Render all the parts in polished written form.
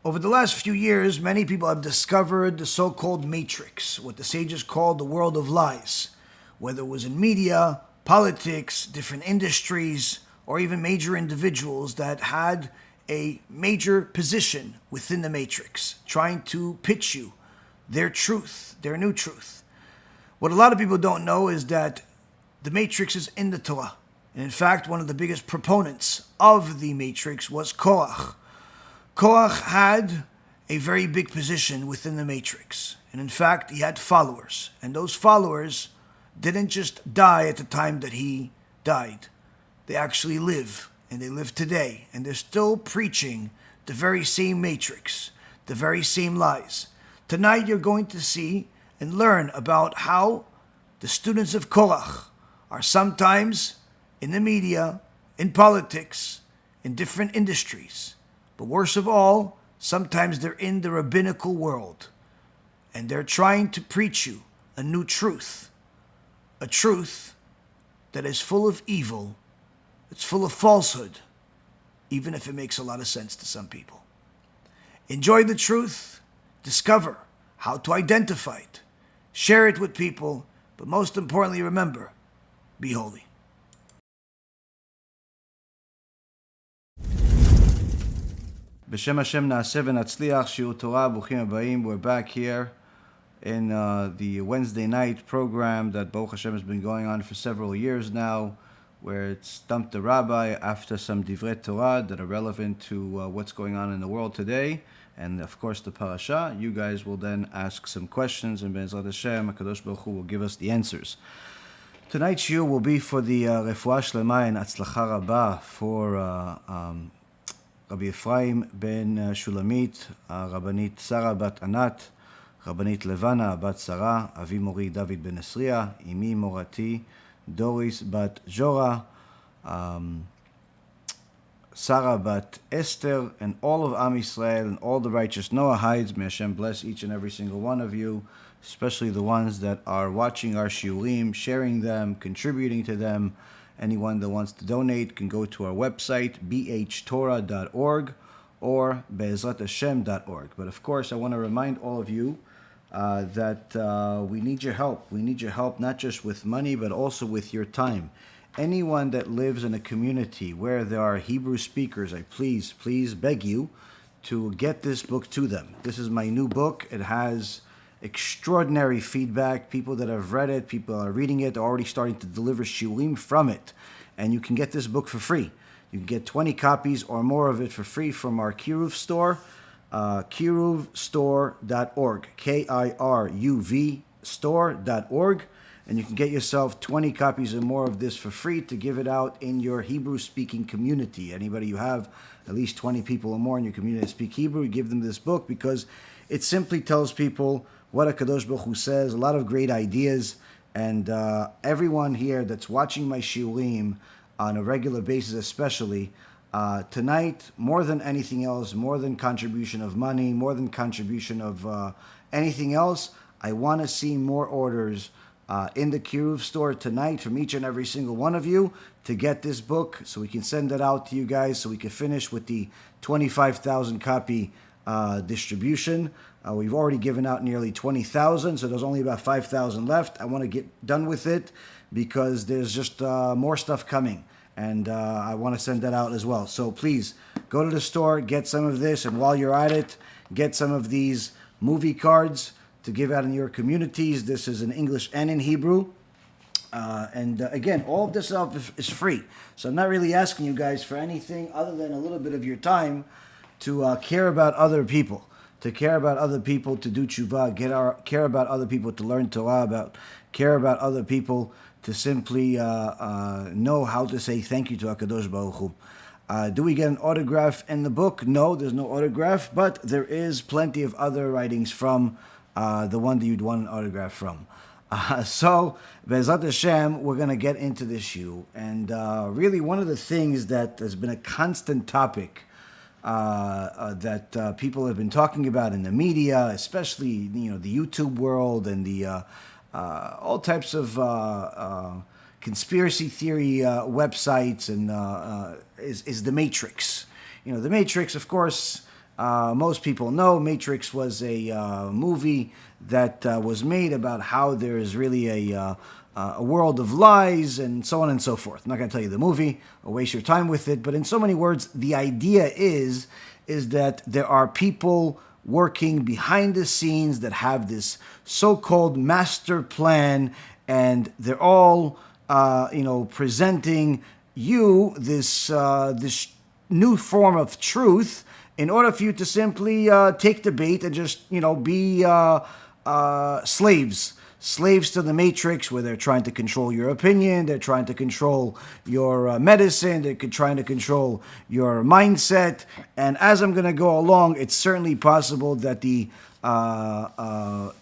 Over the last few years, many people have discovered the so-called matrix, what the sages called the world of lies, whether it was in media, politics, different industries, or even major individuals that had a major position within the matrix, trying to pitch you their truth, their new truth. What a lot of people don't know is that the matrix is in the Torah. And in fact, one of the biggest proponents of the matrix was Korach. Korach had a very big position within the matrix. And in fact, he had followers. And those followers didn't just die at the time that he died. They actually live, and they live today. And they're still preaching the very same matrix, the very same lies. Tonight, you're going to see and learn about how the students of Korach are sometimes in the media, in politics, in different industries. But worst of all, sometimes they're in the rabbinical world. And they're trying to preach you a new truth. A truth that is full of evil. It's full of falsehood. Even if it makes a lot of sense to some people. Enjoy the truth. Discover how to identify it. Share it with people. But most importantly, remember, be holy. B'Shem HaShem na'aseh v'natzliach, shiur Torah, bruchim habayim. We're back here in the Wednesday night program that Baruch HaShem has been going on for several years now, where it's Stump the Rabbi after some divrei Torah that are relevant to what's going on in the world today, and of course the parasha. You guys will then ask some questions, and Be'ezrat Hashem, HaKadosh Baruch Hu will give us the answers. Tonight's shiur will be for the refuah shlema and atzlacha rabba for Rabbi Ephraim ben Shulamit, Rabbanit Sarah bat Anat, Rabbanit Levana bat Sarah, Avi Mori David ben Esriya, Imi Morati Doris bat Jora, Sarah bat Esther, and all of Am Yisrael and all the righteous Noahides. May Hashem bless each and every single one of you, especially the ones that are watching our shiurim, sharing them, contributing to them. Anyone that wants to donate can go to our website, bhtorah.org or be'ezrathashem.org. But of course, I want to remind all of you that we need your help. We need your help not just with money, but also with your time. Anyone that lives in a community where there are Hebrew speakers, I please beg you to get this book to them. This is my new book. It has extraordinary feedback. People that have read it, people are reading it, are already starting to deliver shiurim from it. And you can get this book for free. You can get 20 copies or more of it for free from our Kiruv store, kiruvstore.org, KIRUV store.org. And you can get yourself 20 copies or more of this for free to give it out in your Hebrew-speaking community. Anybody you have, at least 20 people or more in your community that speak Hebrew, you give them this book because it simply tells people what HaKadosh Baruch Hu says, a lot of great ideas, and everyone here that's watching my shiurim on a regular basis especially, tonight, more than anything else, more than contribution of money, more than contribution of anything else, I want to see more orders in the Kiruv store tonight from each and every single one of you to get this book so we can send it out to you guys so we can finish with the 25,000 copy distribution. We've already given out nearly 20,000, so there's only about 5,000 left. I want to get done with it because there's just more stuff coming, and I want to send that out as well. So please go to the store, get some of this, and while you're at it, get some of these movie cards to give out in your communities. This is in English and in Hebrew. Again, all of this stuff is free. So I'm not really asking you guys for anything other than a little bit of your time to care about other people, to care about other people, to do tshuva, care about other people, to learn Torah, care about other people, to simply know how to say thank you to HaKadosh Baruch Hu. Do we get an autograph in the book? No, there's no autograph, but there is plenty of other writings from the one that you'd want an autograph from. So, Be'ezrat Hashem, we're going to get into this shiur. And really one of the things that has been a constant topic that people have been talking about in the media, especially the YouTube world and the all types of conspiracy theory websites, and is the Matrix. The Matrix, of course, Most people know Matrix was a movie that was made about how there is really a world of lies and so on and so forth. I'm not going to tell you the movie or waste your time with it, but in so many words, the idea is that there are people working behind the scenes that have this so-called master plan, and they're all, presenting you this new form of truth in order for you to simply take the bait and just, be slaves to the matrix, where they're trying to control your opinion, they're trying to control your medicine, they're trying to control your mindset. And as I'm going to go along, it's certainly possible that the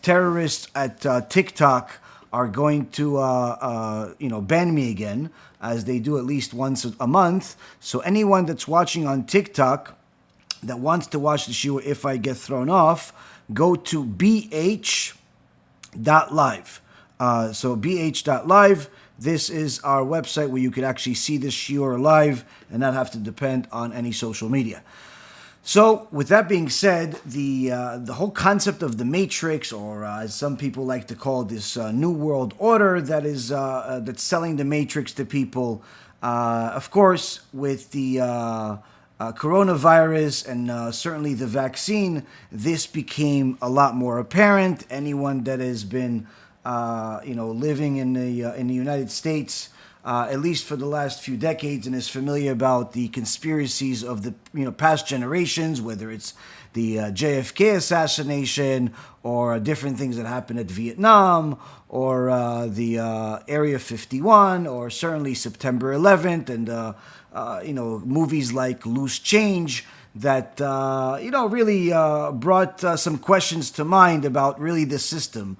terrorists at TikTok are going to ban me again, as they do at least once a month. So anyone that's watching on TikTok that wants to watch the shiur if I get thrown off, go to bh.live. So bh.live, this is our website where you could actually see this shiur live and not have to depend on any social media. So with that being said, the whole concept of the matrix, or as some people like to call this new world order that is that's selling the matrix to people, of course, with the coronavirus and certainly the vaccine, this became a lot more apparent. Anyone that has been, living in the United States, at least for the last few decades, and is familiar about the conspiracies of the past generations, whether it's the JFK assassination or different things that happened at Vietnam, or the Area 51, or certainly September 11th, and movies like Loose Change that really brought some questions to mind about really the system.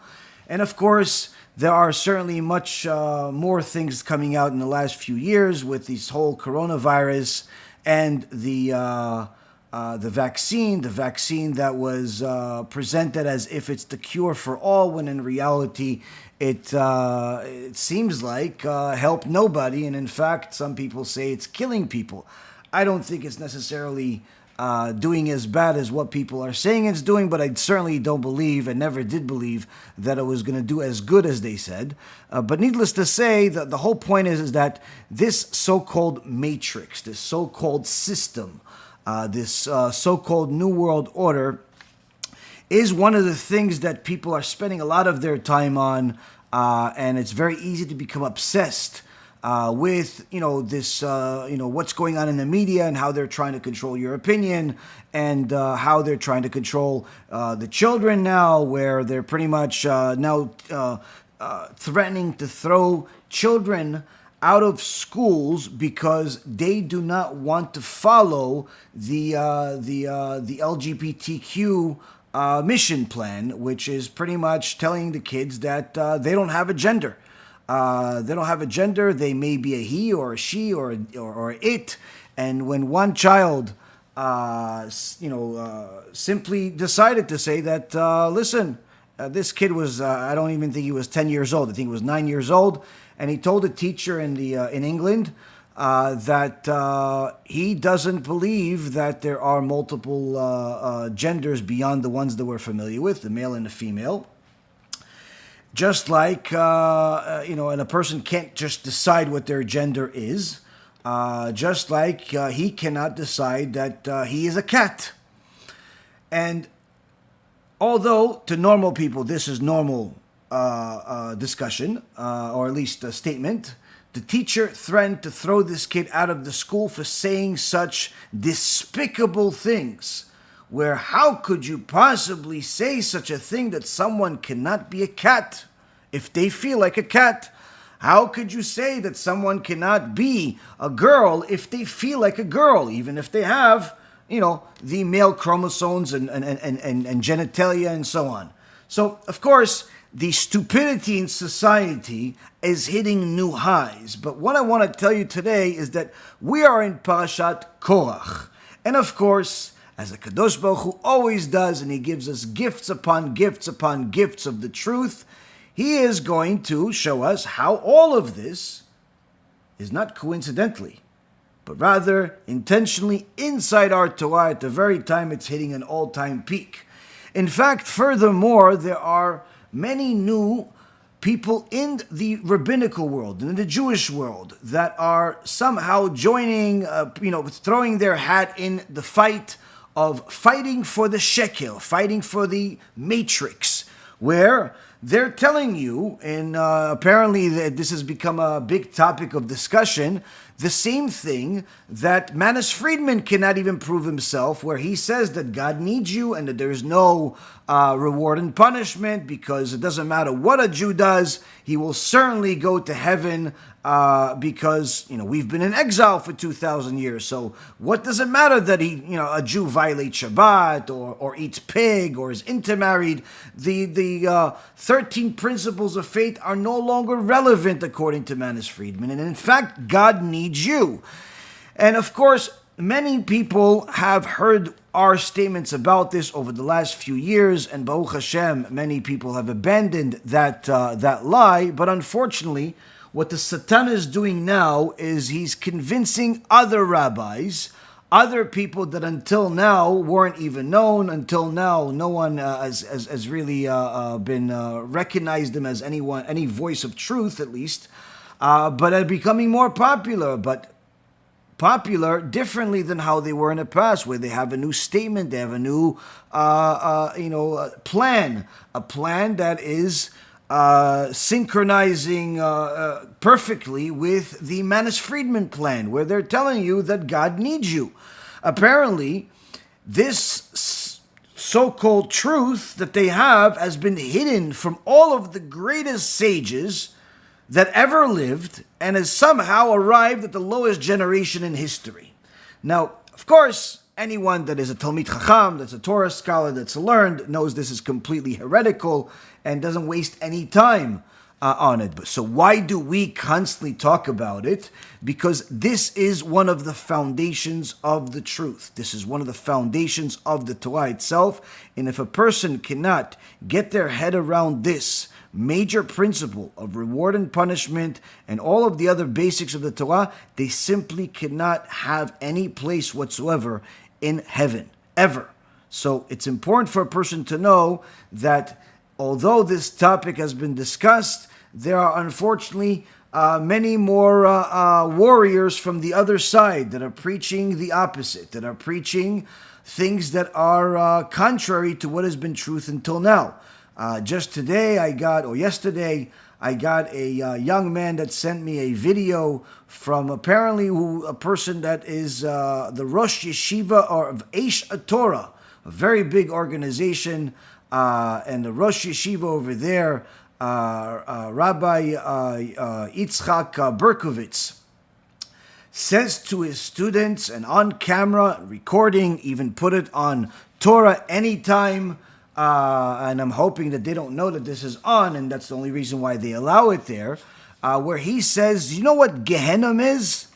And of course, there are certainly much more things coming out in the last few years with this whole coronavirus and the vaccine that was presented as if it's the cure for all, when in reality it seems like helped nobody, and in fact some people say it's killing people. I don't think it's necessarily doing as bad as what people are saying it's doing, but I certainly don't believe, and never did believe, that it was going to do as good as they said. But needless to say, the whole point is that this so-called matrix, this so-called system, this so-called New World Order is one of the things that people are spending a lot of their time on, and it's very easy to become obsessed with this what's going on in the media and how they're trying to control your opinion, and how they're trying to control the children now, where they're pretty much now threatening to throw children out of schools because they do not want to follow the LGBTQ mission plan, which is pretty much telling the kids that they don't have a gender. They don't have a gender. They may be a he or a she or it. And when one child, simply decided to say that, listen, this kid was, I don't even think he was 10 years old. I think he was 9 years old. And he told a teacher in England that he doesn't believe that there are multiple genders beyond the ones that we're familiar with, the male and the female. Just like, and a person can't just decide what their gender is, just like he cannot decide that he is a cat. And although to normal people this is normal discussion, or at least a statement, the teacher threatened to throw this kid out of the school for saying such despicable things. Where how could you possibly say such a thing, that someone cannot be a cat if they feel like a cat? How could you say that someone cannot be a girl if they feel like a girl, even if they have, the male chromosomes and genitalia and so on? So, of course, the stupidity in society is hitting new highs. But what I want to tell you today is that we are in Parashat Korach. And of course, as the Kadosh Baruch Hu always does, and he gives us gifts upon gifts upon gifts of the truth, he is going to show us how all of this is not coincidentally. but rather intentionally inside our Torah at the very time it's hitting an all-time peak. In fact, furthermore, there are many new people in the rabbinical world, in the Jewish world, that are somehow joining, throwing their hat in the fight of fighting for the shekel, fighting for the matrix, where they're telling you, and apparently this has become a big topic of discussion, the same thing that Manis Friedman cannot even prove himself, where he says that God needs you and that there's no reward and punishment because it doesn't matter what a Jew does, he will certainly go to heaven because we've been in exile for 2,000 years. So what does it matter that a Jew violates Shabbat or eats pig or is intermarried? The 13 principles of faith are no longer relevant according to Manis Friedman, and in fact, God needs you. And of course, many people have heard our statements about this over the last few years, and Baruch Hashem, many people have abandoned that lie. But unfortunately, what the Satan is doing now is he's convincing other rabbis, other people that until now weren't even known, until now no one has really been recognized them as any voice of truth at least, but are becoming more popular, but popular differently than how they were in the past, where they have a new statement, they have a new plan, a plan that is synchronizing perfectly with the Manis Friedman plan, where they're telling you that God needs you. Apparently, this so-called truth that they have has been hidden from all of the greatest sages that ever lived and has somehow arrived at the lowest generation in history. Now, of course, anyone that is a Talmid Chacham, that's a Torah scholar, that's learned, knows this is completely heretical and doesn't waste any time on it. But so why do we constantly talk about it? Because this is one of the foundations of the truth. This is one of the foundations of the Torah itself. And if a person cannot get their head around this major principle of reward and punishment and all of the other basics of the Torah, they simply cannot have any place whatsoever in heaven, ever. So it's important for a person to know that although this topic has been discussed, there are unfortunately many more warriors from the other side that are preaching the opposite, that are preaching things that are contrary to what has been truth until now. Just today yesterday, I got a young man that sent me a video from apparently a person that is the Rosh Yeshiva of Eish Torah, a very big organization, and the Rosh Yeshiva over there, Rabbi Yitzchak Berkovitz, says to his students, and on camera, recording, even put it on Torah Anytime, and I'm hoping that they don't know that this is on, and that's the only reason why they allow it there, where he says, do you know what Gehinnom is?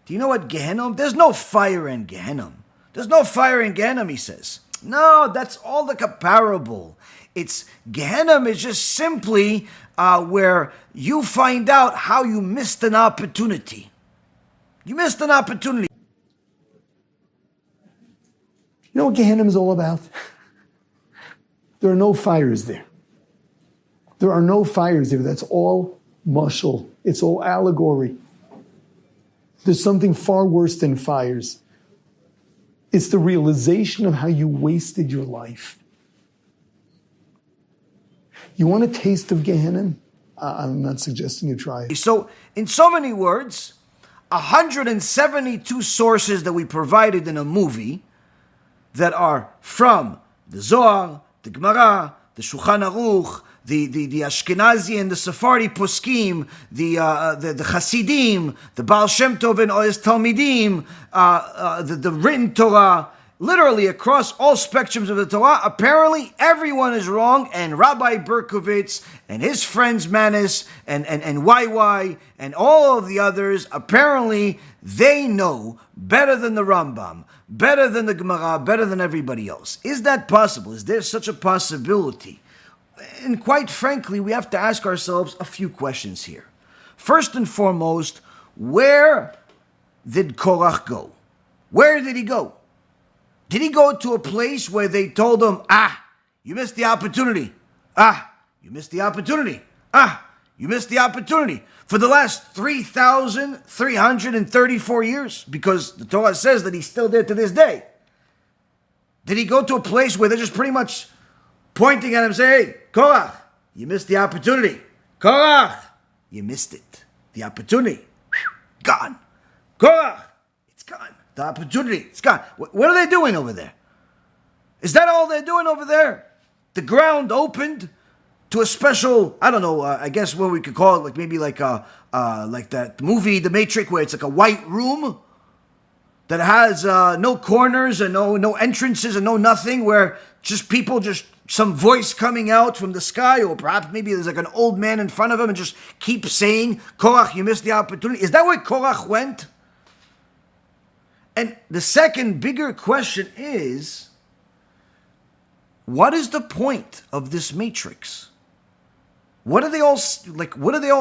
Do you know what Gehinnom? There's no fire in Gehinnom. There's no fire in Gehinnom, he says. No, that's all the comparable. It's Gehinnom is just simply where you find out how you missed an opportunity. You missed an opportunity. You know what Gehinnom is all about? There are no fires there. There are no fires there. That's all mashal. It's all allegory. There's something far worse than fires. It's the realization of how you wasted your life. You want a taste of Gehinnom? I'm not suggesting you try it. So, in so many words, 172 sources that we provided in a movie that are from the Zohar, the Gemara, the Shulchan Aruch, the Ashkenazi and the Sephardi Poskim, the Hasidim, the Baal Shem Tov and all his Talmidim, the written Torah, literally across all spectrums of the Torah. Apparently everyone is wrong, and Rabbi Berkovitz and his friends Manis and YY and all of the others, apparently they know better than the Rambam, better than the Gemara, better than everybody else. Is that possible? Is there such a possibility? And quite frankly, we have to ask ourselves a few questions here. First and foremost, where did Korach go? Where did he go? Did he go to a place where they told him, you missed the opportunity. You missed the opportunity. You missed the opportunity. For the last 3,334 years, because the Torah says that he's still there to this day. Did he go to a place where they're just pretty much pointing at him saying, hey, Korach, you missed the opportunity. Korach, you missed it. The opportunity, gone. Korach, it's gone. The opportunity, it's gone. What are they doing over there? Is that all they're doing over there? The ground opened to a special, I don't know, I guess what we could call it, like maybe like that movie, The Matrix, where it's like a white room that has no corners and no entrances and no nothing, where just people, just some voice coming out from the sky, or perhaps maybe there's like an old man in front of him and just keep saying, Korach, you missed the opportunity. Is that where Korach went? And the second bigger question is, what is the point of this matrix? What are they all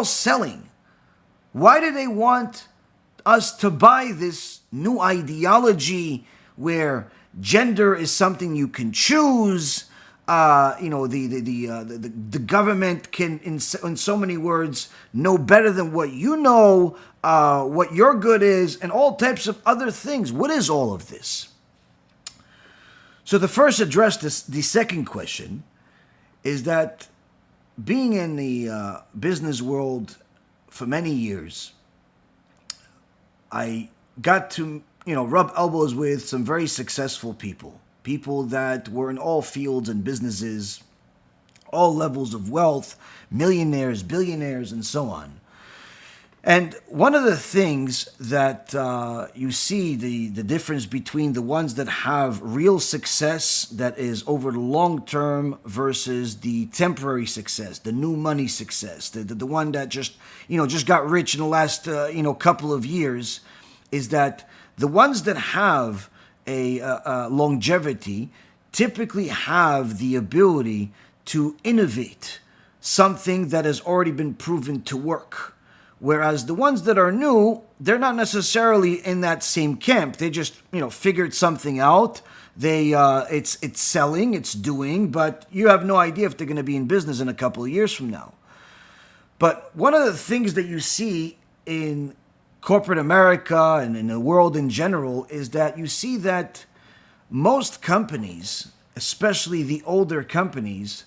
selling? Why do they want us to buy this new ideology where gender is something you can choose? The government can, in so many words, know better than what you know, what your good is, and all types of other things. What is all of this? So the first address, the second question, is that being in the business world for many years, I got to rub elbows with some very successful people that were in all fields and businesses, all levels of wealth, millionaires, billionaires, and so on. And one of the things that you see the difference between the ones that have real success that is over the long term versus the temporary success, the new money success, the one that just got rich in the last couple of years, is that the ones that have a longevity typically have the ability to innovate something that has already been proven to work. Whereas the ones that are new, they're not necessarily in that same camp. They just, figured something out. It's selling, it's doing, but you have no idea if they're going to be in business in a couple of years from now. But one of the things that you see in corporate America and in the world in general is that you see that most companies, especially the older companies,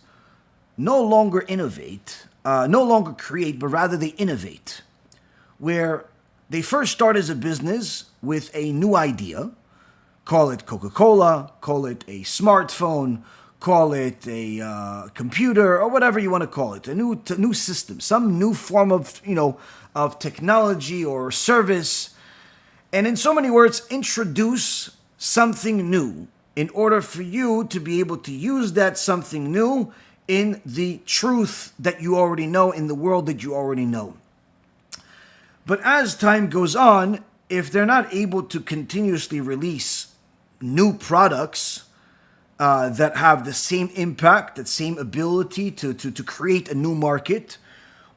no longer innovate, no longer create, but rather they innovate. Where they first start as a business with a new idea, call it Coca-Cola, call it a smartphone, call it a computer, or whatever you want to call it, a new system, some new form of of technology or service, and in so many words, introduce something new in order for you to be able to use that something new in the truth that you already know, in the world that you already know. But as time goes on, if they're not able to continuously release new products that have the same impact, that same ability to create a new market,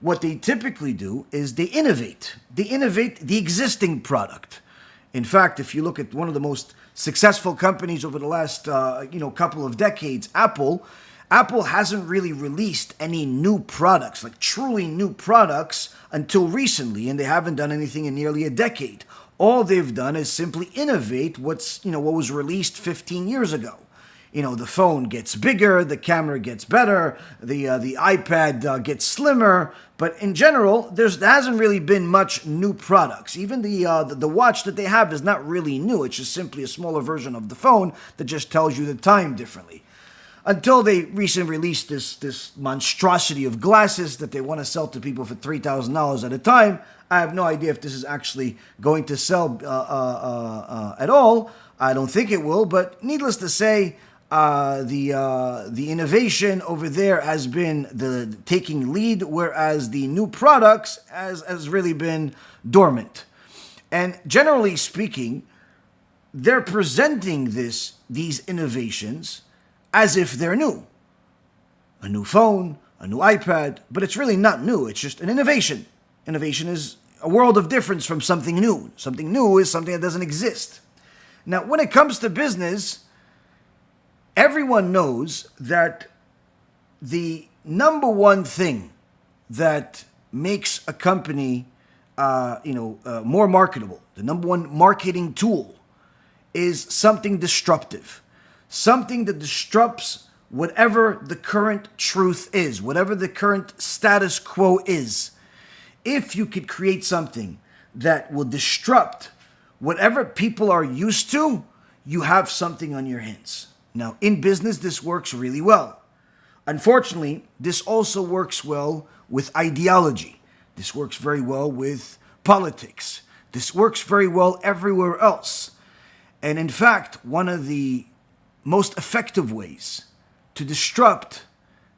what they typically do is they innovate. They innovate the existing product. In fact, if you look at one of the most successful companies over the last couple of decades, Apple hasn't really released any new products, like truly new products, until recently, and they haven't done anything in nearly a decade. All they've done is simply innovate what was released 15 years ago. The phone gets bigger, the camera gets better, the iPad gets slimmer, but in general, there hasn't really been much new products. Even the watch that they have is not really new. It's just simply a smaller version of the phone that just tells you the time differently. Until they recently released this monstrosity of glasses that they want to sell to people for $3,000 at a time. I have no idea if this is actually going to sell at all. I don't think it will, but needless to say, the innovation over there has been the taking lead, whereas the new products has really been dormant. And generally speaking, they're presenting these innovations as if they're new. A new phone, a new iPad, but it's really not new. It's just an innovation. Innovation is a world of difference from something new. Something new is something that doesn't exist. Now, when it comes to business, everyone knows that the number one thing that makes a company more marketable, the number one marketing tool, is something disruptive. Something that disrupts whatever the current truth is, whatever the current status quo is. If you could create something that will disrupt whatever people are used to, you have something on your hands. Now, in business, this works really well. Unfortunately, this also works well with ideology. This works very well with politics. This works very well everywhere else. And in fact, one of the most effective ways to disrupt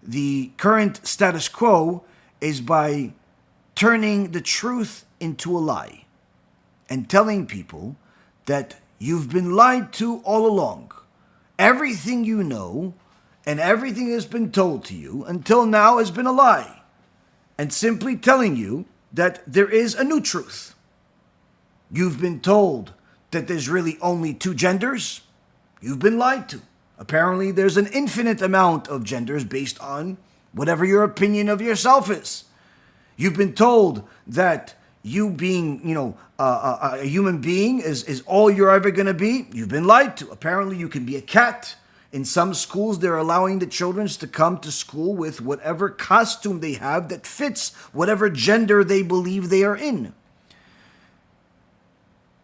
the current status quo is by turning the truth into a lie and telling people that you've been lied to all along. Everything you know and everything that's been told to you until now has been a lie, and simply telling you that there is a new truth. You've been told that there's really only two genders. You've been lied to. Apparently, there's an infinite amount of genders based on whatever your opinion of yourself is. You've been told that you being, a human being is all you're ever going to be. You've been lied to. Apparently, you can be a cat. In some schools, they're allowing the children to come to school with whatever costume they have that fits whatever gender they believe they are in.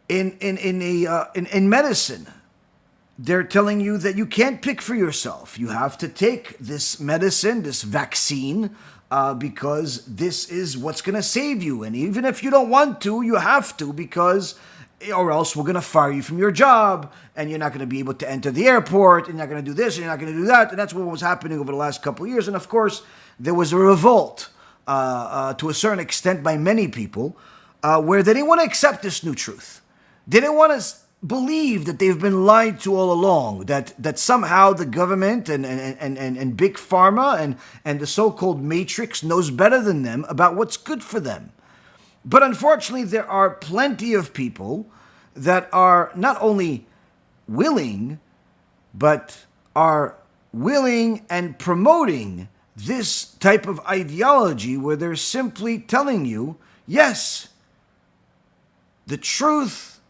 In medicine, they're telling you that you can't pick for yourself. You have to take this medicine, this vaccine, because this is what's going to save you. And even if you don't want to, you have to, because or else we're going to fire you from your job, and you're not going to be able to enter the airport, and you're not going to do this, and you're not going to do that. And that's what was happening over the last couple of years. And of course, there was a revolt to a certain extent by many people where they didn't want to accept this new truth. They didn't want to believe that they've been lied to all along, that somehow the government and big pharma and the so-called matrix knows better than them about what's good for them. But unfortunately, there are plenty of people that are not only willing, but are willing and promoting this type of ideology where they're simply telling you, yes, the truth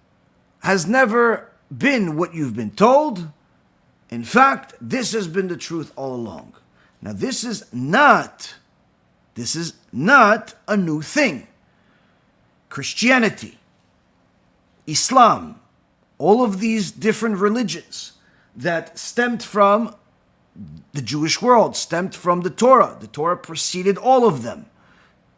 has never been what you've been told. In fact, this has been the truth all along. Now, this is not a new thing. Christianity, Islam, all of these different religions that stemmed from the Jewish world, stemmed from the Torah. The Torah preceded all of them.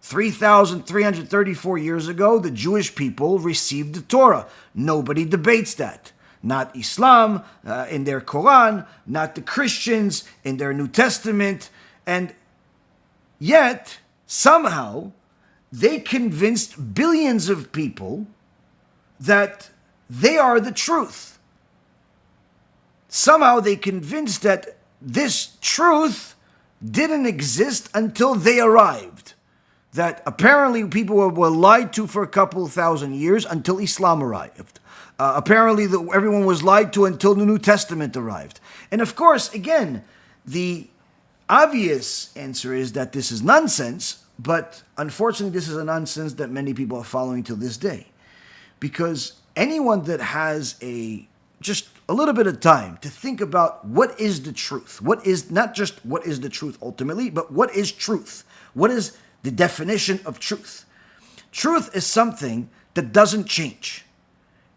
3,334 years ago, the Jewish people received the Torah. Nobody debates that. Not Islam in their Quran, not the Christians in their New Testament. And yet, somehow, they convinced billions of people that they are the truth. Somehow they convinced that this truth didn't exist until they arrived. That apparently people were lied to for a couple of thousand years until Islam arrived. Apparently everyone was lied to until the New Testament arrived. And of course, again, the obvious answer is that this is nonsense. But unfortunately, this is a nonsense that many people are following to this day. Because anyone that has just a little bit of time to think about what is the truth, not just what is the truth ultimately, but what is truth? What is the definition of truth? Truth is something that doesn't change.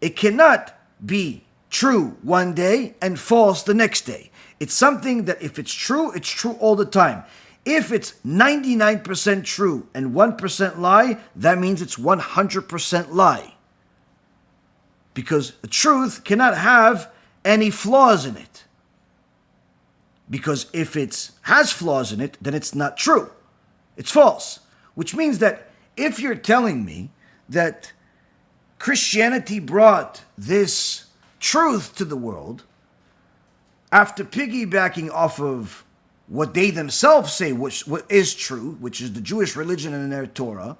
It cannot be true one day and false the next day. It's something that if it's true all the time. If it's 99% true and 1% lie, that means it's 100% lie. Because the truth cannot have any flaws in it. Because if it has flaws in it, then it's not true. It's false. Which means that if you're telling me that Christianity brought this truth to the world, after piggybacking off of what they themselves say what is true, which is the Jewish religion and their Torah,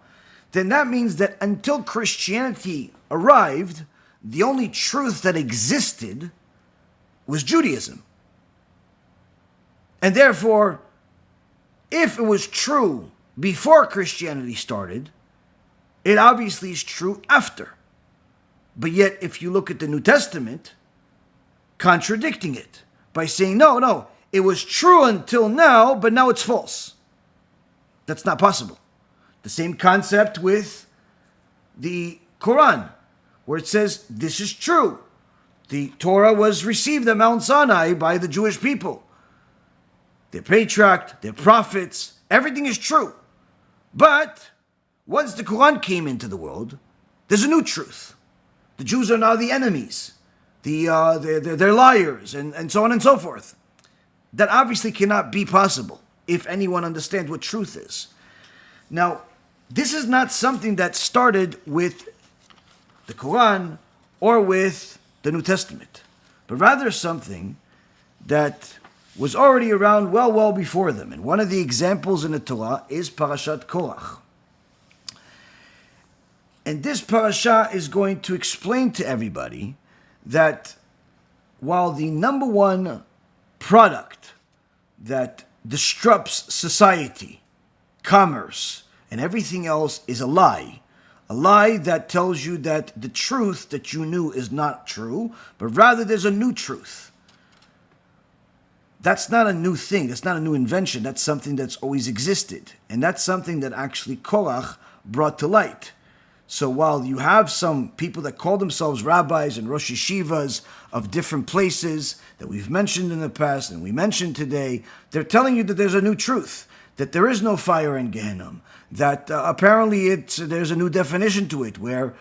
then that means that until Christianity arrived, the only truth that existed was Judaism. And therefore, if it was true before Christianity started, it obviously is true after. But yet, if you look at the New Testament, contradicting it by saying, no, it was true until now, but now it's false. That's not possible. The same concept with the Quran, where it says, this is true. The Torah was received at Mount Sinai by the Jewish people. Their patriarch, their prophets, everything is true. But once the Quran came into the world, there's a new truth. The Jews are now the enemies. They're liars, and so on and so forth. That obviously cannot be possible if anyone understands what truth is. Now, this is not something that started with the Quran or with the New Testament, but rather something that was already around well before them. And one of the examples in the Torah is Parashat Korach. And this parasha is going to explain to everybody that while the number one product that disrupts society, commerce, and everything else is a lie that tells you that the truth that you knew is not true, but rather there's a new truth. That's not a new thing. That's not a new invention. That's something that's always existed. And that's something that actually Korach brought to light. So while you have some people that call themselves rabbis and rosh yeshivas of different places that we've mentioned in the past and we mentioned today, they're telling you that there's a new truth, that there is no fire in Gehinnom, that apparently there's a new definition to it where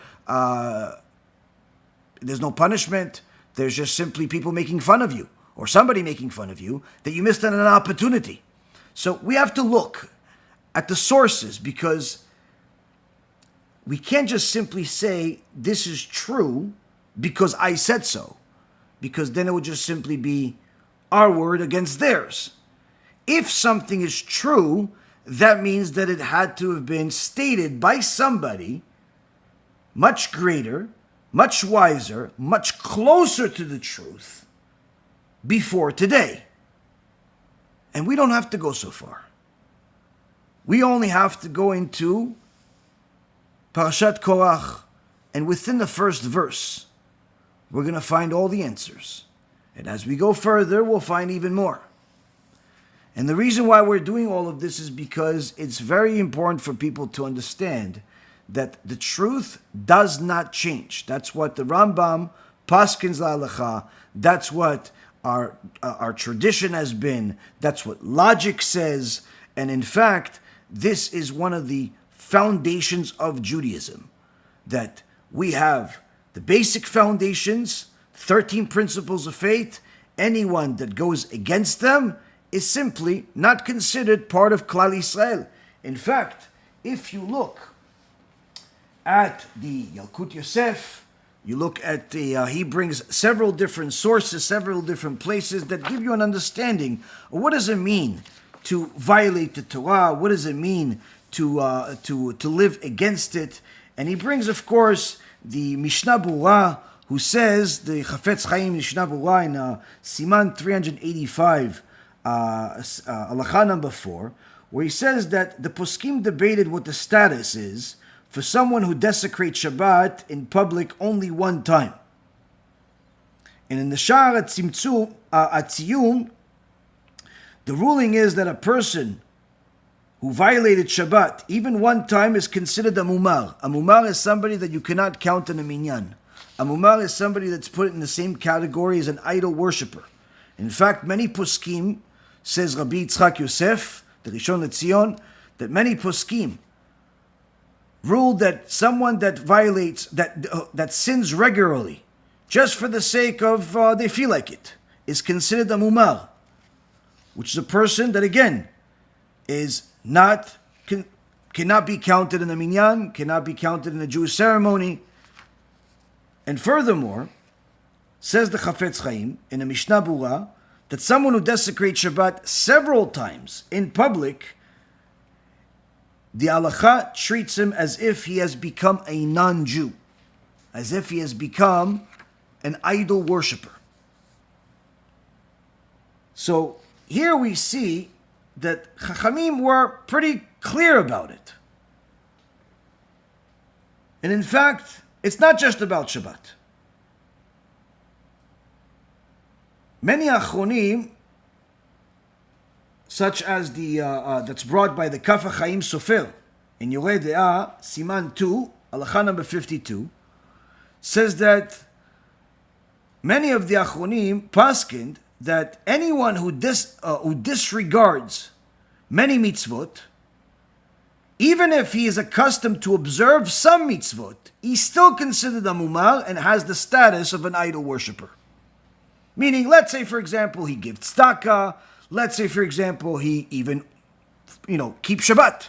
there's no punishment, there's just simply people making fun of you or somebody making fun of you, that you missed an opportunity. So we have to look at the sources, because we can't just simply say, this is true because I said so, because then it would just simply be our word against theirs. If something is true, that means that it had to have been stated by somebody much greater, much wiser, much closer to the truth before today. And we don't have to go so far. We only have to go into Parashat Korach, and within the first verse, we're going to find all the answers. And as we go further, we'll find even more. And the reason why we're doing all of this is because it's very important for people to understand that the truth does not change. That's what the Rambam paskins la'alacha. That's what our tradition has been. That's what logic says. And in fact, this is one of the foundations of Judaism, that we have the basic foundations, 13 principles of faith. Anyone that goes against them is simply not considered part of Klal Yisrael. In fact, if you look at the Yalkut Yosef, you look at he brings several different sources, several different places that give you an understanding of what does it mean to violate the Torah, what does it mean to live against it. And he brings, of course, the Mishnah Berurah, who says, the Chofetz Chaim Mishnah Berurah in Siman 385, Halacha number 4, where he says that the poskim debated what the status is for someone who desecrates Shabbat in public only one time. And in the Sha'ar Atziyum, the ruling is that a person who violated Shabbat even one time is considered a mumar. A mumar is somebody that you cannot count in a minyan. A mumar is somebody that's put in the same category as an idol worshiper. In fact, many poskim, says Rabbi Yitzchak Yosef, the Rishon LeZion, that many poskim ruled that someone that violates, that sins regularly, just for the sake of they feel like it, is considered a mumar, which is a person that again is cannot be counted in the minyan, cannot be counted in a Jewish ceremony. And furthermore, says the Chofetz Chaim in a Mishnah Berurah, that someone who desecrates Shabbat several times in public the halacha treats him as if he has become a non-Jew, as if he has become an idol worshiper. So here we see that Chachamim were pretty clear about it. And in fact, it's not just about Shabbat. Many Achronim, such as the that's brought by the Chasam Sofer in Yoreh De'ah, Siman 2, Halacha number 52, says that many of the Achronim paskind that anyone who disregards many mitzvot, even if he is accustomed to observe some mitzvot, he's still considered a mumar and has the status of an idol worshiper. Meaning, let's say, for example, he gives tzedakah. Let's say, for example, he even, keeps Shabbat.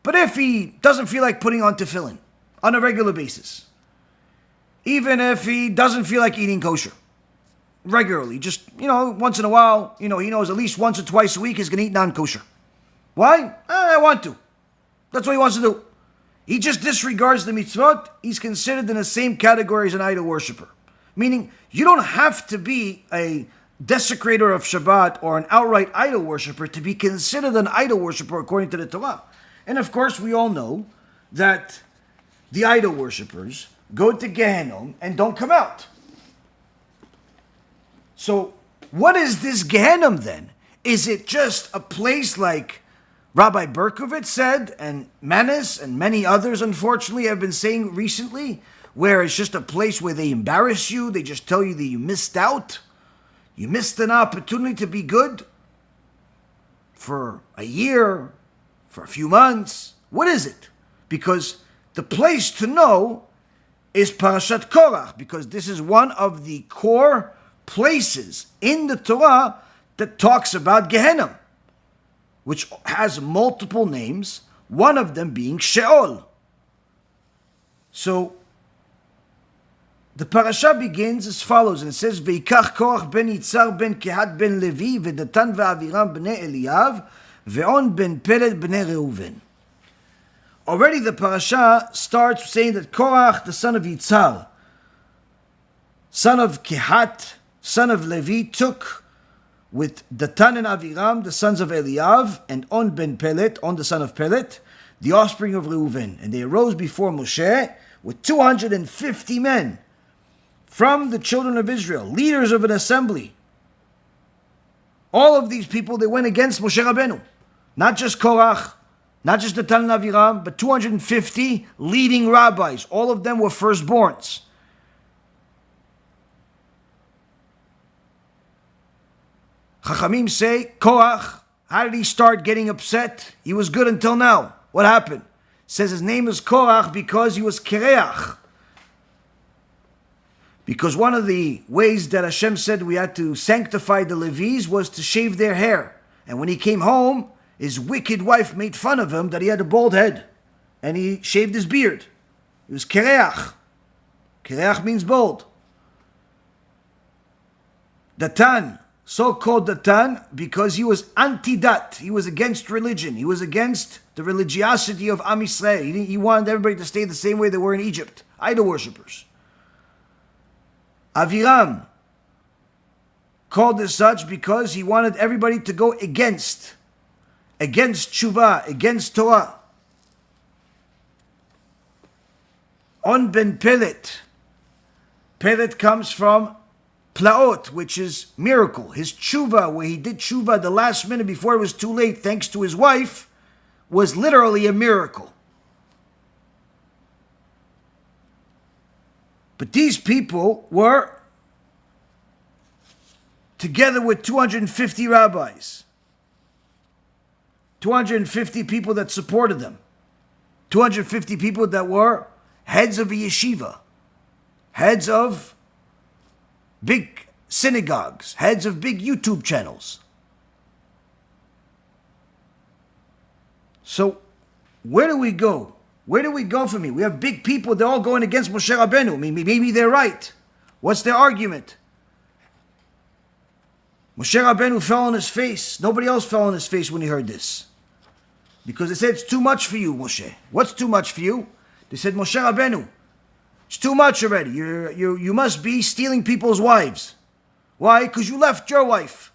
But if he doesn't feel like putting on tefillin on a regular basis, even if he doesn't feel like eating kosher regularly, just, once in a while, he knows at least once or twice a week he's going to eat non-kosher. Why? I want to. That's what he wants to do. He just disregards the mitzvot. He's considered in the same category as an idol worshiper. Meaning, you don't have to be a desecrator of Shabbat or an outright idol worshiper to be considered an idol worshiper according to the Torah. And of course, we all know that the idol worshippers go to Gehinnom and don't come out. So, what is this Gehinnom then? Is it just a place like Rabbi Berkovitz said, and Manis and many others, unfortunately, have been saying recently, where it's just a place where they embarrass you, they just tell you that you missed out, you missed an opportunity to be good for a year, for a few months? What is it? Because the place to know is Parashat Korach, because this is one of the core places in the Torah that talks about Gehinnom, which has multiple names, one of them being Sheol. So, the parasha begins as follows, and it says, Veikach Korach ben Yitzhar ben Kehat ben Levi, Vedatan ve'Aviram bnei Eliyav, ve'on ben Peled bnei Reuven. Already the parasha starts saying that Korach, the son of Yitzhar, son of Kehat, son of Levi, took with Datan and Aviram, the sons of Eliyav, and On ben Pelet, On the son of Pelet, the offspring of Reuven. And they arose before Moshe with 250 men from the children of Israel, leaders of an assembly. All of these people, they went against Moshe Rabbeinu. Not just Korach, not just Datan and Aviram, but 250 leading rabbis. All of them were firstborns. Chachamim say, Korach, how did he start getting upset? He was good until now. What happened? Says his name is Korach because he was Kereach. Because one of the ways that HaShem said we had to sanctify the Levites was to shave their hair. And when he came home, his wicked wife made fun of him that he had a bald head. And he shaved his beard. He was Kereach. Kereach means bald. Datan, so-called Datan, because he was anti-dat. He was against religion. He was against the religiosity of Am Yisrael. He wanted everybody to stay the same way they were in Egypt. Idol worshippers. Aviram, called as such because he wanted everybody to go against Teshuvah, against Torah. On ben Pelet. Pelet comes from Plaot, which is miracle. His Teshuvah, where he did Teshuvah the last minute before it was too late, thanks to his wife, was literally a miracle. But these people were together with 250 rabbis. 250 people that supported them. 250 people that were heads of a yeshiva. Heads of big synagogues. Heads of big YouTube channels. So, where do we go? Where do we go from here? We have big people, they're all going against Moshe Rabbeinu. Maybe they're right. What's their argument? Moshe Rabbeinu fell on his face. Nobody else fell on his face when he heard this. Because they said, it's too much for you, Moshe. What's too much for you? They said, Moshe Rabbeinu, it's too much already. You must be stealing people's wives. Why? Because you left your wife.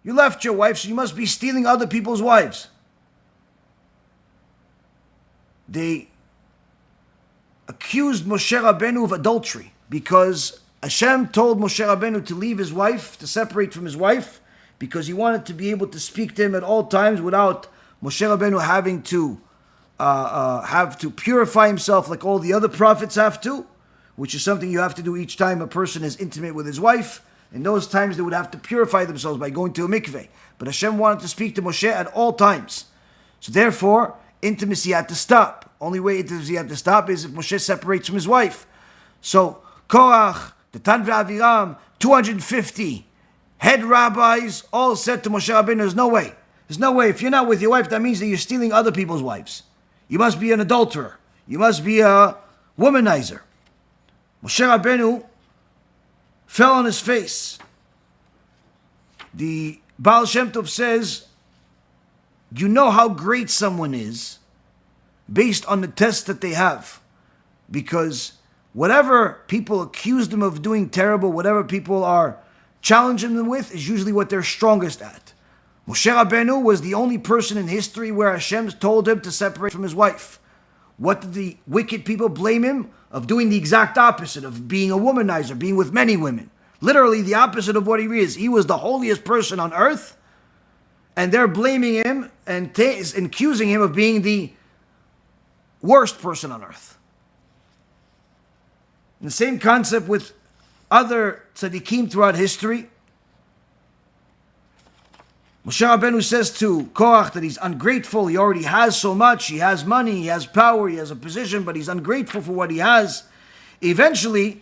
You left your wife, so you must be stealing other people's wives. They accused Moshe Rabbeinu of adultery because HaShem told Moshe Rabbeinu to leave his wife, to separate from his wife, because he wanted to be able to speak to him at all times without Moshe Rabbeinu having to purify himself like all the other prophets have to, which is something you have to do each time a person is intimate with his wife. In those times, they would have to purify themselves by going to a mikveh. But Hashem wanted to speak to Moshe at all times. So therefore, intimacy had to stop. Only way intimacy had to stop is if Moshe separates from his wife. So Korach, the Tan Aviram, 250 head rabbis all said to Moshe Rabbeinu, there's no way. There's no way. If you're not with your wife, that means that you're stealing other people's wives. You must be an adulterer. You must be a womanizer. Moshe Rabbeinu fell on his face. The Baal Shem Tov says, you know how great someone is based on the tests that they have. Because whatever people accuse them of doing terrible, whatever people are challenging them with, is usually what they're strongest at. Moshe Rabbeinu was the only person in history where Hashem told him to separate from his wife. What did the wicked people blame him? Of doing the exact opposite, of being a womanizer, being with many women. Literally the opposite of what he is. He was the holiest person on earth, and they're blaming him and accusing him of being the worst person on earth. And the same concept with other tzaddikim throughout history. Moshe Rabbeinu says to Korach that he's ungrateful. He already has so much. He has money, he has power, he has a position, but he's ungrateful for what he has. Eventually,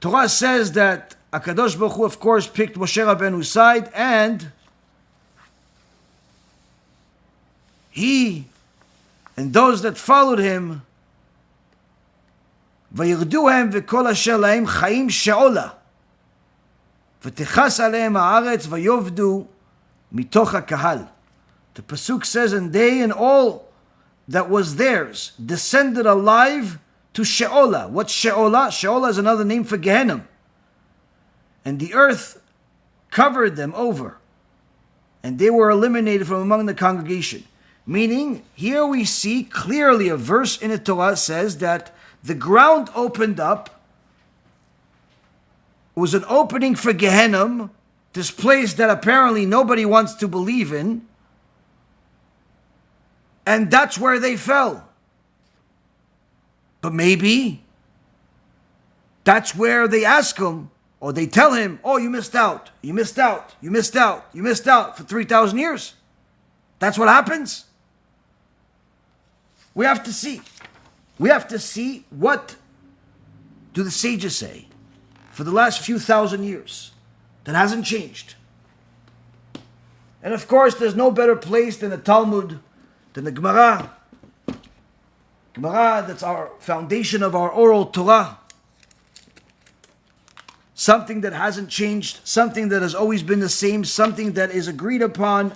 Torah says that HaKadosh Baruch Hu, of course, picked Moshe Rabbeinu's side, and he and those that followed him, וירדוהם וכל אשר להם חיים שאולה. ותכס עליהם הארץ ויאבדו מתוך הקהל. The Pasuk says, and they and all that was theirs descended alive to Sheolah. What's Sheolah? Sheolah is another name for Gehinnom. And the earth covered them over. And they were eliminated from among the congregation. Meaning, here we see clearly a verse in the Torah says that the ground opened up. It was an opening for Gehinnom, this place that apparently nobody wants to believe in. And that's where they fell. But maybe that's where they ask him, or they tell him, oh, you missed out, you missed out, you missed out, you missed out for 3,000 years. That's what happens. We have to see. We have to see what do the sages say for the last few thousand years that hasn't changed. And of course, there's no better place than the Talmud, than the Gemara. Gemara, that's our foundation of our oral Torah. Something that hasn't changed, something that has always been the same, something that is agreed upon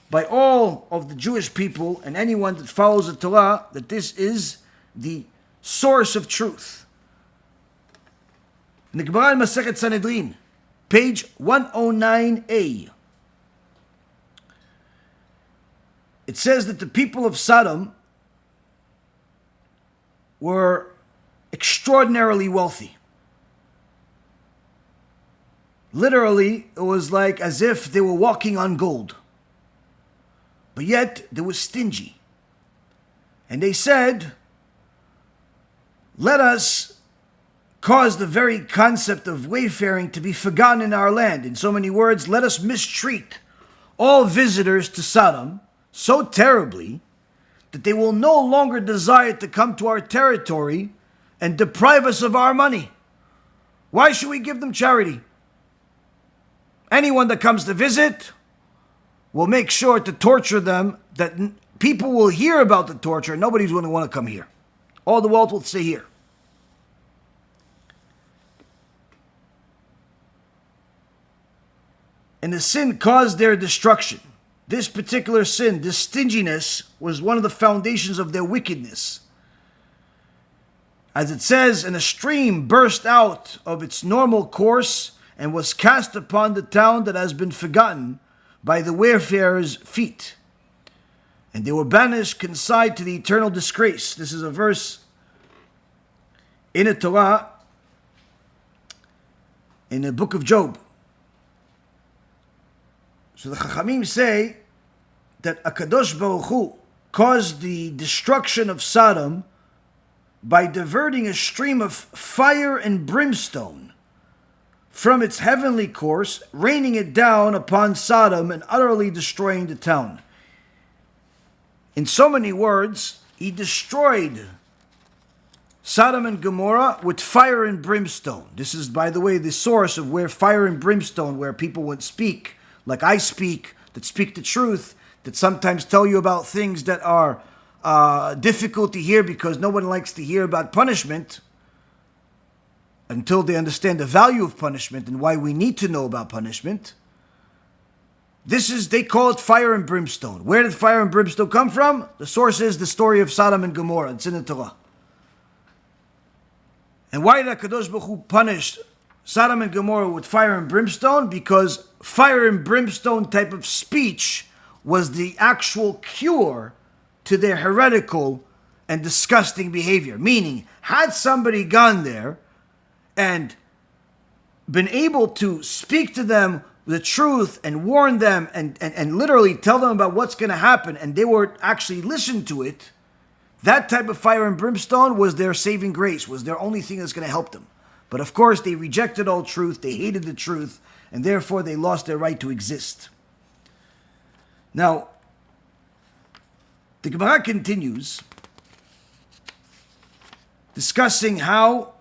by all of the Jewish people and anyone that follows the Torah, that this is the source of truth. In the Gemara in Masechet Sanhedrin, page 109a, it says that the people of Sodom were extraordinarily wealthy. Literally, it was like as if they were walking on gold. But yet, they were stingy. And they said, let us cause the very concept of wayfaring to be forgotten in our land. In so many words, let us mistreat all visitors to Sodom so terribly that they will no longer desire to come to our territory and deprive us of our money. Why should we give them charity? Anyone that comes to visit will make sure to torture them, that people will hear about the torture and nobody's going to want to come here. All the wealth will stay here. and the sin caused their destruction. This particular sin, this stinginess, was one of the foundations of their wickedness. As it says, and a stream burst out of its normal course and was cast upon the town that has been forgotten by the wayfarers' feet. And they were banished, consigned to the eternal disgrace. This is a verse in the Torah, in the book of Job. So the Chachamim say that HaKadosh Baruch Hu caused the destruction of Sodom by diverting a stream of fire and brimstone from its heavenly course, raining it down upon Sodom and utterly destroying the town. In so many words, he destroyed Sodom and Gomorrah with fire and brimstone. This is, by the way, the source of where fire and brimstone, where people would speak, like I speak, that speak the truth, that sometimes tell you about things that are difficult to hear because no one likes to hear about punishment until they understand the value of punishment and why we need to know about punishment. They call it fire and brimstone. Where did fire and brimstone come from? The source is the story of Sodom and Gomorrah. It's in the Torah. And why did HaKadosh Baruch Hu punish Sodom and Gomorrah with fire and brimstone? Because fire and brimstone type of speech was the actual cure to their heretical and disgusting behavior. Meaning, had somebody gone there and been able to speak to them the truth and warn them and literally tell them about what's going to happen, and they were actually listen to it, that type of fire and brimstone was their saving grace, was their only thing that's going to help them. But of course, they rejected all truth, they hated the truth, and therefore they lost their right to exist. Now, the Gemara continues discussing how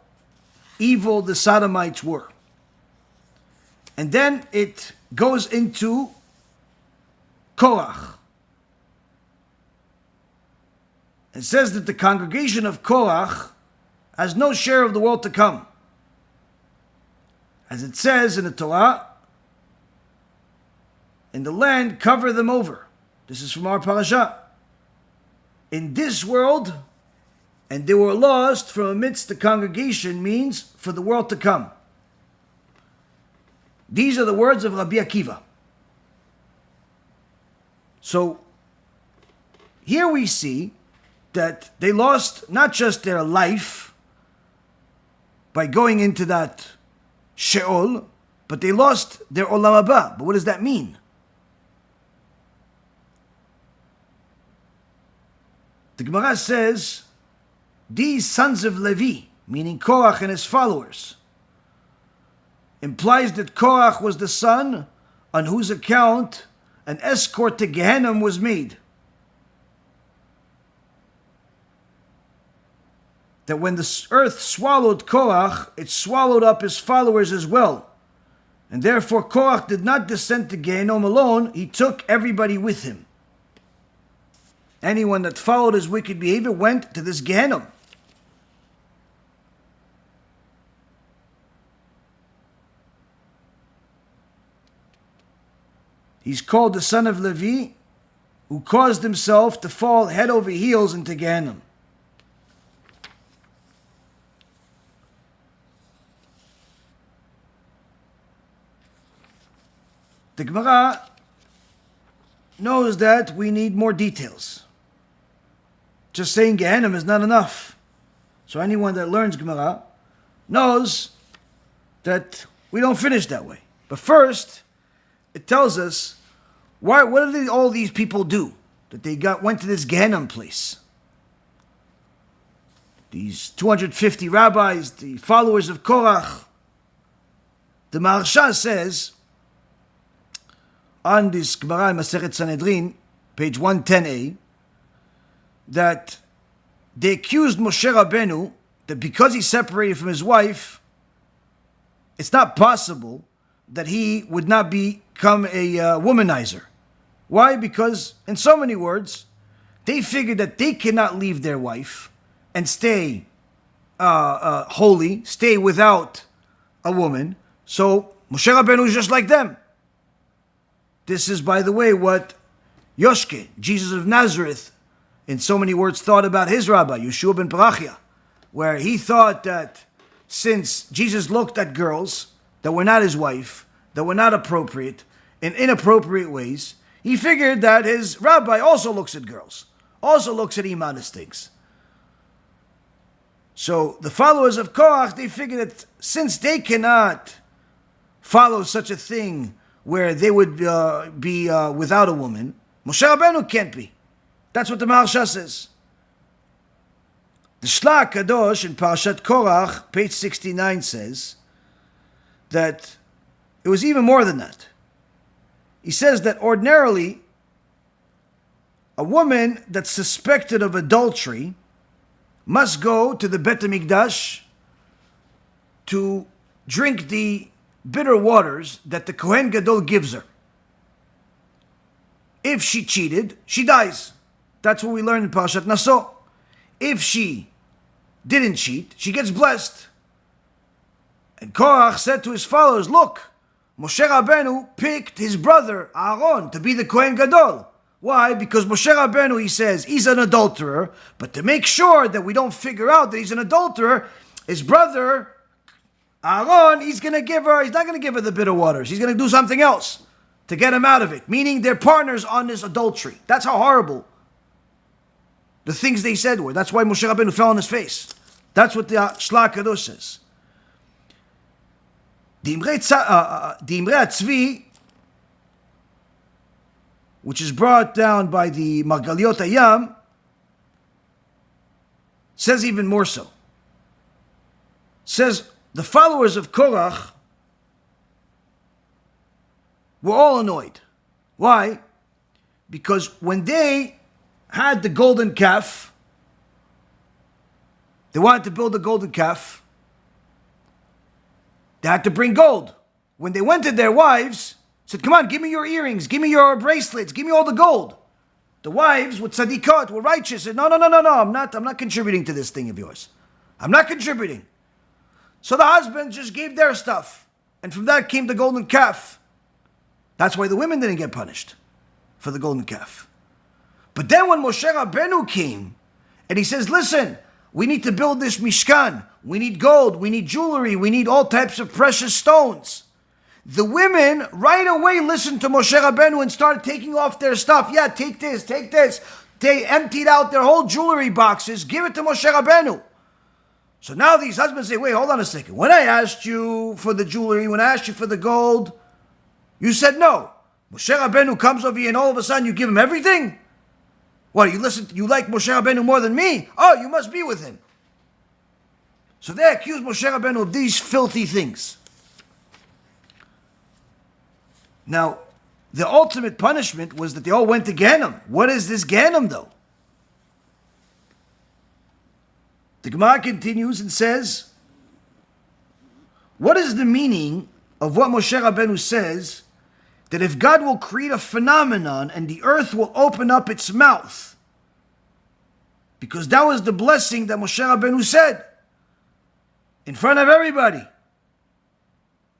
evil the Sodomites were. And then it goes into Korach. It says that the congregation of Korach has no share of the world to come. As it says in the Torah, in the land, cover them over. This is from our parasha. In this world, and they were lost from amidst the congregation means for the world to come. These are the words of Rabbi Akiva. So, here we see that they lost not just their life by going into that Sheol, but they lost their Olam Haba. But what does that mean? The Gemara says, these sons of Levi, meaning Korach and his followers, implies that Korach was the son on whose account an escort to Gehinnom was made. That when the earth swallowed Korach, it swallowed up his followers as well. And therefore Korach did not descend to Gehinnom alone, he took everybody with him. Anyone that followed his wicked behavior went to this Gehinnom. He's called the son of Levi, who caused himself to fall head over heels into Gehinnom. The Gemara knows that we need more details. Just saying Gehinnom is not enough. So anyone that learns Gemara knows that we don't finish that way. But first, it tells us what did all these people do that they went to this Gehinnom place? These 250 rabbis, the followers of Korach. The Maharsha says on this Gemara in Masechet Sanhedrin, page 110a, that they accused Moshe Rabbeinu that because he separated from his wife, it's not possible that he would not become a womanizer. Why? Because, in so many words, they figured that they cannot leave their wife and stay holy, stay without a woman. So Moshe Rabbeinu is just like them. This is, by the way, what Yoshke, Jesus of Nazareth, in so many words, thought about his rabbi, Yeshua ben Parachia, where he thought that since Jesus looked at girls that were not his wife, that were not appropriate, in inappropriate ways, he figured that his rabbi also looks at girls, also looks at imanist things. So the followers of Korach, they figured that since they cannot follow such a thing where they would be without a woman, Moshe Rabbeinu can't be. That's what the Maharsha says. The Shelah HaKadosh in Parashat Korach, page 69, says that it was even more than that. He says that ordinarily, a woman that's suspected of adultery must go to the Bet Hamikdash to drink the bitter waters that the Kohen Gadol gives her. If she cheated, she dies. That's what we learned in Parashat Naso. If she didn't cheat, she gets blessed. And Korach said to his followers, look, Moshe Rabbeinu picked his brother Aaron to be the Kohen Gadol. Why? Because Moshe Rabbeinu, he says, he's an adulterer, but to make sure that we don't figure out that he's an adulterer, his brother Aaron, he's not going to give her the bitter waters. He's going to do something else to get him out of it. Meaning they're partners on this adultery. That's how horrible the things they said were. That's why Moshe Rabbeinu fell on his face. That's what the Shelah HaKadosh says. The Imre Atzvi, which is brought down by the Margaliot Hayam, says even more so. Says the followers of Korach were all annoyed. Why? Because when they had the golden calf, they wanted to build a golden calf, they had to bring gold. When they went to their wives, said, come on, give me your earrings, give me your bracelets, give me all the gold. The wives with tzadikot were righteous, said, no, I'm not contributing to this thing of yours. I'm not contributing. So the husbands just gave their stuff. And from that came the golden calf. That's why the women didn't get punished for the golden calf. But then when Moshe Rabbeinu came, and he says, listen, we need to build this Mishkan. We need gold, we need jewelry, we need all types of precious stones. The women right away listened to Moshe Rabbeinu and started taking off their stuff. Yeah, take this, take this. They emptied out their whole jewelry boxes, give it to Moshe Rabbeinu. So now these husbands say, wait, hold on a second. When I asked you for the jewelry, when I asked you for the gold, you said no. Moshe Rabbeinu comes over here and all of a sudden you give him everything? What, you like Moshe Rabbeinu more than me? Oh, you must be with him. So they accuse Moshe Rabbeinu of these filthy things. Now, the ultimate punishment was that they all went to Gehinnom. What is this Gehinnom, though? The Gemara continues and says, what is the meaning of what Moshe Rabbeinu says, that if God will create a phenomenon and the earth will open up its mouth? Because that was the blessing that Moshe Rabbeinu said in front of everybody.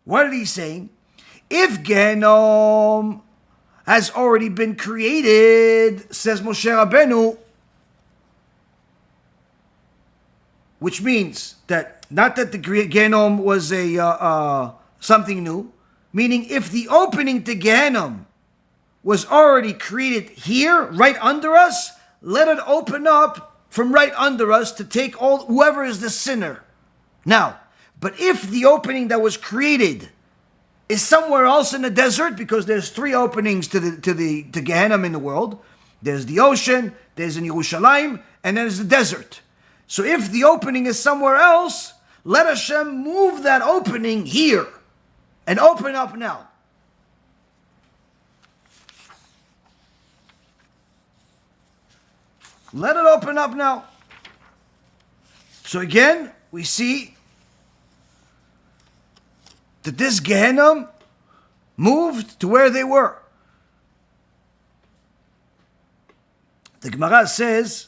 What did he say? If Gehinnom has already been created, says Moshe Rabbeinu, which means that not that the Gehinnom was a something new, meaning if the opening to Gehinnom was already created here, right under us, let it open up from right under us to take whoever is the sinner. Now, but if the opening that was created is somewhere else in the desert, because there's three openings to Gehinnom in the world. There's the ocean, there's in Yerushalayim, and there's the desert. So if the opening is somewhere else, let HaShem move that opening here and open up now. Let it open up now. So again, we see that this Gehinnom moved to where they were. The Gemara says,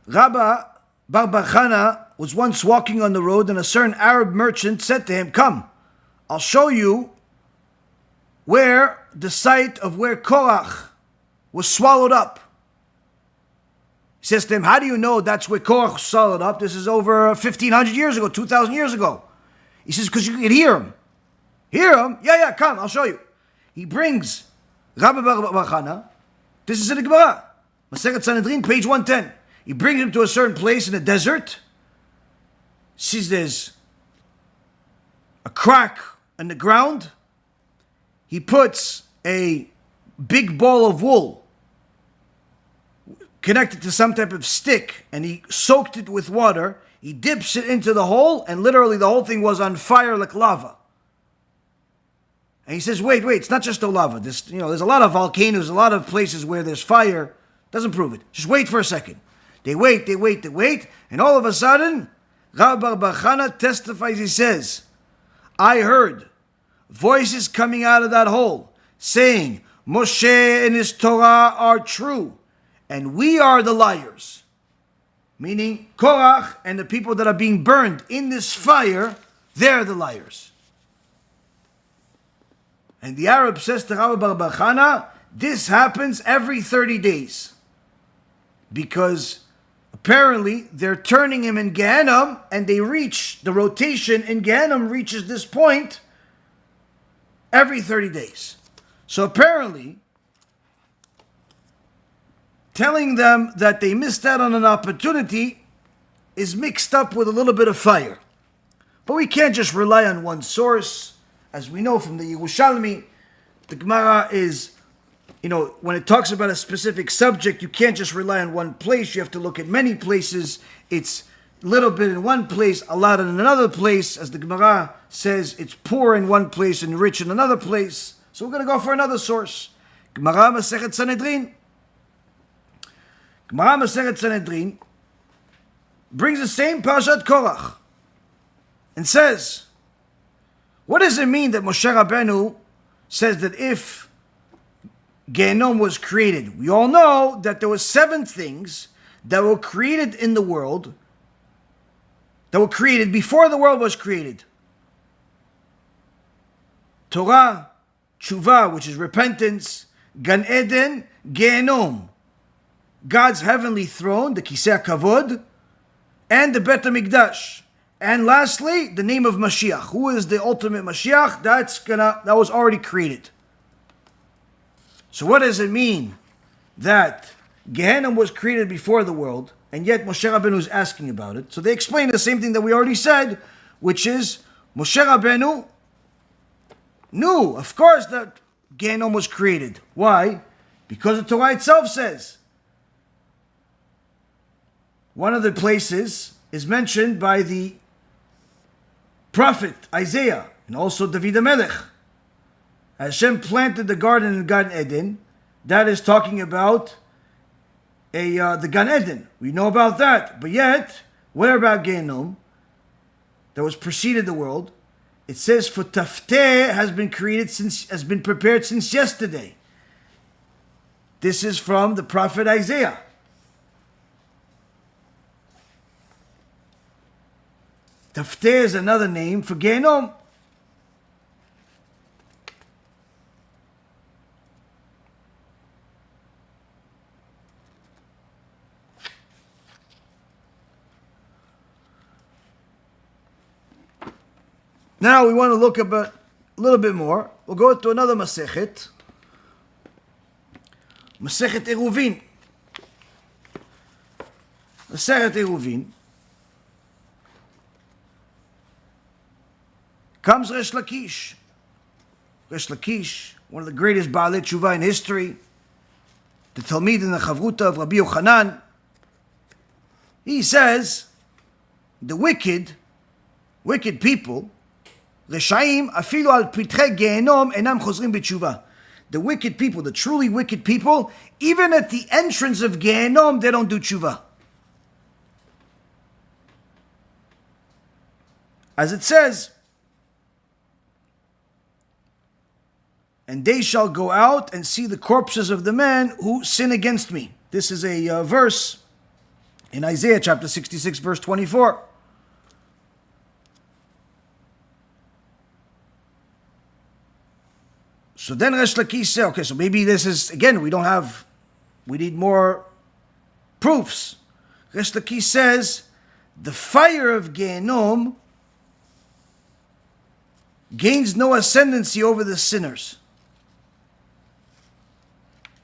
Rabbi Bar Chana was once walking on the road, and a certain Arab merchant said to him, come, I'll show you where the site of where Korach was swallowed up. He says to him, how do you know that's where Korach was swallowed up? This is over 1,500 years ago, 2,000 years ago. He says, because you can hear him. Hear him? Yeah, come, I'll show you. He brings Rabbi Bar Chana. This is in the Gemara. Masechet Sanhedrin, page 110. He brings him to a certain place in the desert. Sees there's a crack in the ground. He puts a big ball of wool connected to some type of stick, and he soaked it with water. He dips it into the hole, and literally the whole thing was on fire like lava. And he says, wait, it's not just the lava. There's a lot of volcanoes, a lot of places where there's fire. Doesn't prove it. Just wait for a second. They wait, and all of a sudden, Rabbi Bar Chana testifies, he says, I heard voices coming out of that hole saying, Moshe and his Torah are true, and we are the liars. Meaning, Korach and the people that are being burned in this fire, they're the liars. And the Arab says to Rabbi Bar Chana, this happens every 30 days. Because apparently they're turning him in Gehinnom, and they reach, the rotation in Gehinnom reaches this point every 30 days. So apparently, telling them that they missed out on an opportunity is mixed up with a little bit of fire. But we can't just rely on one source. As we know from the Yerushalmi, the Gemara is, when it talks about a specific subject, you can't just rely on one place. You have to look at many places. It's a little bit in one place, a lot in another place. As the Gemara says, it's poor in one place and rich in another place. So we're going to go for another source. Gemara Masechet Sanhedrin. Gemara Masechet Sanhedrin brings the same Parashat Korach and says, what does it mean that Moshe Rabbeinu says that if Gehinnom was created? We all know that there were 7 things that were created in the world, that were created before the world was created. Torah, Teshuvah, which is repentance, Gan Eden, Gehinnom, God's heavenly throne, the Kisei HaKavod, and the Beis Hamikdash. And lastly, the name of Mashiach. Who is the ultimate Mashiach? That was already created. So what does it mean that Gehinnom was created before the world, and yet Moshe Rabbeinu is asking about it? So they explain the same thing that we already said, which is Moshe Rabbeinu knew, of course, that Gehinnom was created. Why? Because the Torah itself says. One of the places is mentioned by the prophet Isaiah, and also David HaMelech. HaShem planted the garden in Gan Eden. That is talking about the Gan Eden. We know about that. But yet, what about Gehinnom that was preceded the world? It says, for Tafteh has been prepared since yesterday. This is from the prophet Isaiah. Tafteh is another name for Gehinnom. Now we want to look a little bit more. We'll go to another Masechet. Masechet Eruvin. Masechet Eruvin. Comes Resh Lakish. Resh Lakish, one of the greatest Baalei Teshuvah in history. The Talmid and the Chavruta of Rabbi Yochanan. He says, the wicked people, Reshaim afilu al pitrei Gehinnom enam chozrim b'teshuvah. The wicked people, the truly wicked people, even at the entrance of Gehinnom, they don't do teshuvah. As it says, and they shall go out and see the corpses of the men who sin against me. This is a verse in Isaiah chapter 66, verse 24. So then Resh Lakish said, okay, so maybe this is, again, we need more proofs. Resh Lakish says, the fire of Gehinnom gains no ascendancy over the sinners.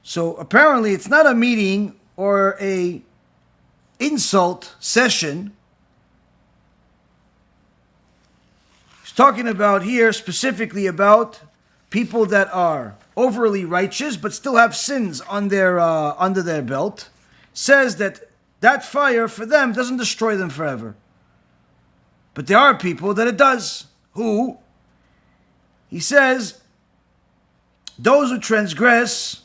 So apparently it's not a meeting or a insult session. He's talking about here specifically about people that are overly righteous but still have sins on their under their belt. Says that fire for them doesn't destroy them forever. But there are people that it does. Who? He says, those who transgress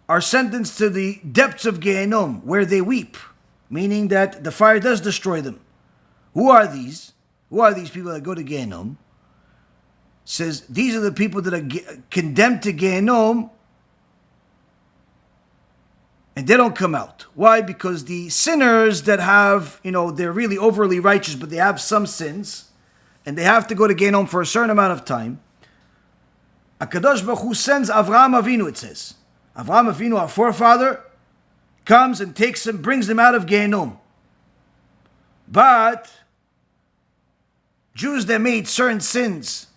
are sentenced to the depths of Gehinnom, where they weep, meaning that the fire does destroy them. Who are these? Who are these people that go to Gehinnom? Says, these are the people that are condemned to Gehinnom, and they don't come out. Why? Because the sinners that have, they're really overly righteous, but they have some sins, and they have to go to Gehinnom for a certain amount of time. HaKadosh Baruch Hu sends Avraham Avinu, it says. Avraham Avinu, our forefather, comes and takes them, brings them out of Gehinnom. But Jews that made certain sins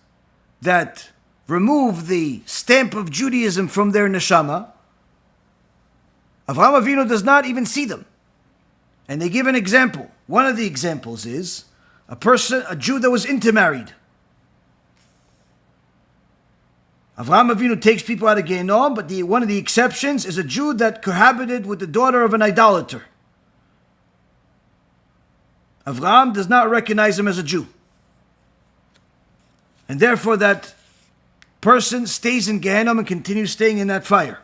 that remove the stamp of Judaism from their neshama, Avraham Avinu does not even see them. And they give an example. One of the examples is a Jew that was intermarried. Avraham Avinu takes people out of Gehinnom, but one of the exceptions is a Jew that cohabited with the daughter of an idolater. Avraham does not recognize him as a Jew. And therefore that person stays in Gehinnom and continues staying in that fire.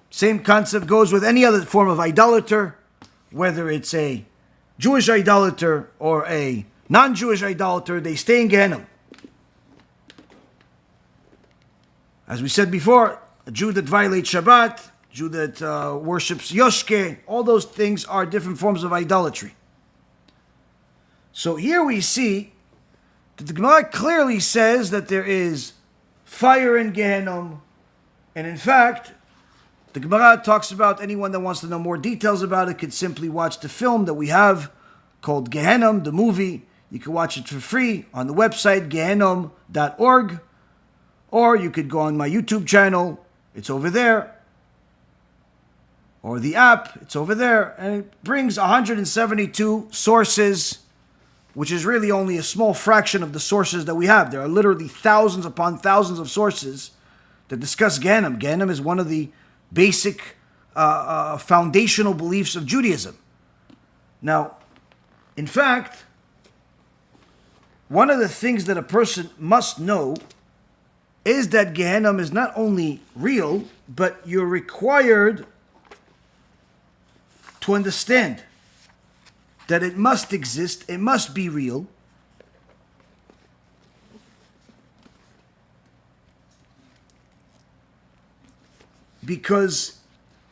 Same concept goes with any other form of idolater, whether it's a Jewish idolater or a non-Jewish idolater, they stay in Gehinnom. As we said before, a Jew that violates Shabbat, a Jew that worships Yoshke, all those things are different forms of idolatry. So here we see that the Gemara clearly says that there is fire in Gehinnom, and in fact, the Gemara talks about, anyone that wants to know more details about it could simply watch the film that we have called GEHINNOM The Movie. You can watch it for free on the website GEHINNOM.org. Or you could go on my YouTube channel, it's over there. Or the app, it's over there. And it brings 172 sources, which is really only a small fraction of the sources that we have. There are literally thousands upon thousands of sources that discuss Gehinnom. Gehinnom is one of the basic foundational beliefs of Judaism. Now, in fact, one of the things that a person must know is that Gehinnom is not only real, but you're required to understand that it must exist, it must be real. Because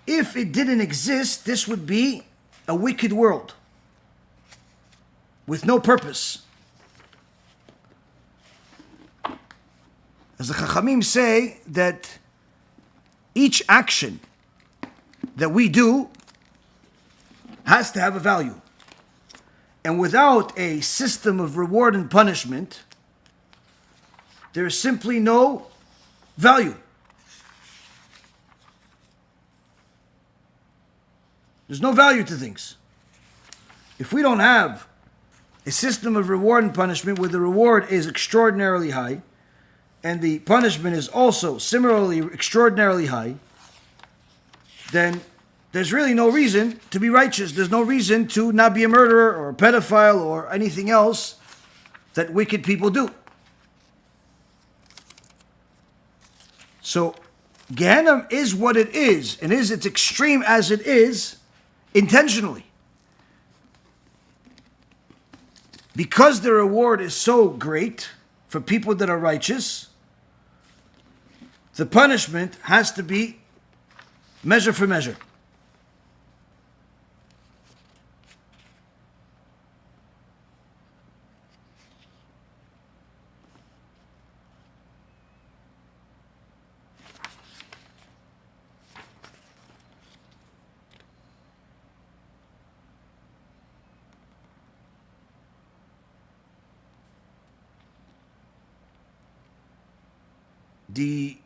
if it didn't exist, this would be a wicked world with no purpose. As the Chachamim say, that each action that we do has to have a value. And without a system of reward and punishment, there is simply no value. There's no value to things. If we don't have a system of reward and punishment where the reward is extraordinarily high, and the punishment is also similarly extraordinarily high, then there's really no reason to be righteous. There's no reason to not be a murderer or a pedophile or anything else that wicked people do. So Gehinnom is what it is, and is its extreme as it is intentionally. Because the reward is so great for people that are righteous, the punishment has to be measure for measure. the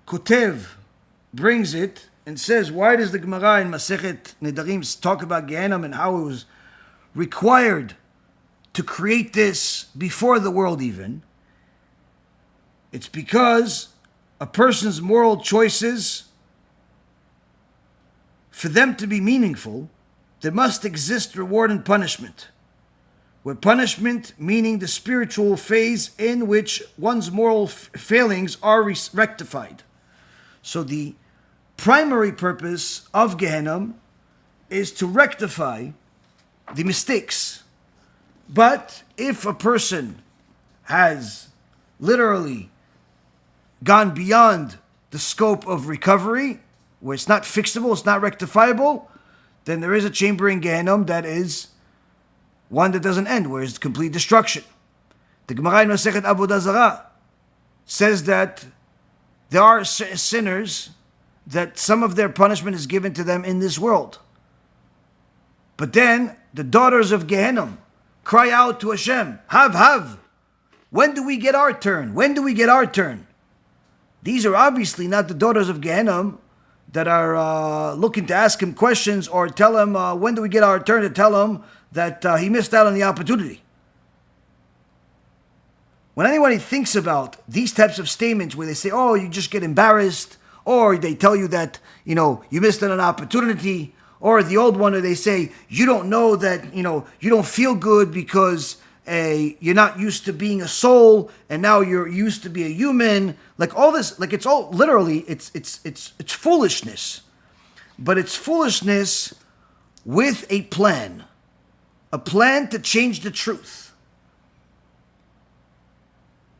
Kotev brings it and says, why does the Gemara in Masechet Nedarim talk about Gehinnom and how it was required to create this before the world even? It's because a person's moral choices, for them to be meaningful, there must exist reward and punishment. Where punishment meaning the spiritual phase in which one's moral failings are rectified. So the primary purpose of Gehinnom is to rectify the mistakes. But if a person has literally gone beyond the scope of recovery, where it's not fixable, it's not rectifiable, then there is a chamber in Gehinnom that is one that doesn't end, where it's complete destruction. The Gemara in Masechet Avodah Zarah says that there are sinners that some of their punishment is given to them in this world. But then the daughters of Gehinnom cry out to HaShem, Hav, when do we get our turn? When do we get our turn? These are obviously not the daughters of Gehinnom that are looking to ask him questions or tell him, when do we get our turn, to tell him that he missed out on the opportunity. When anybody thinks about these types of statements where they say, oh, you just get embarrassed, or they tell you that, you missed out on an opportunity, or the old one where they say, you don't know that, you don't feel good because you're not used to being a soul, and now you're used to be a human. Like all this, like it's all literally, it's foolishness. But it's foolishness with a plan to change the truth.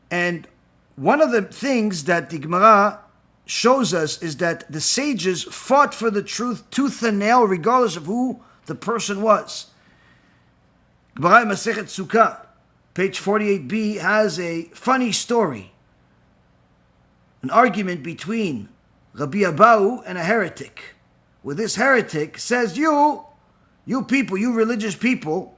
And one of the things that the Gemara shows us is that the sages fought for the truth tooth and nail, regardless of who the person was. Gemara in Masechet Sukkah, page 48b, has a funny story. An argument between Rabbi Abahu and a heretic, where this heretic says, you people, you religious people,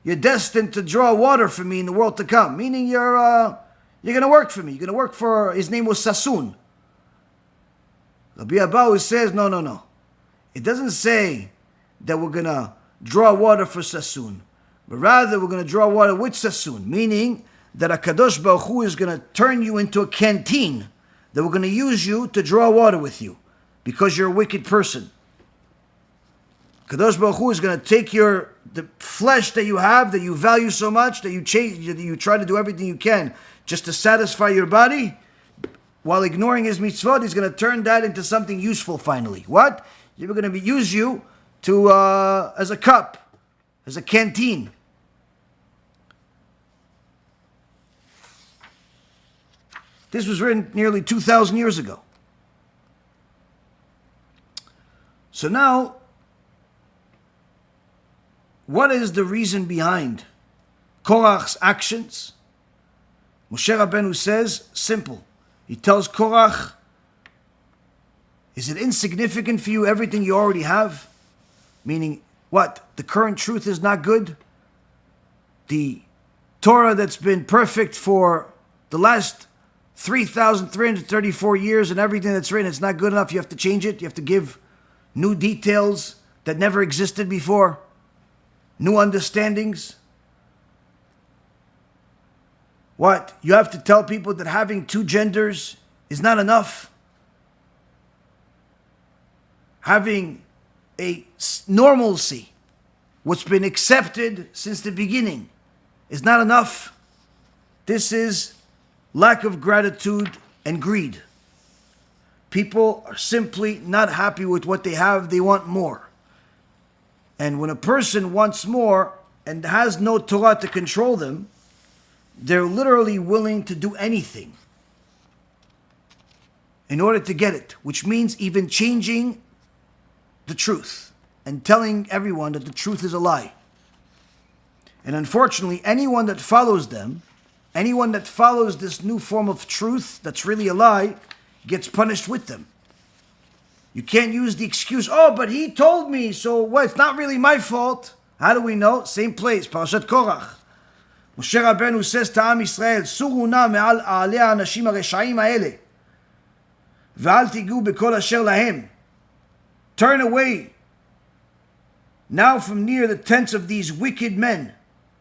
you're destined to draw water for me in the world to come. Meaning you're going to work for me. You're going to work for, his name was Sassoon. Rabbi Abahu says, no. It doesn't say that we're going to draw water for Sassoon, but rather we're going to draw water with Sassoon, meaning that HaKadosh Baruch Hu is going to turn you into a canteen, that we're going to use you to draw water with you, because you're a wicked person. Kadosh Baruch Hu is going to take the flesh that you have, that you value so much, that you try to do everything you can just to satisfy your body, while ignoring his mitzvot. He's going to turn that into something useful finally. What? He's going to use you to as a cup, as a canteen. This was written nearly 2,000 years ago. So now, what is the reason behind Korach's actions? Moshe Rabbeinu says, simple. He tells Korach, is it insignificant for you everything you already have? Meaning, what? The current truth is not good? The Torah that's been perfect for the last 3,334 years and everything that's written, it's not good enough. You have to change it. You have to give new details that never existed before. New understandings. What? You have to tell people that having two genders is not enough. Having a normalcy, what's been accepted since the beginning, is not enough. This is lack of gratitude and greed. People are simply not happy with what they have. They want more. And when a person wants more and has no Torah to control them, they're literally willing to do anything in order to get it, which means even changing the truth and telling everyone that the truth is a lie. And unfortunately, anyone that follows them, anyone that follows this new form of truth that's really a lie, gets punished with them. You can't use the excuse, oh, but he told me, so what? It's not really my fault. How do we know? Same place, Parashat Korach. Moshe Rabbeinu says to Am Yisrael, Suru na me'al a'alei ha'anashim ha'resha'im ha'ele, ve'al tigu b'kol asher lahem. Turn away now from near the tents of these wicked men,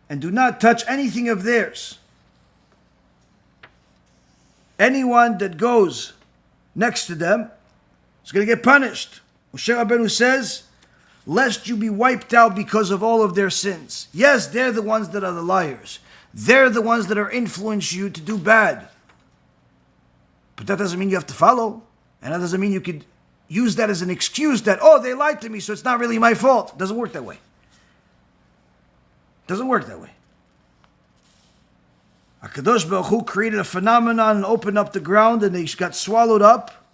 and do not touch anything of theirs. Anyone that goes next to them is going to get punished. Moshe Rabbeinu says, lest you be wiped out because of all of their sins. Yes, they're the ones that are the liars. They're the ones that are influencing you to do bad. But that doesn't mean you have to follow. And that doesn't mean you could use that as an excuse that, oh, they lied to me, so it's not really my fault. It doesn't work that way. It doesn't work that way. HaKadosh Baruch Hu created a phenomenon and opened up the ground, and they got swallowed up.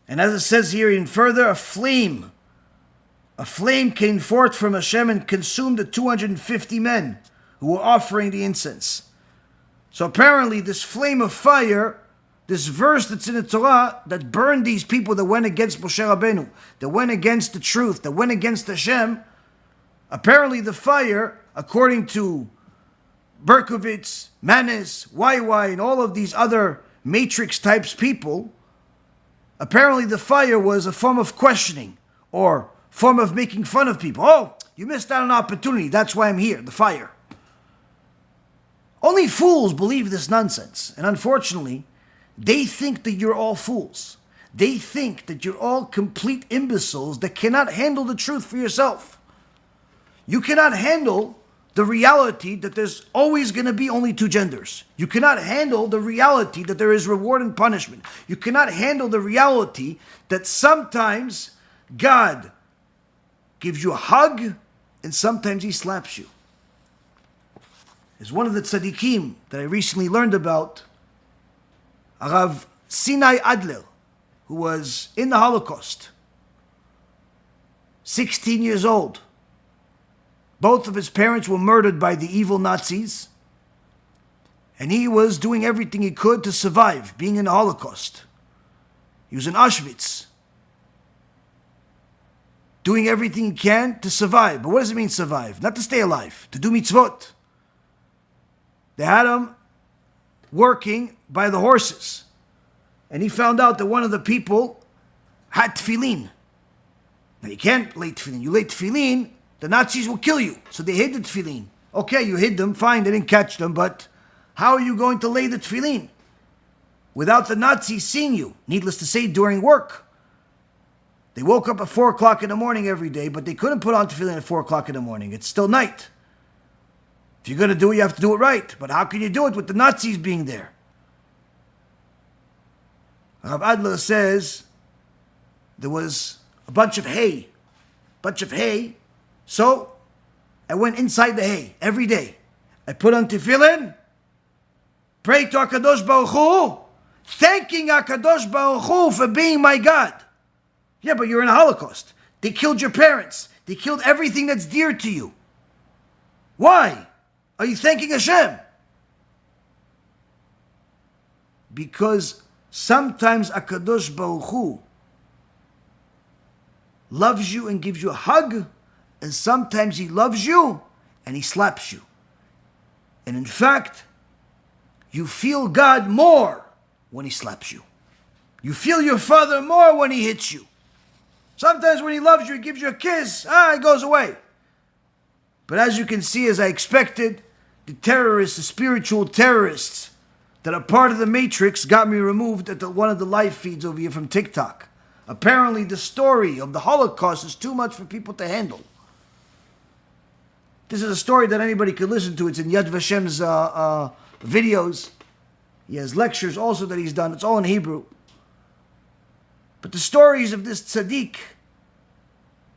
And as it says here in further, a flame came forth from HaShem and consumed the 250 men who were offering the incense. So apparently this flame of fire, this verse that's in the Torah that burned these people that went against Moshe Rabbeinu, that went against the truth, that went against HaShem, apparently the fire, according to Berkovitz, Manis, YY, and all of these other matrix types people, apparently the fire was a form of questioning or form of making fun of people. Oh, you missed out on an opportunity. That's why I'm here, the fire. Only fools believe this nonsense. And unfortunately, they think that you're all fools. They think that you're all complete imbeciles that cannot handle the truth for yourself. You cannot handle the reality that there's always going to be only two genders. You cannot handle the reality that there is reward and punishment. You cannot handle the reality that sometimes God gives you a hug and sometimes he slaps you. There's one of the tzaddikim that I recently learned about, Rav Sinai Adler, who was in the Holocaust, 16 years old. Both of his parents were murdered by the evil Nazis, and he was doing everything he could to survive being in the Holocaust. He was in Auschwitz, doing everything he can to survive. But what does it mean survive? Not to stay alive, to do mitzvot. They had him working by the horses, and he found out that one of the people had tefillin. Now you can't lay tefillin. You lay tefillin, the Nazis will kill you. So they hid the tefillin. Okay, you hid them, fine, they didn't catch them, but how are you going to lay the tefillin without the Nazis seeing you? Needless to say, during work. They woke up at 4 o'clock in the morning every day, but they couldn't put on tefillin at 4 o'clock in the morning. It's still night. If you're going to do it, you have to do it right. But how can you do it with the Nazis being there? Rav Adler says there was a bunch of hay. So I went inside the hay every day. I put on tefillin, pray to HaKadosh Baruch Hu, thanking HaKadosh Baruch Hu for being my God. Yeah, but you're in a Holocaust. They killed your parents. They killed everything that's dear to you. Why are you thanking HaShem? Because sometimes HaKadosh Baruch Hu loves you and gives you a hug, and sometimes he loves you and he slaps you. And in fact, you feel God more when he slaps you. You feel your father more when he hits you. Sometimes when he loves you, he gives you a kiss, it goes away. But as you can see, as I expected, the terrorists, the spiritual terrorists that are part of the Matrix got me removed at one of the live feeds over here from TikTok. Apparently the story of the Holocaust is too much for people to handle. This is a story that anybody could listen to. It's in Yad Vashem's videos. He has lectures also that he's done. It's all in Hebrew. But the stories of this tzaddik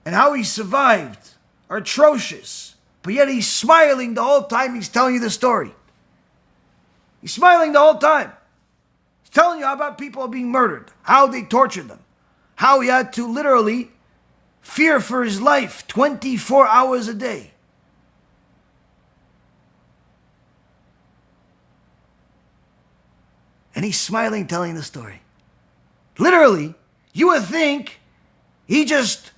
and how he survived are atrocious. But yet he's smiling the whole time he's telling you the story. He's smiling the whole time. He's telling you about people being murdered, how they tortured them, how he had to literally fear for his life 24 hours a day. And he's smiling telling the story. Literally, you would think he just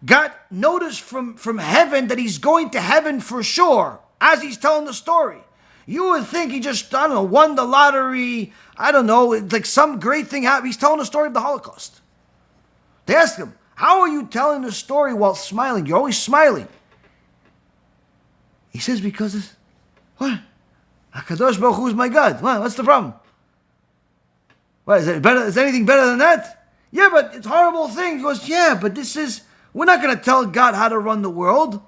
got notice from heaven that he's going to heaven for sure as he's telling the story. You would think he just, I don't know, won the lottery. I don't know, it's like some great thing happened. He's telling the story of the Holocaust. They asked him, how are you telling the story while smiling? You're always smiling. He says, because it's, what? HaKadosh Baruch Hu is my God. What? What's the problem? What, is anything better than that? Yeah, but it's a horrible thing. He goes, yeah, but we're not going to tell God how to run the world.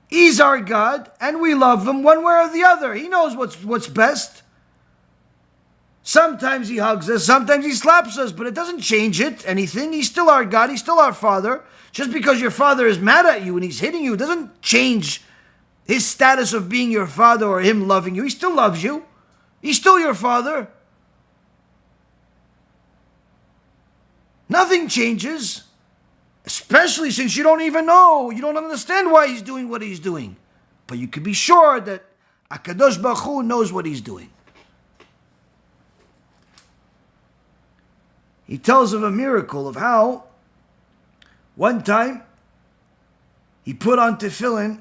He's our God, and we love him one way or the other. He knows what's best. Sometimes he hugs us, sometimes he slaps us, but it doesn't change anything. He's still our God, he's still our Father. Just because your father is mad at you and he's hitting you, doesn't change his status of being your father or him loving you. He still loves you. He's still your father. Nothing changes. Especially since you don't even know. You don't understand why he's doing what he's doing. But you can be sure that HaKadosh Baruch Hu knows what he's doing. He tells of a miracle of how one time he put on tefillin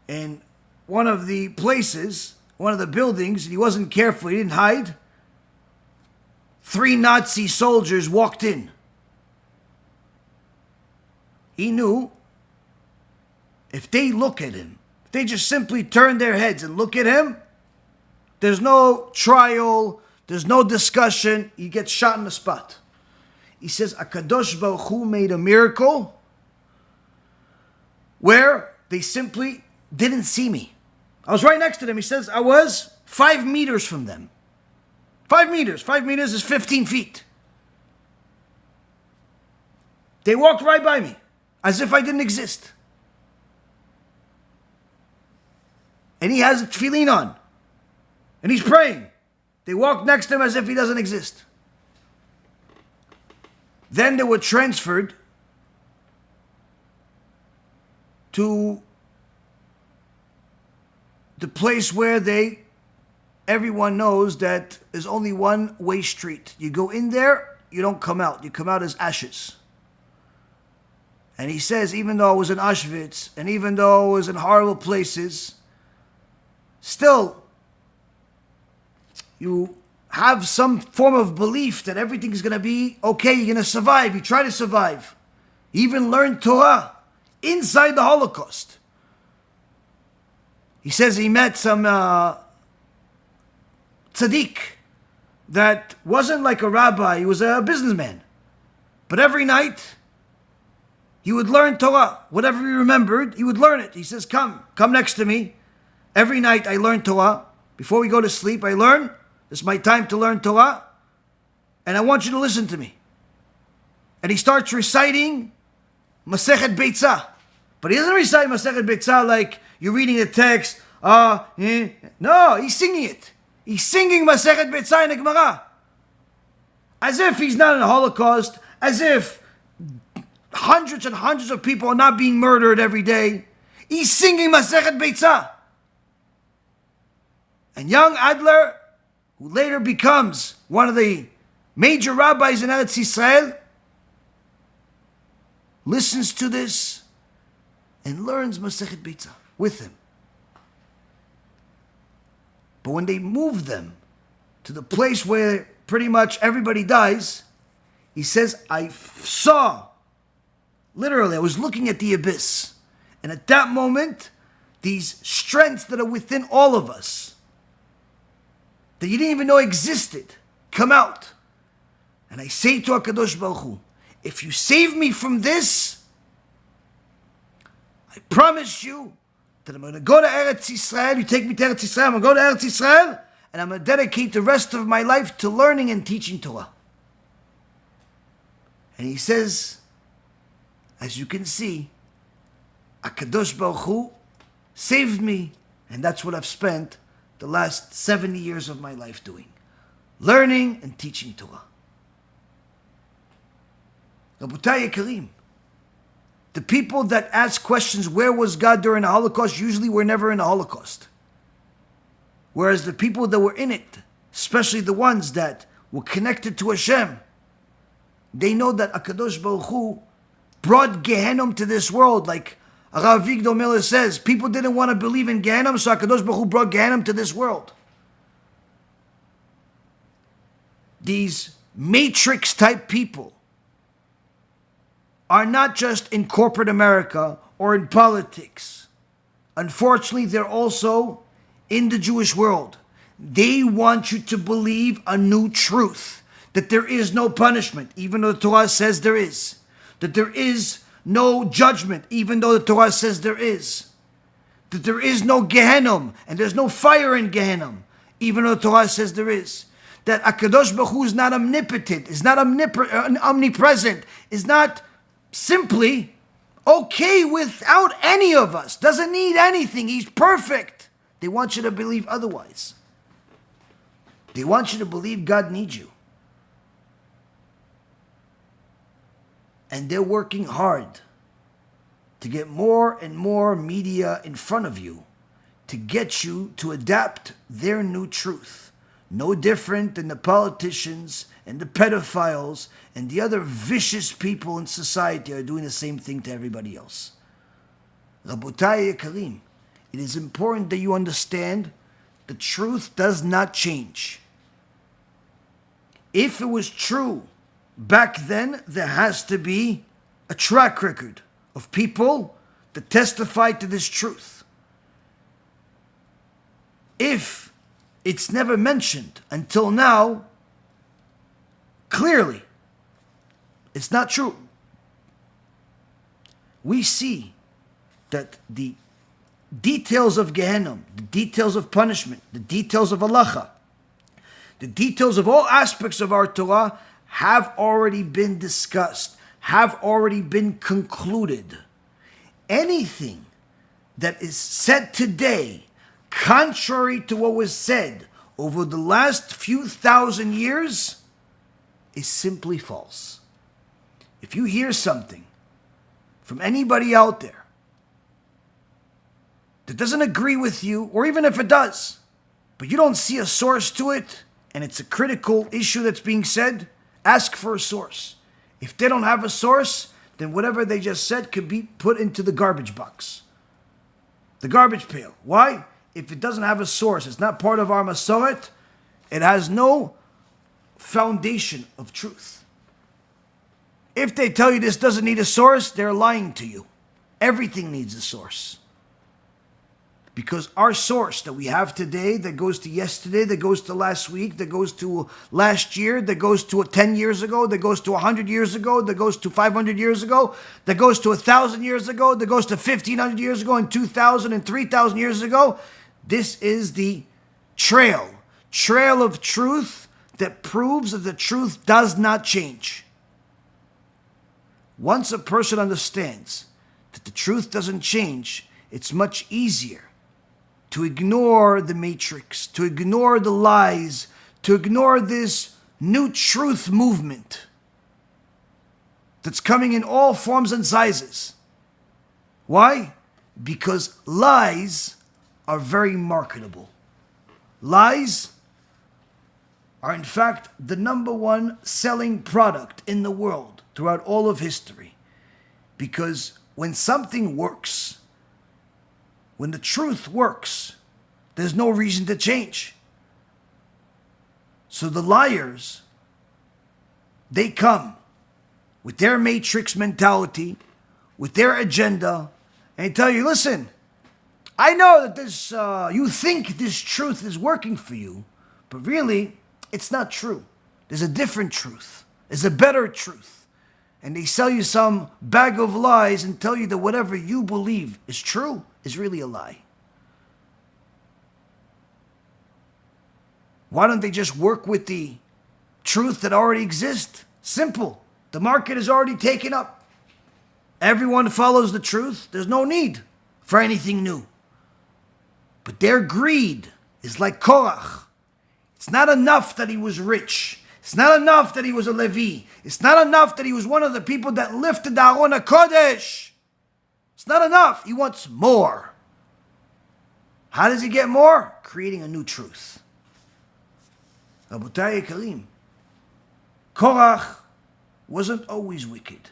in one of the places, one of the buildings, and he wasn't careful, he didn't hide. 3 Nazi soldiers walked in. He knew if they look at him, if they just simply turn their heads and look at him, there's no trial, there's no discussion, he gets shot in the spot. He says, HaKadosh Baruch Hu made a miracle where they simply didn't see me. I was right next to them. He says, I was 5 meters from them. 5 meters. 5 meters is 15 feet. They walked right by me, as if I didn't exist. And he has a tefillin on. And he's praying. They walked next to him as if he doesn't exist. Then they were transferred to the place where everyone knows that there's only one way street. You go in there, you don't come out. You come out as ashes. And he says, even though it was in Auschwitz, and even though it was in horrible places, still, you have some form of belief that everything's going to be okay, you're going to survive, you try to survive. You even learn Torah inside the Holocaust. He says he met some tzaddik that wasn't like a rabbi, he was a businessman. But every night, he would learn Torah. Whatever he remembered, he would learn it. He says, come next to me. Every night I learn Torah. Before we go to sleep, I learn. This is my time to learn Torah. And I want you to listen to me. And he starts reciting Masechet Beitzah. But he doesn't recite Masechet Beitzah like you're reading a text. No, he's singing it. He's singing Masechet Beitzah in the Gemara. As if he's not in the Holocaust. As if hundreds and hundreds of people are not being murdered every day. He's singing Masechet Beitzah. And young Adler, who later becomes one of the major rabbis in Eretz Yisrael, listens to this and learns Masechet Beitzah with him. But when they move them to the place where pretty much everybody dies, he says, I saw, literally, I was looking at the abyss. And at that moment, these strengths that are within all of us, that you didn't even know existed, come out. And I say to HaKadosh Baruch Hu, if you save me from this, I promise you that I'm going to go to Eretz Yisrael. You take me to Eretz Yisrael, I'm going to go to Eretz Yisrael, and I'm going to dedicate the rest of my life to learning and teaching Torah. And he says, as you can see, HaKadosh Baruch Hu saved me, and that's what I've spent the last 70 years of my life doing. Learning and teaching Torah. Rabotai Yekarim, the people that ask questions, where was God during the Holocaust, usually were never in the Holocaust. Whereas the people that were in it, especially the ones that were connected to HaShem, they know that HaKadosh Baruch Hu brought Gehinnom to this world like Rav Vigdor Miller says, people didn't want to believe in Gehinnom, so HaKadosh Baruch Hu brought Gehinnom to this world. These matrix type people are not just in corporate America or in politics. Unfortunately, they're also in the Jewish world. They want you to believe a new truth, that there is no punishment, even though the Torah says there is. That there is no judgment, even though the Torah says there is. That there is no Gehinnom, and there's no fire in Gehinnom, even though the Torah says there is. That HaKadosh Baruch Hu is not omnipotent, is not omnipresent, is not simply okay without any of us, doesn't need anything, he's perfect. They want you to believe otherwise. They want you to believe God needs you. And they're working hard to get more and more media in front of you to get you to adapt their new truth. No different than the politicians and the pedophiles and the other vicious people in society are doing the same thing to everybody else. Rabotai Yekarim, it is important that you understand the truth does not change. If it was true back then, there has to be a track record of people that testify to this truth. If it's never mentioned until now, clearly, it's not true. We see that the details of Gehinnom, the details of punishment, the details of halacha, the details of all aspects of our Torah have already been discussed, have already been concluded. Anything that is said today, contrary to what was said over the last few thousand years, is simply false. If you hear something from anybody out there that doesn't agree with you, or even if it does, but you don't see a source to it, and it's a critical issue that's being said, ask for a source. If they don't have a source, then whatever they just said could be put into the garbage box, the garbage pail. Why? If it doesn't have a source, it's not part of our Masoret, it has no foundation of truth. If they tell you this doesn't need a source, they're lying to you. Everything needs a source. Because our source that we have today, that goes to yesterday, that goes to last week, that goes to last year, that goes to 10 years ago, that goes to 100 years ago, that goes to 500 years ago, that goes to 1,000 years ago, that goes to 1,500 years ago, and 2,000 and 3,000 years ago. This is the trail of truth that proves that the truth does not change. Once a person understands that the truth doesn't change, it's much easier to ignore the matrix, to ignore the lies, to ignore this new truth movement that's coming in all forms and sizes. Why? Because lies are very marketable. Lies are in fact the number one selling product in the world throughout all of history. Because when something works, when the truth works, there's no reason to change. So the liars, they come with their matrix mentality, with their agenda, and they tell you, listen, I know that this, you think this truth is working for you, but really, it's not true. There's a different truth. There's a better truth. And they sell you some bag of lies and tell you that whatever you believe is true is really a lie. Why don't they just work with the truth that already exists? Simple. The market is already taken up. Everyone follows the truth. There's no need for anything new. But their greed is like Korach. It's not enough that he was rich. It's not enough that he was a Levi. It's not enough that he was one of the people that lifted the Aron HaKodesh. It's not enough. He wants more. How does he get more? Creating a new truth. Rabotai Yekarim, Korach wasn't always wicked.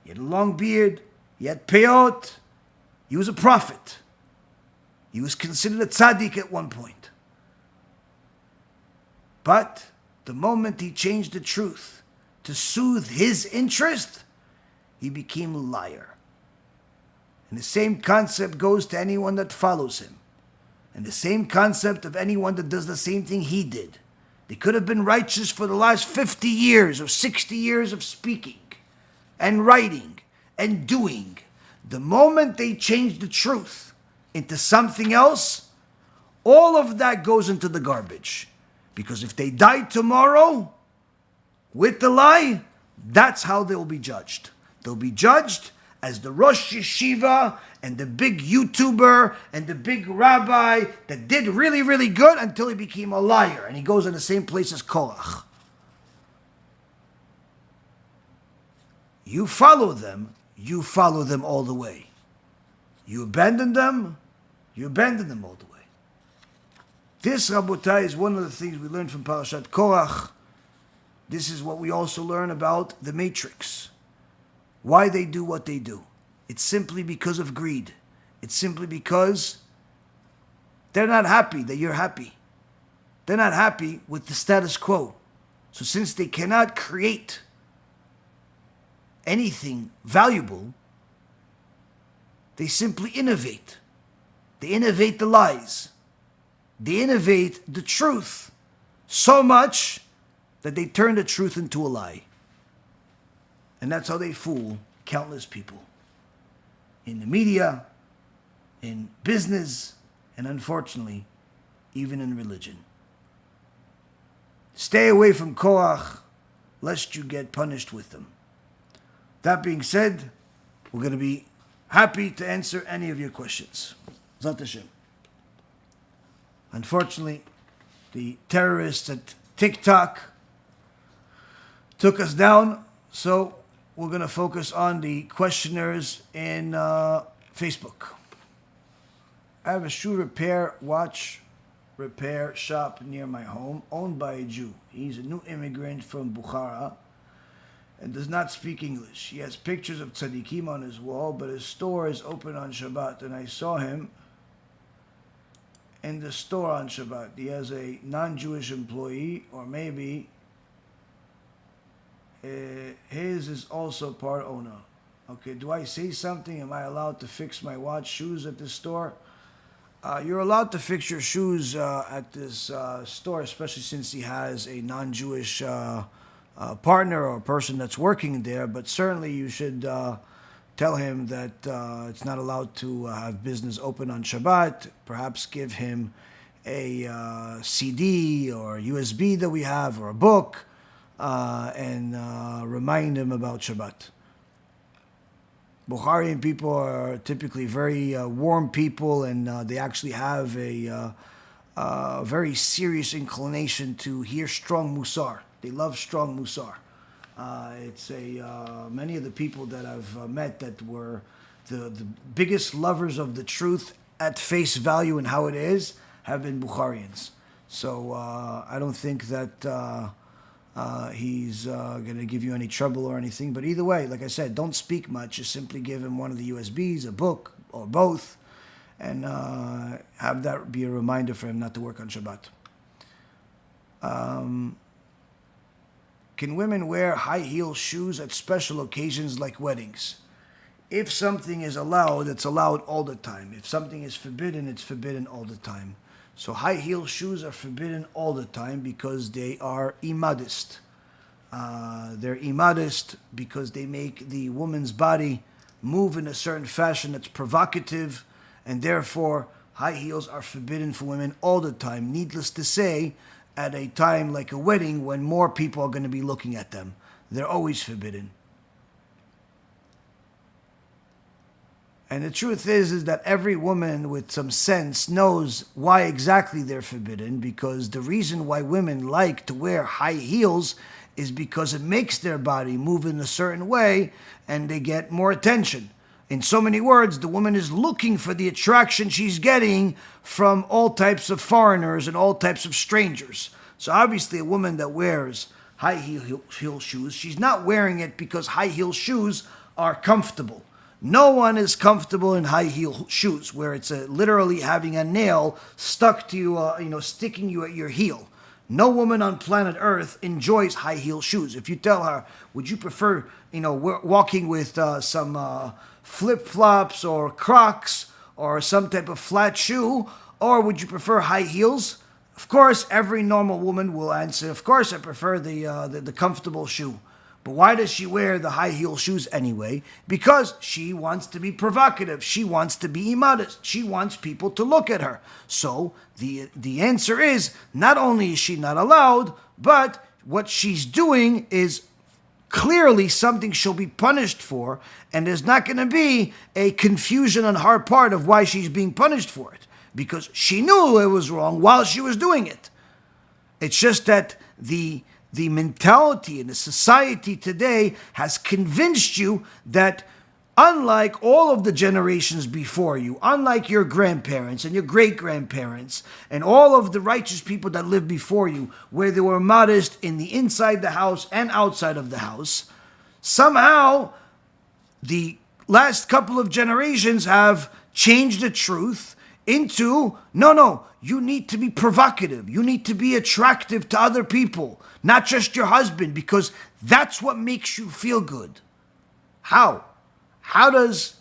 He had a long beard. He had peot. He was a prophet. He was considered a tzaddik at one point. But the moment he changed the truth to soothe his interest, he became a liar. And the same concept goes to anyone that follows him. And the same concept of anyone that does the same thing he did. They could have been righteous for the last 50 years or 60 years of speaking and writing and doing. The moment they change the truth into something else, all of that goes into the garbage. Because if they die tomorrow with the lie, that's how they'll be judged. They'll be judged as the Rosh Yeshiva and the big YouTuber and the big rabbi that did really, really good until he became a liar. And he goes in the same place as Korach. You follow them all the way. You abandon them all the way. This, Rabotai, is one of the things we learned from Parashat Korach. This is what we also learn about the Matrix. Why they do what they do. It's simply because of greed. It's simply because they're not happy that you're happy. They're not happy with the status quo. So since they cannot create anything valuable, they simply innovate. They innovate the lies. They innovate the truth so much that they turn the truth into a lie. And that's how they fool countless people. In the media, in business, and unfortunately, even in religion. Stay away from Korach, lest you get punished with them. That being said, we're going to be happy to answer any of your questions. Zat HaShem. Unfortunately, the terrorists at TikTok took us down, so we're going to focus on the questioners in Facebook. I have a shoe repair, watch repair shop near my home, owned by a Jew. He's a new immigrant from Bukhara and does not speak English. He has pictures of tzaddikim on his wall, but his store is open on Shabbat, and I saw him in the store on Shabbat. He has a non-Jewish employee, or maybe his is also part owner. Okay, do I say something? Am I allowed to fix my watch shoes at this store? You're allowed to fix your shoes at this store, especially since he has a non-Jewish partner or person that's working there, but certainly you should tell him that it's not allowed to have business open on Shabbat. Perhaps give him a CD or USB that we have, or a book, and remind him about Shabbat. Bukharian people are typically very warm people, and they actually have a very serious inclination to hear strong Mussar. They love strong Mussar. It's many of the people that I've met that were the biggest lovers of the truth at face value and how it is have been Bukharians. So I don't think that he's going to give you any trouble or anything. But either way, like I said, don't speak much. Just simply give him one of the USBs, a book, or both, and have that be a reminder for him not to work on Shabbat. Can women wear high heel shoes at special occasions like weddings? If something is allowed, it's allowed all the time. If something is forbidden, it's forbidden all the time. So high heel shoes are forbidden all the time because they are immodest. They're immodest because they make the woman's body move in a certain fashion that's provocative, and therefore high heels are forbidden for women all the time. Needless to say, at a time like a wedding when more people are going to be looking at them, they're always forbidden. And the truth is that every woman with some sense knows why exactly they're forbidden, because the reason why women like to wear high heels is because it makes their body move in a certain way and they get more attention. In so many words, the woman is looking for the attraction she's getting from all types of foreigners and all types of strangers. So obviously a woman that wears high heel shoes, she's not wearing it because high heel shoes are comfortable. No one is comfortable in high heel shoes, where it's literally having a nail stuck to you, sticking you at your heel. No woman on planet Earth enjoys high heel shoes. If you tell her, would you prefer, walking with some flip-flops or Crocs or some type of flat shoe, or would you prefer high heels? Of course, every normal woman will answer, of course I prefer the comfortable shoe. But why does she wear the high heel shoes anyway? Because she wants to be provocative. She wants to be immodest. She wants people to look at her. So the answer is, not only is she not allowed, but what she's doing is clearly something she'll be punished for, and there's not going to be a confusion on her part of why she's being punished for it, because she knew it was wrong while she was doing it. It's just that the mentality in the society today has convinced you that, unlike all of the generations before you, unlike your grandparents and your great-grandparents and all of the righteous people that lived before you, where they were modest in the inside the house and outside of the house, somehow the last couple of generations have changed the truth into, no, you need to be provocative. You need to be attractive to other people, not just your husband, because that's what makes you feel good. How? How does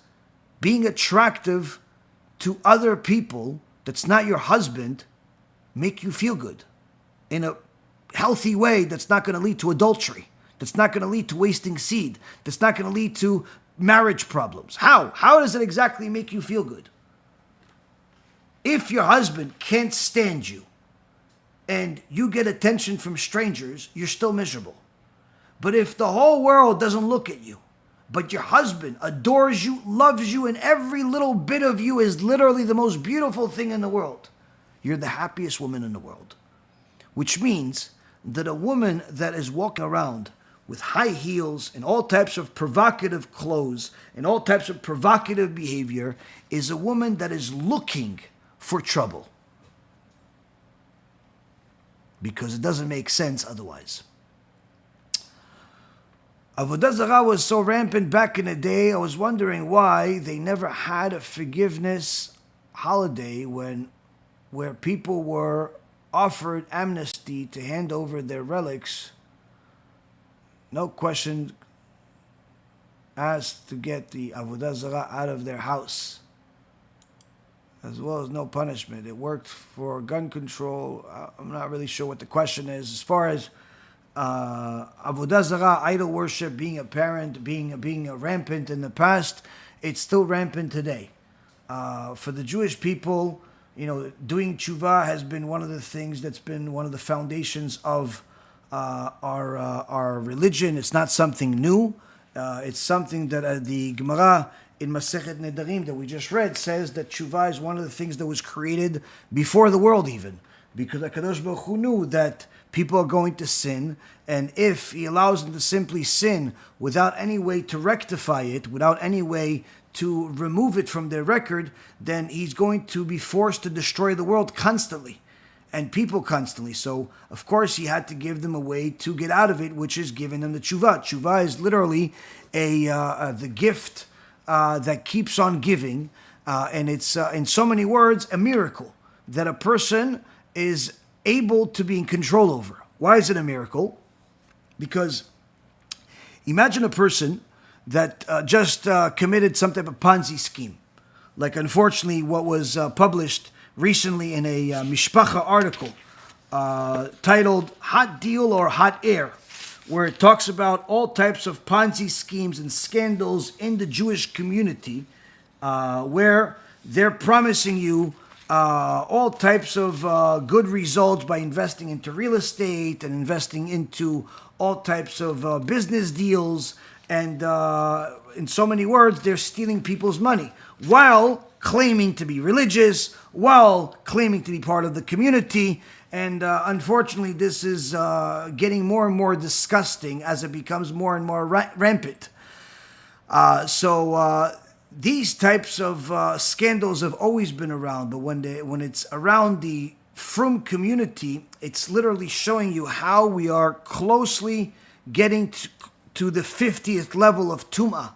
being attractive to other people that's not your husband make you feel good in a healthy way that's not going to lead to adultery, that's not going to lead to wasting seed, that's not going to lead to marriage problems? How? How does it exactly make you feel good? If your husband can't stand you and you get attention from strangers, you're still miserable. But if the whole world doesn't look at you, but your husband adores you, loves you, and every little bit of you is literally the most beautiful thing in the world, you're the happiest woman in the world. Which means that a woman that is walking around with high heels and all types of provocative clothes and all types of provocative behavior is a woman that is looking for trouble, because it doesn't make sense otherwise. Avodah Zarah was so rampant back in the day, I was wondering why they never had a forgiveness holiday where people were offered amnesty to hand over their relics, no question asked, to get the Avodah Zarah out of their house, as well as no punishment. It worked for gun control. I'm not really sure what the question is. As far as Avodah Zarah, idol worship, being apparent, being rampant in the past, it's still rampant today. For the Jewish people, doing tshuva has been one of the things that's been one of the foundations of our religion. It's not something new. It's something that the Gemara in Masechet Nedarim that we just read says that tshuva is one of the things that was created before the world even, because HaKadosh Baruch Hu knew that people are going to sin, and if he allows them to simply sin without any way to rectify it, without any way to remove it from their record, then he's going to be forced to destroy the world constantly and people constantly. So, of course, he had to give them a way to get out of it, which is giving them the tshuva. Tshuva is literally the gift that keeps on giving, and it's, in so many words, a miracle that a person is able to be in control over. Why is it a miracle? Because imagine a person that just committed some type of Ponzi scheme, like unfortunately what was published recently in a Mishpacha article titled Hot Deal or Hot Air, where it talks about all types of Ponzi schemes and scandals in the Jewish community, where they're promising you all types of good results by investing into real estate and investing into all types of business deals. And in so many words, they're stealing people's money while claiming to be religious, while claiming to be part of the community. And unfortunately, this is getting more and more disgusting as it becomes more and more rampant. So these types of scandals have always been around, but when it's around the frum community, it's literally showing you how we are closely getting to the 50th level of tum'ah.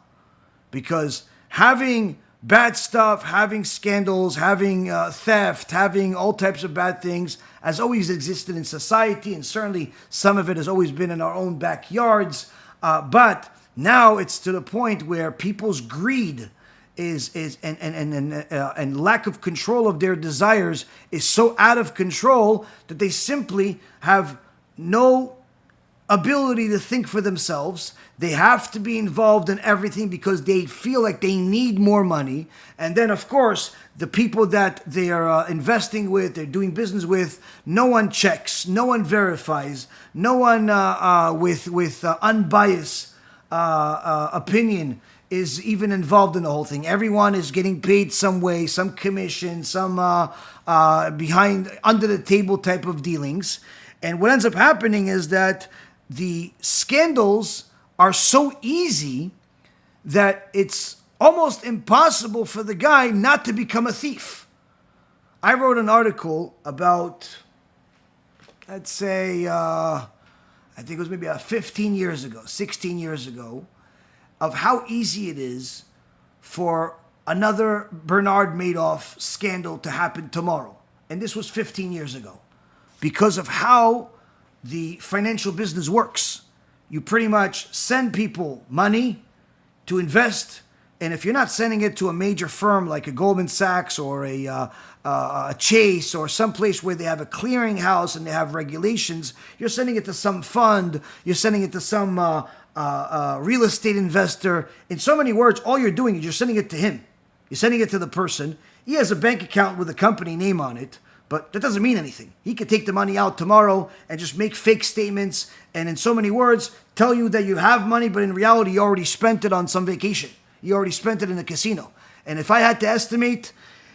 Because having bad stuff, having scandals, having theft, having all types of bad things has always existed in society, and certainly some of it has always been in our own backyards. But now it's to the point where people's greed and lack of control of their desires is so out of control that they simply have no ability to think for themselves. They have to be involved in everything because they feel like they need more money. And then, of course, the people that they are investing with, they're doing business with, no one checks, no one verifies, no one with unbiased opinion is even involved in the whole thing. Everyone is getting paid some way, some commission, some behind, under the table type of dealings. And what ends up happening is that the scandals are so easy that it's almost impossible for the guy not to become a thief. I wrote an article about, let's say, I think it was maybe 15 years ago, 16 years ago, of how easy it is for another Bernard Madoff scandal to happen tomorrow. And this was 15 years ago. Because of how the financial business works. You pretty much send people money to invest, and if you're not sending it to a major firm like a Goldman Sachs or a Chase or someplace where they have a clearinghouse and they have regulations, you're sending it to some fund, you're sending it to some real estate investor. In so many words, all you're doing is you're sending it to him. You're sending it to the person. He has a bank account with a company name on it, but that doesn't mean anything. He could take the money out tomorrow and just make fake statements and in so many words tell you that you have money, but in reality you already spent it on some vacation. You already spent it in a casino. And if I had to estimate,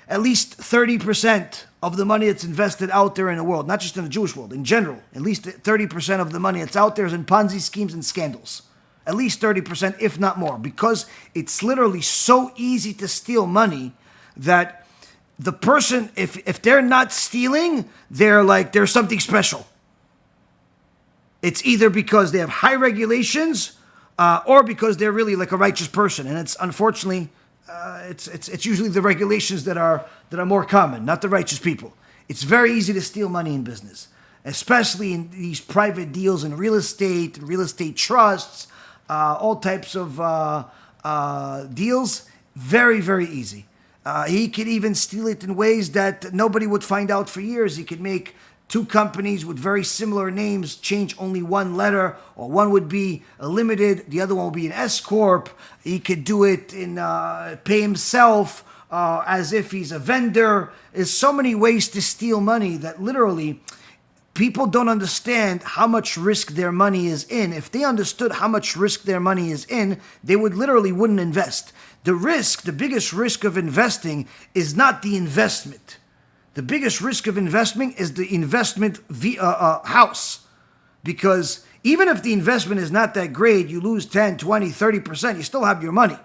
at least 30% of the money that's invested out there in the world, not just in the Jewish world, in general, at least 30% of the money that's out there is in Ponzi schemes and scandals. At least 30%, if not more, because it's literally so easy to steal money that the person, if they're not stealing, they're like, there's something special. It's either because they have high regulations or because they're really like a righteous person. And it's unfortunately, it's usually the regulations that are more common, not the righteous people. It's very easy to steal money in business, especially in these private deals in real estate trusts, all types of deals. Very, very easy. He could even steal it in ways that nobody would find out for years. He could make two companies with very similar names change only one letter, or one would be a limited, the other one would be an S corp. He could do it in pay himself as if he's a vendor. There's so many ways to steal money that literally people don't understand how much risk their money is in. If they understood how much risk their money is in, they wouldn't invest. The biggest risk of investing is not the investment. The biggest risk of investing is the investment house. Because even if the investment is not that great, you lose 10, 20, 30%, you still have your money.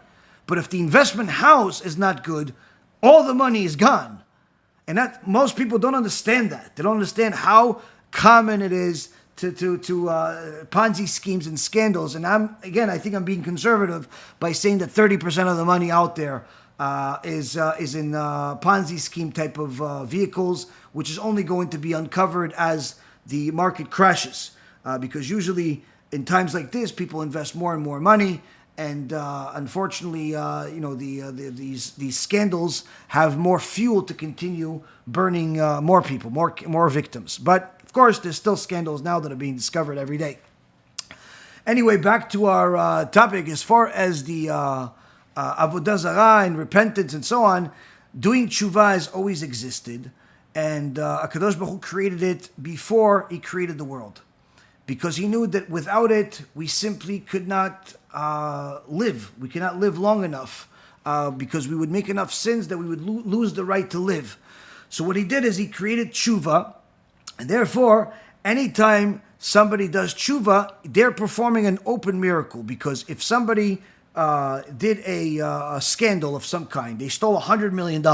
But if the investment house is not good, all the money is gone. And that most people don't understand that. They don't understand how common it is to Ponzi schemes and scandals. And I think I'm being conservative by saying that 30% of the money out there is in Ponzi scheme type of vehicles, which is only going to be uncovered as the market crashes. Because usually in times like this, people invest more and more money. And unfortunately, these scandals have more fuel to continue burning more people, more victims. But of course, there's still scandals now that are being discovered every day. Anyway, back to our topic. As far as the avodah zarah and repentance and so on, doing tshuva has always existed, and HaKadosh Baruch Hu created it before He created the world, because He knew that without it, we simply could not live. We cannot live long enough because we would make enough sins that we would lose the right to live. So what He did is He created tshuva. And therefore, anytime somebody does tshuva, they're performing an open miracle. Because if somebody did a scandal of some kind, they stole $100 million.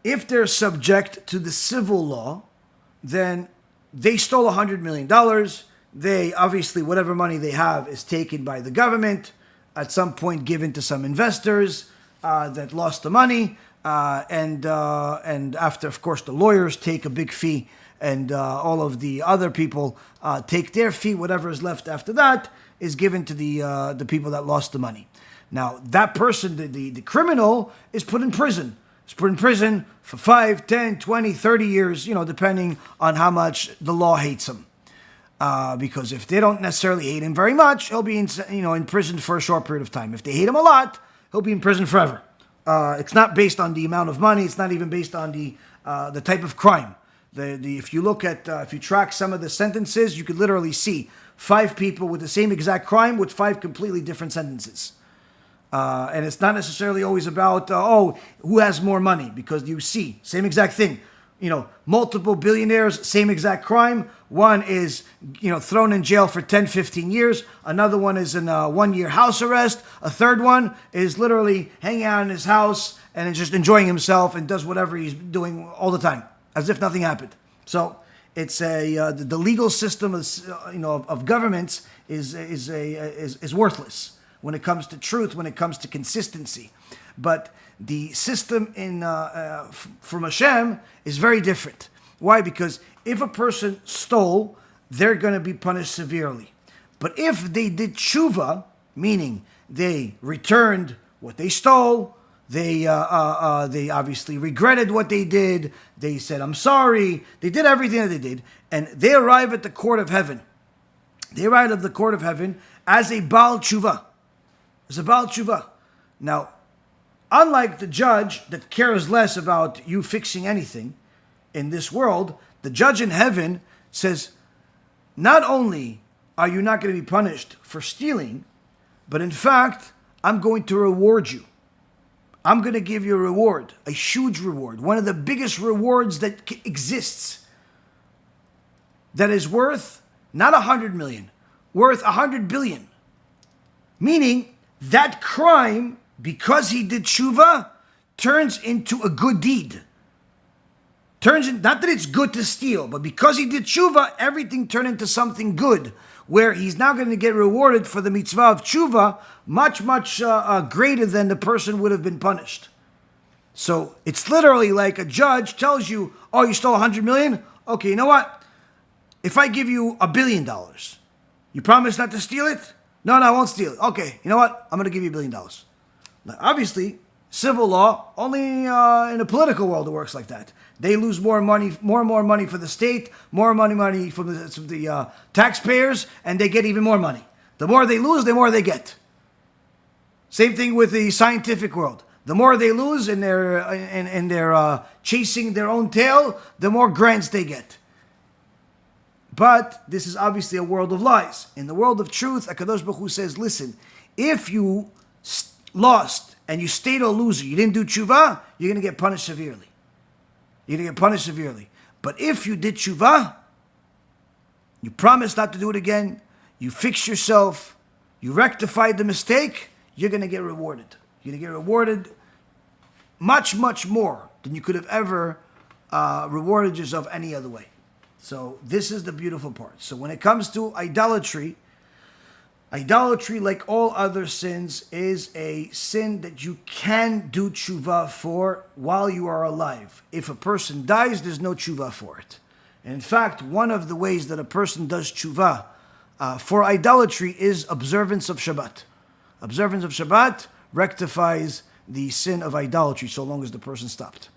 If they're subject to the civil law, then they stole $100 million. They obviously, whatever money they have is taken by the government. at some point given to some investors that lost the money, and after, of course, the lawyers take a big fee, and all of the other people take their fee. Whatever is left after that is given to the people that lost the money. Now, that person, the criminal, is put in prison. Is put in prison for 5, 10, 20, 30 years, depending on how much the law hates him. Because if they don't necessarily hate him very much, he'll be in prison for a short period of time. If they hate him a lot, he'll be in prison forever. It's not based on the amount of money. It's not even based on the type of crime. If you look at, if you track some of the sentences, you could literally see 5 people with the same exact crime with 5 completely different sentences. And it's not necessarily always about, who has more money, because you see, same exact thing. Multiple billionaires, same exact crime. One is, thrown in jail for 10, 15 years. Another one is in 1-year house arrest. A third one is literally hanging out in his house and is just enjoying himself and does whatever he's doing all the time, as if nothing happened. So it's the legal system of governments is worthless when it comes to truth, when it comes to consistency. But the system from HaShem is very different. Why? Because if a person stole, they're going to be punished severely. But if they did teshuvah, meaning they returned what they stole, they obviously regretted what they did, they said, I'm sorry, they did everything that they did, and they arrive at the court of heaven. They arrive at the court of heaven as a Baal Teshuvah. As a Baal Teshuvah. Now, unlike the judge that cares less about you fixing anything in this world, the judge in heaven says, not only are you not going to be punished for stealing, but in fact, I'm going to reward you. I'm going to give you a reward, a huge reward, one of the biggest rewards that exists, that is worth not 100 million, worth 100 billion. Meaning, that crime, because he did teshuvah, turns into a good deed. Not that it's good to steal, but because he did teshuvah, everything turned into something good, where he's now going to get rewarded for the mitzvah of teshuvah much, much greater than the person would have been punished. So it's literally like a judge tells you, oh, you stole 100 million? Okay, you know what? If I give you $1 billion, you promise not to steal it? No, I won't steal it. Okay, you know what? I'm going to give you $1 billion. Now, obviously, civil law, only in the political world it works like that. They lose more and more money for the state, more money from the taxpayers, and they get even more money. The more they lose, the more they get. Same thing with the scientific world. The more they lose and they're chasing their own tail, the more grants they get. But this is obviously a world of lies. In the world of truth, HaKadosh Baruch Hu says, listen, if you lost and you stayed a loser, you didn't do teshuvah, you're going to get punished severely. You're going to get punished severely. But if you did teshuvah, you promised not to do it again, you fixed yourself, you rectified the mistake, you're going to get rewarded. You're going to get rewarded much, much more than you could have ever rewarded yourself any other way. So this is the beautiful part. So when it comes to idolatry, like all other sins, is a sin that you can do teshuvah for while you are alive. If a person dies, there's no teshuvah for it. And in fact, one of the ways that a person does teshuvah for idolatry is observance of Shabbat. Observance of Shabbat rectifies the sin of idolatry so long as the person stopped.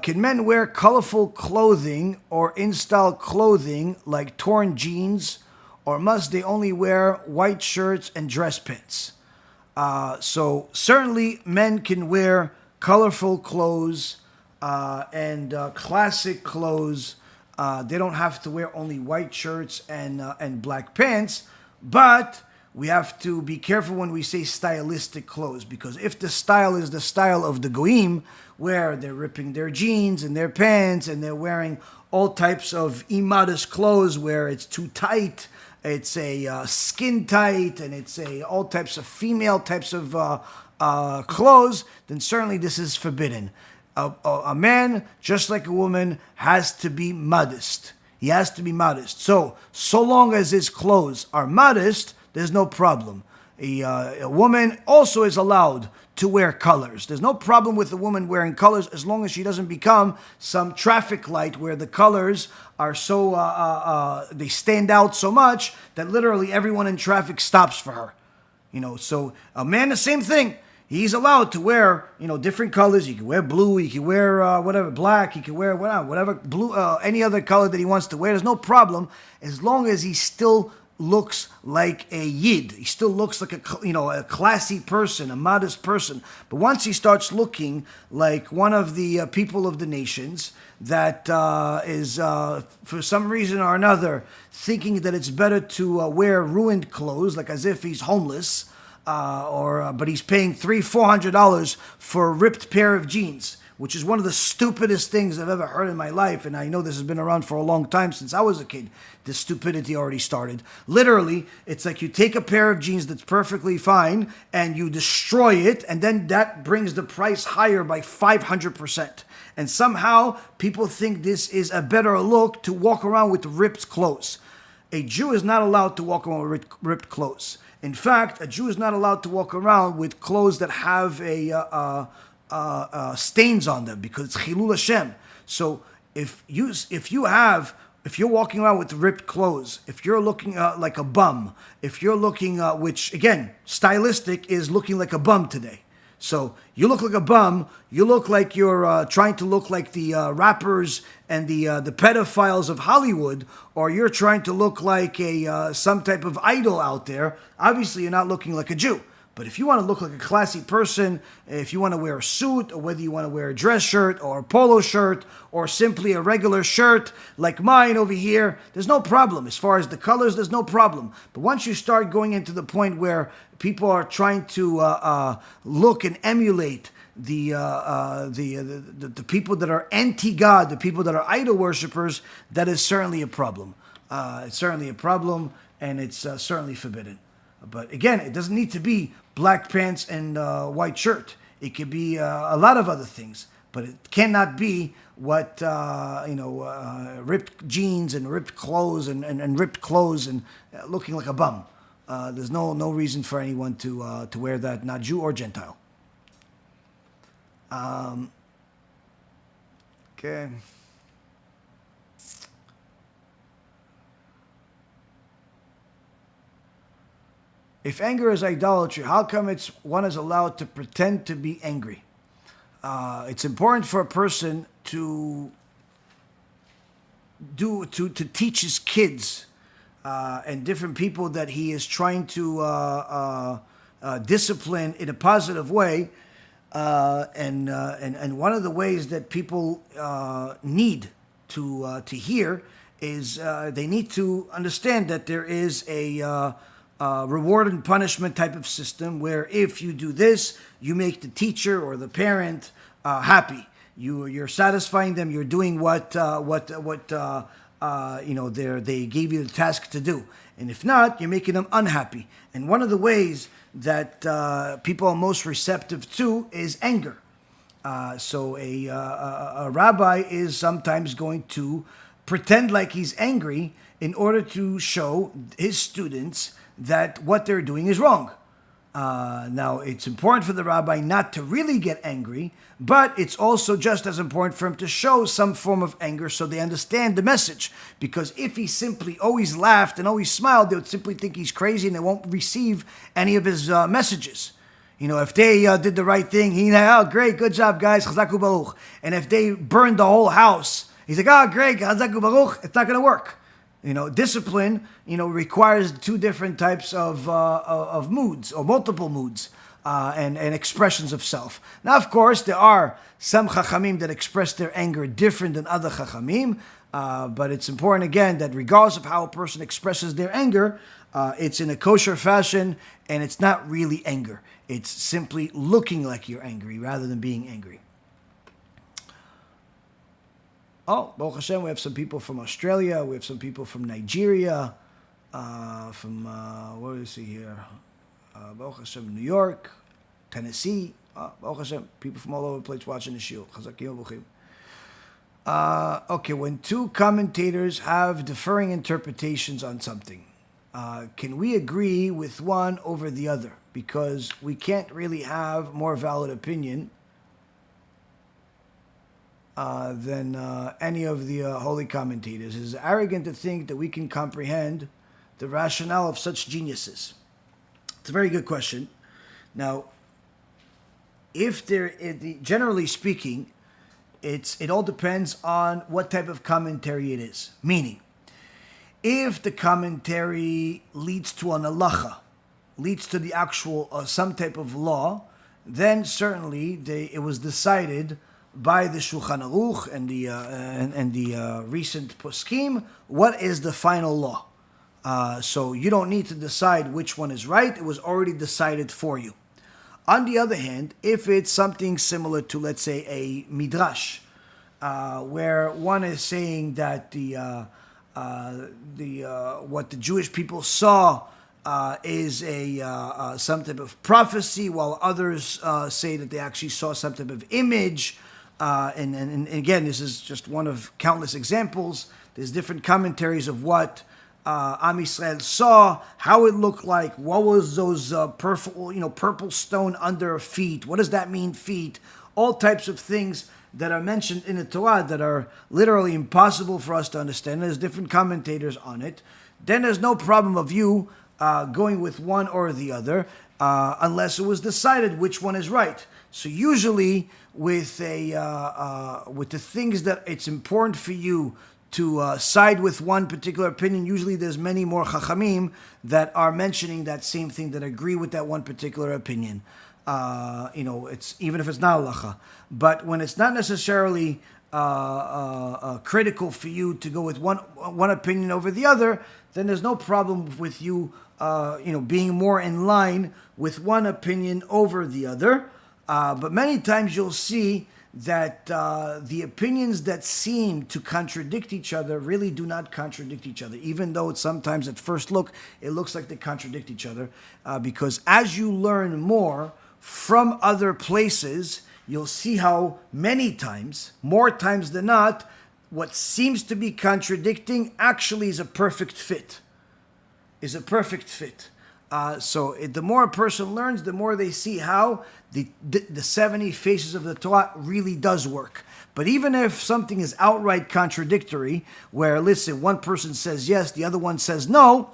Can men wear colorful clothing or in-style clothing like torn jeans, or must they only wear white shirts and dress pants? So certainly men can wear colorful clothes and classic clothes. They don't have to wear only white shirts and black pants, but we have to be careful when we say stylistic clothes, because if the style is the style of the goyim, where they're ripping their jeans and their pants and they're wearing all types of immodest clothes where it's too tight, it's a skin tight, and it's all types of female types of clothes, then certainly this is forbidden. A man, just like a woman, has to be modest. He has to be modest. So long as his clothes are modest, there's no problem. A woman also is allowed to wear colors. There's no problem with a woman wearing colors as long as she doesn't become some traffic light where the colors are so, they stand out so much that literally everyone in traffic stops for her. So a man, the same thing. He's allowed to wear, different colors. He can wear blue. He can wear whatever, black. He can wear whatever blue, any other color that he wants to wear. There's no problem as long as he still looks like a yid. He still looks like a classy person, a modest person. But once he starts looking like one of the people of the nations that is, for some reason or another, thinking that it's better to wear ruined clothes, like as if he's homeless, but he's paying $300-400 for a ripped pair of jeans, which is one of the stupidest things I've ever heard in my life. And I know this has been around for a long time, since I was a kid. This stupidity already started. Literally, it's like you take a pair of jeans that's perfectly fine and you destroy it, and then that brings the price higher by 500%. And somehow people think this is a better look to walk around with ripped clothes. A Jew is not allowed to walk around with ripped clothes. In fact, a Jew is not allowed to walk around with clothes that have stains on them, because it's Chilul Hashem. So if you're walking around with ripped clothes, if you're looking like a bum, if you're looking, which again, stylistic is looking like a bum today. So you look like a bum, you look like you're trying to look like the rappers and the pedophiles of Hollywood, or you're trying to look like some type of idol out there. Obviously, you're not looking like a Jew. But if you want to look like a classy person, if you want to wear a suit, or whether you want to wear a dress shirt or a polo shirt or simply a regular shirt like mine over here, there's no problem. As far as the colors, there's no problem. But once you start going into the point where people are trying to look and emulate the people that are anti-God, the people that are idol worshippers, that is certainly a problem. It's certainly a problem, and it's certainly forbidden. But again, it doesn't need to be black pants and white shirt. It could be a lot of other things, but it cannot be what ripped jeans and ripped clothes and ripped clothes and looking like a bum. There's no reason for anyone to wear that, not Jew or Gentile. Okay. If anger is idolatry, how come one is allowed to pretend to be angry? It's important for a person to teach his kids and different people that he is trying to discipline in a positive way. And one of the ways that people need to hear is they need to understand that there is a reward and punishment type of system where if you do this, you make the teacher or the parent happy. You're satisfying them. You're doing what they gave you the task to do. And if not, you're making them unhappy. And one of the ways that people are most receptive to is anger. So a rabbi is sometimes going to pretend like he's angry in order to show his students that what they're doing is wrong. Now, it's important for the rabbi not to really get angry, but it's also just as important for him to show some form of anger so they understand the message. Because if he simply always laughed and always smiled, they would simply think he's crazy and they won't receive any of his messages. If they did the right thing, great, good job, guys, chazaku baruch. And if they burned the whole house, he's like, great, chazaku baruch, it's not going to work. Discipline, requires two different types of moods or multiple moods and expressions of self. Now, of course, there are some chachamim that express their anger different than other chachamim, but it's important, again, that regardless of how a person expresses their anger, it's in a kosher fashion and it's not really anger. It's simply looking like you're angry rather than being angry. Oh, Baruch Hashem, we have some people from Australia. We have some people from Nigeria. What do we see here? Baruch Hashem, New York, Tennessee. Baruch Hashem, people from all over the place watching the shiur. Chazakim u'buchim. Okay, when two commentators have differing interpretations on something, Can we agree with one over the other? Because we can't really have more valid opinion than any of the holy commentators. It is arrogant to think that we can comprehend the rationale of such geniuses. It's a very good question. Now, generally speaking, it all depends on what type of commentary it is. Meaning, if the commentary leads to an halacha, leads to the actual some type of law, then certainly it was decided by the Shulchan Aruch and the recent poskim what is the final law. So you don't need to decide which one is right; it was already decided for you. On the other hand, if it's something similar to, let's say, a midrash, where one is saying that what the Jewish people saw is some type of prophecy, while others say that they actually saw some type of image. And again, this is just one of countless examples. There's different commentaries of what Am Yisrael saw, how it looked like, what was those purple stone under feet, what does that mean, feet, all types of things that are mentioned in the Torah that are literally impossible for us to understand. There's different commentators on it. Then there's no problem of you going with one or the other, unless it was decided which one is right. So usually with the things that it's important for you to side with one particular opinion, usually there's many more chachamim that are mentioning that same thing, that agree with that one particular opinion. It's even if it's not halacha. But when it's not necessarily critical for you to go with one opinion over the other, then there's no problem with you, being more in line with one opinion over the other. But many times you'll see that the opinions that seem to contradict each other really do not contradict each other, even though it's sometimes at first look, it looks like they contradict each other. Because as you learn more from other places, you'll see how many times, more times than not, what seems to be contradicting actually is a perfect fit. So the more a person learns, the more they see how the 70 faces of the Torah really does work. But even if something is outright contradictory, where, listen, one person says yes, the other one says no,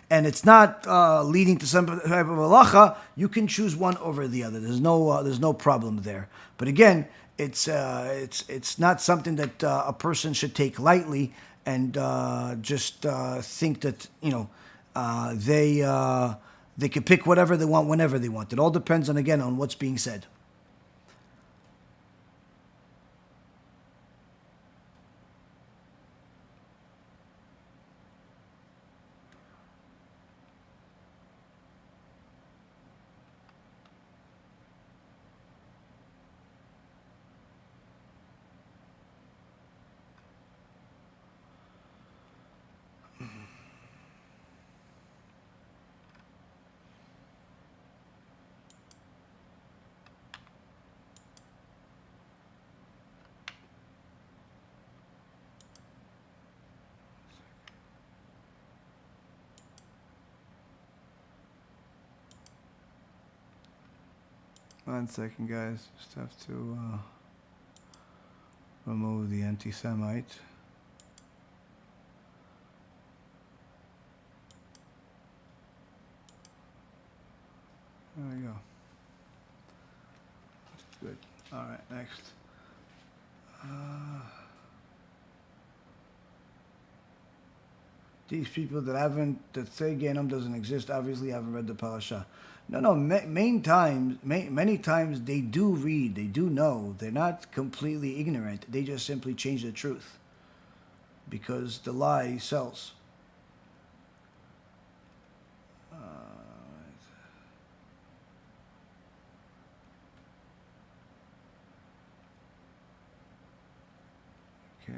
and it's not leading to some type of halacha, you can choose one over the other. There's no problem there. But again, it's not something that a person should take lightly and just think that they can pick whatever they want whenever they want. It all depends on what's being said. One second, guys. Just have to remove the anti-Semite. There we go. Good. All right, next. These people that say Gehinnom doesn't exist obviously haven't read the parasha. No. Many times they do read, they do know. They're not completely ignorant. They just simply change the truth because the lie sells. Okay.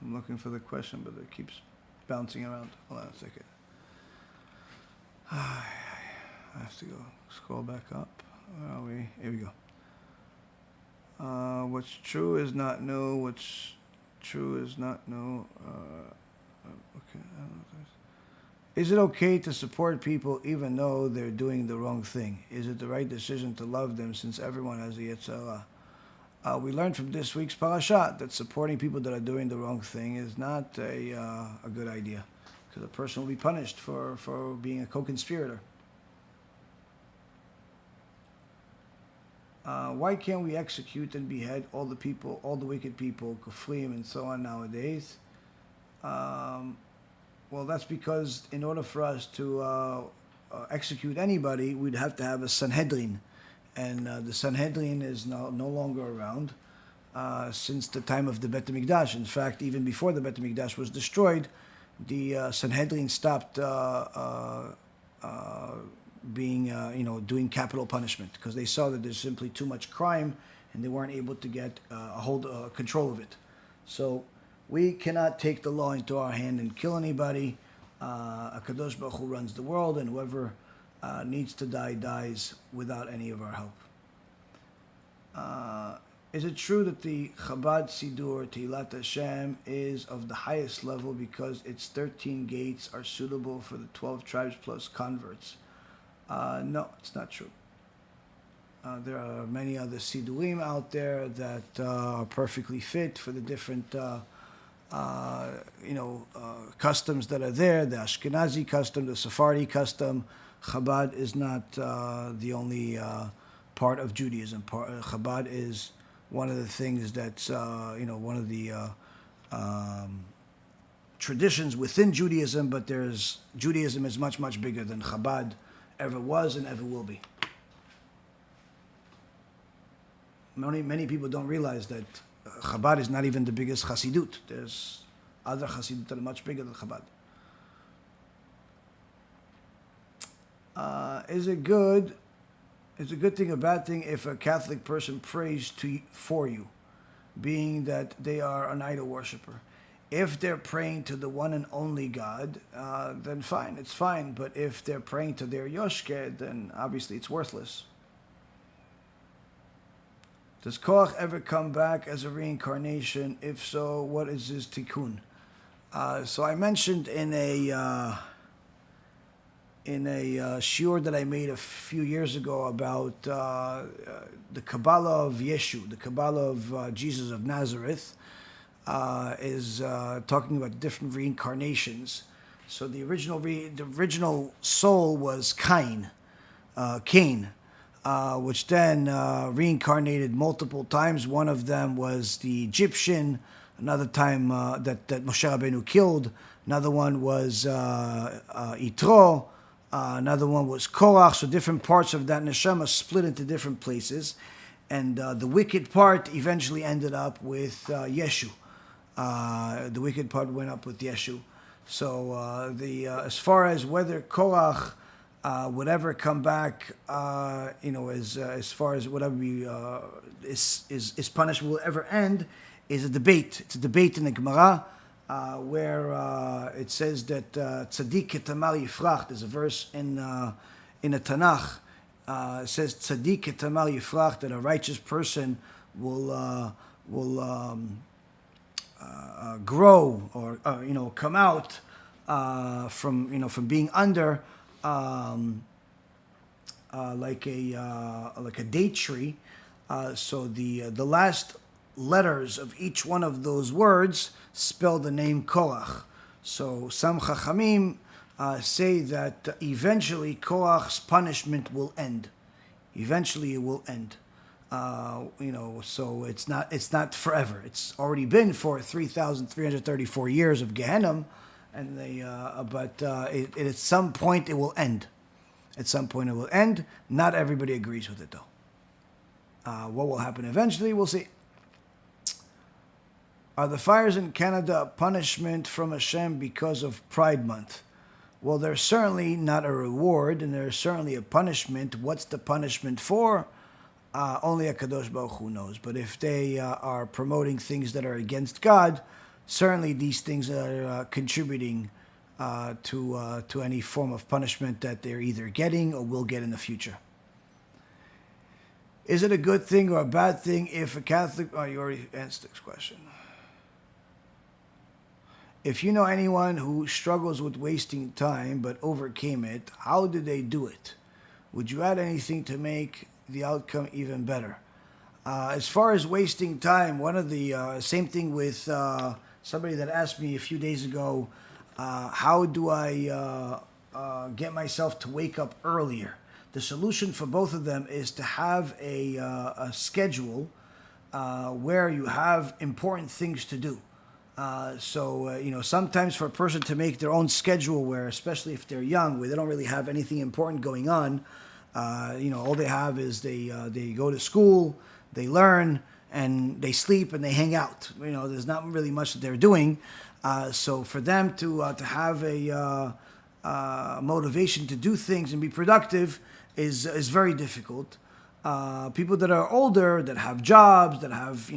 I'm looking for the question, but it keeps bouncing around. Hold on a second. I have to go scroll back up. Where are we? Here we go. What's true is not new. What's true is not no. Okay. I don't know what this. Is it okay to support people even though they're doing the wrong thing? Is it the right decision to love them since everyone has a Yetzirah? We learned from this week's parasha that supporting people that are doing the wrong thing is not a good idea, because a person will be punished for being a co-conspirator. Why can't we execute and behead all the people, all the wicked people, kufrim and so on nowadays? Well, that's because in order for us to execute anybody, we'd have to have a Sanhedrin. And the Sanhedrin is no longer around since the time of the Beit Hamikdash. In fact, even before the Beit Hamikdash was destroyed, the Sanhedrin stopped doing capital punishment, because they saw that there's simply too much crime and they weren't able to get control of it. So we cannot take the law into our hand and kill anybody. HaKadosh Baruch Hu runs the world, and whoever needs to die dies without any of our help. Is it true that the Chabad Siddur, Tehillat HaShem, is of the highest level because its 13 gates are suitable for the 12 tribes plus converts? No, it's not true. There are many other Siddurim out there that are perfectly fit for the different customs that are there, the Ashkenazi custom, the Sephardi custom. Chabad is not the only part of Judaism. Chabad is one of the things that's, one of the traditions within Judaism, but Judaism is much, much bigger than Chabad ever was and ever will be. Many people don't realize that Chabad is not even the biggest Hasidut. There's other Hasidut that are much bigger than Chabad. Is it a good thing or bad thing if a Catholic person prays for you, being that they are an idol worshiper? If they're praying to the one and only God, then fine, it's fine. But if they're praying to their Yoshke, then obviously it's worthless. Does Korach ever come back as a reincarnation? If so, what is his tikkun? So I mentioned in a shiur that I made a few years ago about the Kabbalah of Yeshu, the Kabbalah of Jesus of Nazareth, is talking about different reincarnations. So the original soul was Cain, which then reincarnated multiple times. One of them was the Egyptian, another time that Moshe Rabbeinu killed, another one was Yitro, another one was Korach. So different parts of that neshama split into different places, and the wicked part eventually ended up with Yeshu. The wicked part went up with Yeshu. So as far as whether Korach would ever come back, as far as whatever his punishment will ever end, is a debate. It's a debate in the Gemara where it says that tzaddik ketamar yifrach. There's a verse in the Tanakh. It says tzaddik ketamar yifrach, that a righteous person will grow or come out from being under like a date tree. So the last letters of each one of those words spell the name Korach. So some Chachamim say that eventually Korach's punishment will end. Eventually it will end. So it's not forever. It's already been for 3,334 years of Gehinnom, and at some point it will end. At some point it will end. Not everybody agrees with it though. What will happen eventually, we'll see. Are the fires in Canada a punishment from HaShem because of Pride Month? Well, they're certainly not a reward, and they're certainly a punishment. What's the punishment for? Only HaKadosh Baruch Hu knows. But if they are promoting things that are against God, certainly these things are contributing to any form of punishment that they're either getting or will get in the future. Is it a good thing or a bad thing if a Catholic... Oh, you already answered this question. If you know anyone who struggles with wasting time but overcame it, how did they do it? Would you add anything to make the outcome even better? As far as wasting time, one of the same thing with somebody that asked me a few days ago, how do I get myself to wake up earlier? The solution for both of them is to have a schedule where you have important things to do. Sometimes for a person to make their own schedule where, especially if they're young, where they don't really have anything important going on, all they have is they go to school, they learn, and they sleep and they hang out. There's not really much that they're doing. So for them to have a motivation to do things and be productive is very difficult. People that are older, that have jobs, that have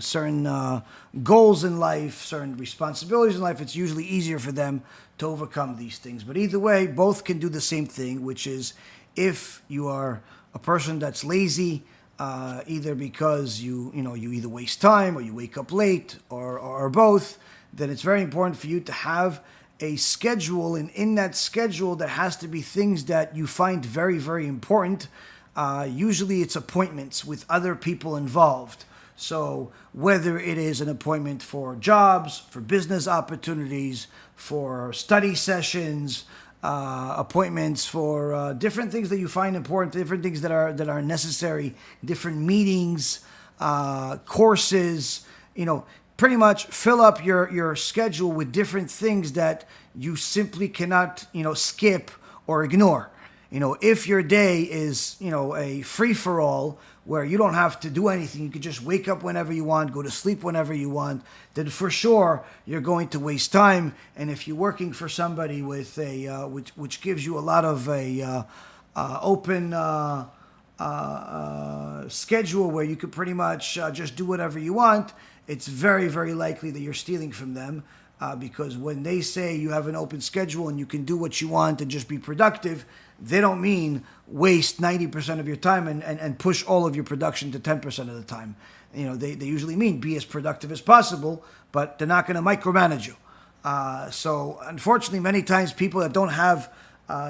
certain goals in life, certain responsibilities in life, it's usually easier for them to overcome these things. But either way, both can do the same thing, which is if you are a person that's lazy, either because you either waste time or you wake up late or both, then it's very important for you to have a schedule, and in that schedule there has to be things that you find very, very important. Usually it's appointments with other people involved. So whether it is an appointment for jobs, for business opportunities, for study sessions, appointments for different things that you find important, different things that are necessary, different meetings, courses, pretty much fill up your schedule with different things that you simply cannot, skip or ignore. If your day is, a free-for-all where you don't have to do anything, you can just wake up whenever you want, go to sleep whenever you want, then for sure you're going to waste time. And if you're working for somebody with a which gives you a lot of open schedule where you could pretty much just do whatever you want, it's very, very likely that you're stealing from them. Because when they say you have an open schedule and you can do what you want and just be productive, they don't mean waste 90% of your time and push all of your production to 10% of the time. They usually mean be as productive as possible, but they're not going to micromanage you. So unfortunately, many times people that don't have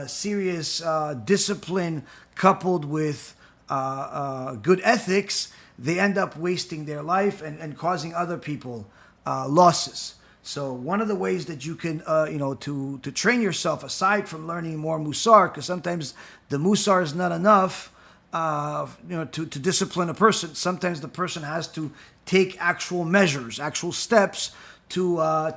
serious discipline coupled with good ethics, they end up wasting their life and causing other people losses. So one of the ways that you can, to train yourself, aside from learning more Mussar, because sometimes the Mussar is not enough, to discipline a person. Sometimes the person has to take actual measures, actual steps to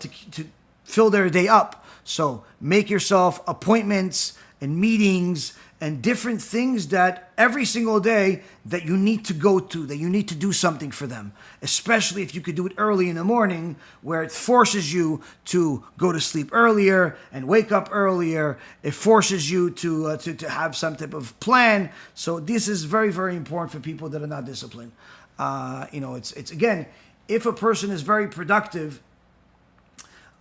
fill their day up. So make yourself appointments and meetings and different things that every single day that you need to go to, that you need to do something for them. Especially if you could do it early in the morning, where it forces you to go to sleep earlier and wake up earlier. It forces you to have some type of plan. So this is very, very important for people that are not disciplined. It's again, if a person is very productive,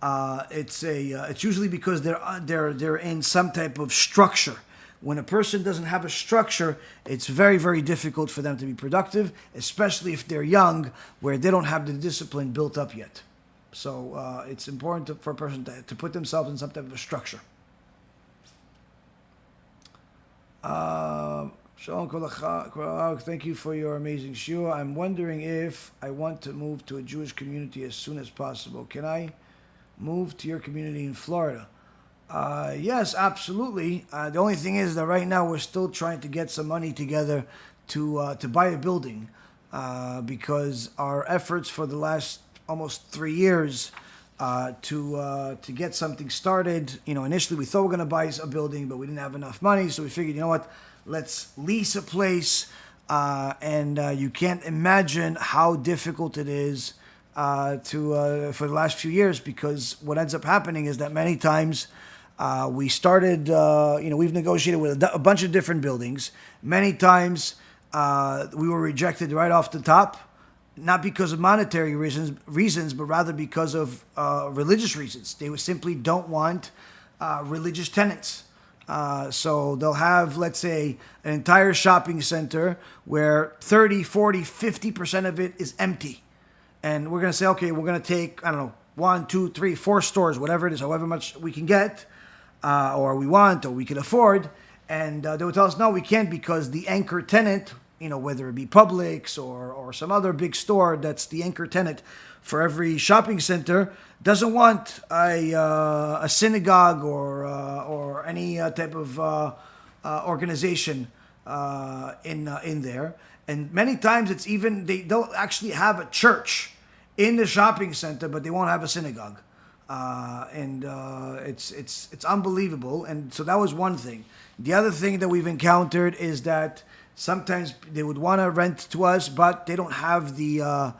it's usually because they're in some type of structure. When a person doesn't have a structure, it's very, very difficult for them to be productive, especially if they're young, where they don't have the discipline built up yet. So it's important for a person to put themselves in some type of a structure. Shalom Korach, thank you for your amazing shiur. I'm wondering if I want to move to a Jewish community as soon as possible. Can I move to your community in Florida? Yes, absolutely. The only thing is that right now we're still trying to get some money together to buy a building, because our efforts for the last almost 3 years to get something started. Initially we thought we were going to buy a building, but we didn't have enough money, so we figured, you know what, let's lease a place. And you can't imagine how difficult it is for the last few years, because what ends up happening is that many times we started, we've negotiated with a bunch of different buildings. Many times we were rejected right off the top, not because of monetary reasons, but rather because of religious reasons. They simply don't want religious tenants. So they'll have, let's say, an entire shopping center where 30, 40, 50% of it is empty. And we're going to say, okay, we're going to take, 1, 2, 3, 4 stores, whatever it is, however much we can get, or we want, or we can afford. And they would tell us, no, we can't, because the anchor tenant, whether it be Publix or some other big store that's the anchor tenant for every shopping center, doesn't want a synagogue or any type of organization in there. And many times it's even, they don't actually have a church in the shopping center, but they won't have a synagogue. It's unbelievable. And so that was one thing. The other thing that we've encountered is that sometimes they would want to rent to us, but they don't have the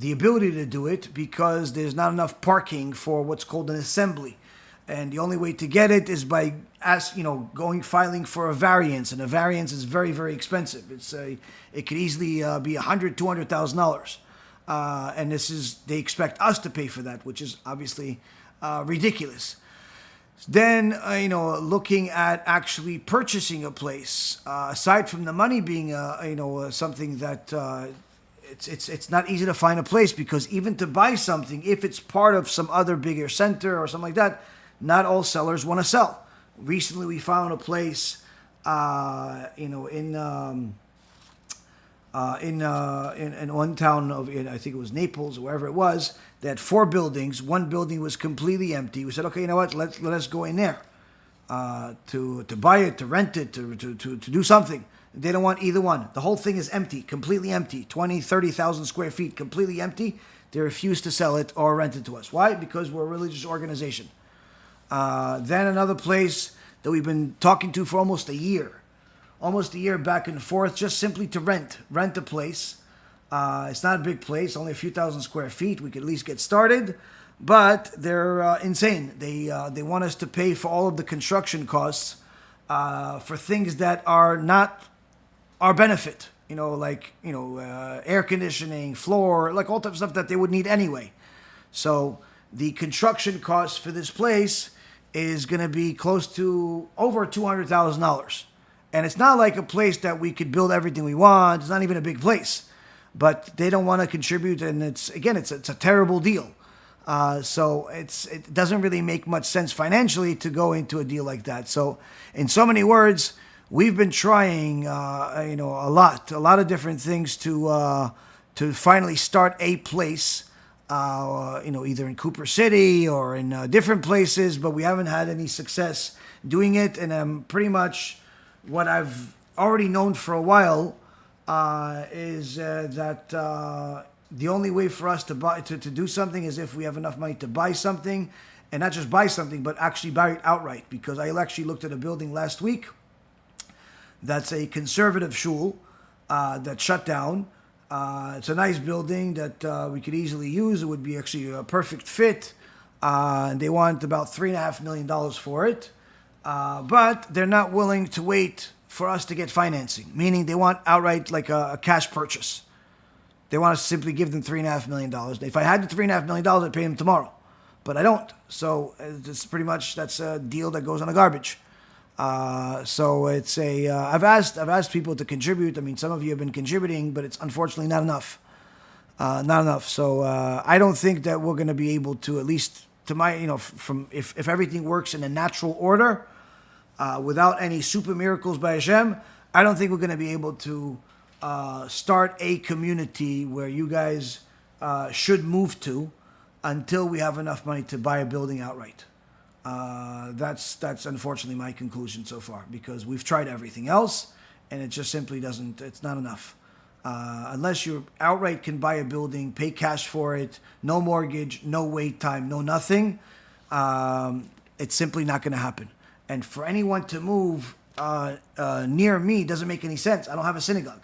ability to do it because there's not enough parking for what's called an assembly. And the only way to get it is by filing for a variance, and a variance is very, very expensive. It could easily be $100,000-$200,000, and they expect us to pay for that, which is obviously ridiculous. Then looking at actually purchasing a place, aside from the money being something that it's not easy to find a place, because even to buy something, if it's part of some other bigger center or something like that, not all sellers want to sell. Recently, we found a place, in one town I think it was Naples or wherever it was. They had 4 buildings. One building was completely empty. We said, okay, you know what? Let us go in there to buy it, to rent it, to do something. They don't want either one. The whole thing is empty, completely empty. 20, 30,000 square feet, completely empty. They refuse to sell it or rent it to us. Why? Because we're a religious organization. Then another place that we've been talking to for almost a year back and forth, just simply to rent a place. It's not a big place, only a few thousand square feet. We could at least get started, but they're insane. They want us to pay for all of the construction costs for things that are not our benefit. Air conditioning, floor, like all types of stuff that they would need anyway. So the construction cost for this place is going to be close to over $200,000. And it's not like a place that we could build everything we want. It's not even a big place. But they don't want to contribute, and it's a terrible deal. So it doesn't really make much sense financially to go into a deal like that. So in so many words, we've been trying a lot of different things to finally start a place, either in Cooper City or in different places, but we haven't had any success doing it. And pretty much what I've already known for a while is that the only way for us to do something is if we have enough money to buy something, and not just buy something, but actually buy it outright. Because I actually looked at a building last week that's a conservative shul that shut down. It's a nice building that we could easily use. It would be actually a perfect fit. They want about $3.5 million for it. But they're not willing to wait for us to get financing, meaning they want outright like a cash purchase. They want us to simply give them $3.5 million. If I had the $3.5 million, I'd pay them tomorrow. But I don't. So it's pretty much, that's a deal that goes on the garbage. So it's I've asked people to contribute. I mean, some of you have been contributing, but it's unfortunately not enough. Not enough. So I don't think that we're going to be able to, at least to my, if everything works in a natural order, without any super miracles by HaShem, I don't think we're going to be able to start a community where you guys should move to until we have enough money to buy a building outright. That's unfortunately my conclusion so far, because we've tried everything else and it just simply doesn't, it's not enough. Unless you outright can buy a building, pay cash for it, no mortgage, no wait time, no nothing, it's simply not going to happen. And for anyone to move near me doesn't make any sense. I don't have a synagogue.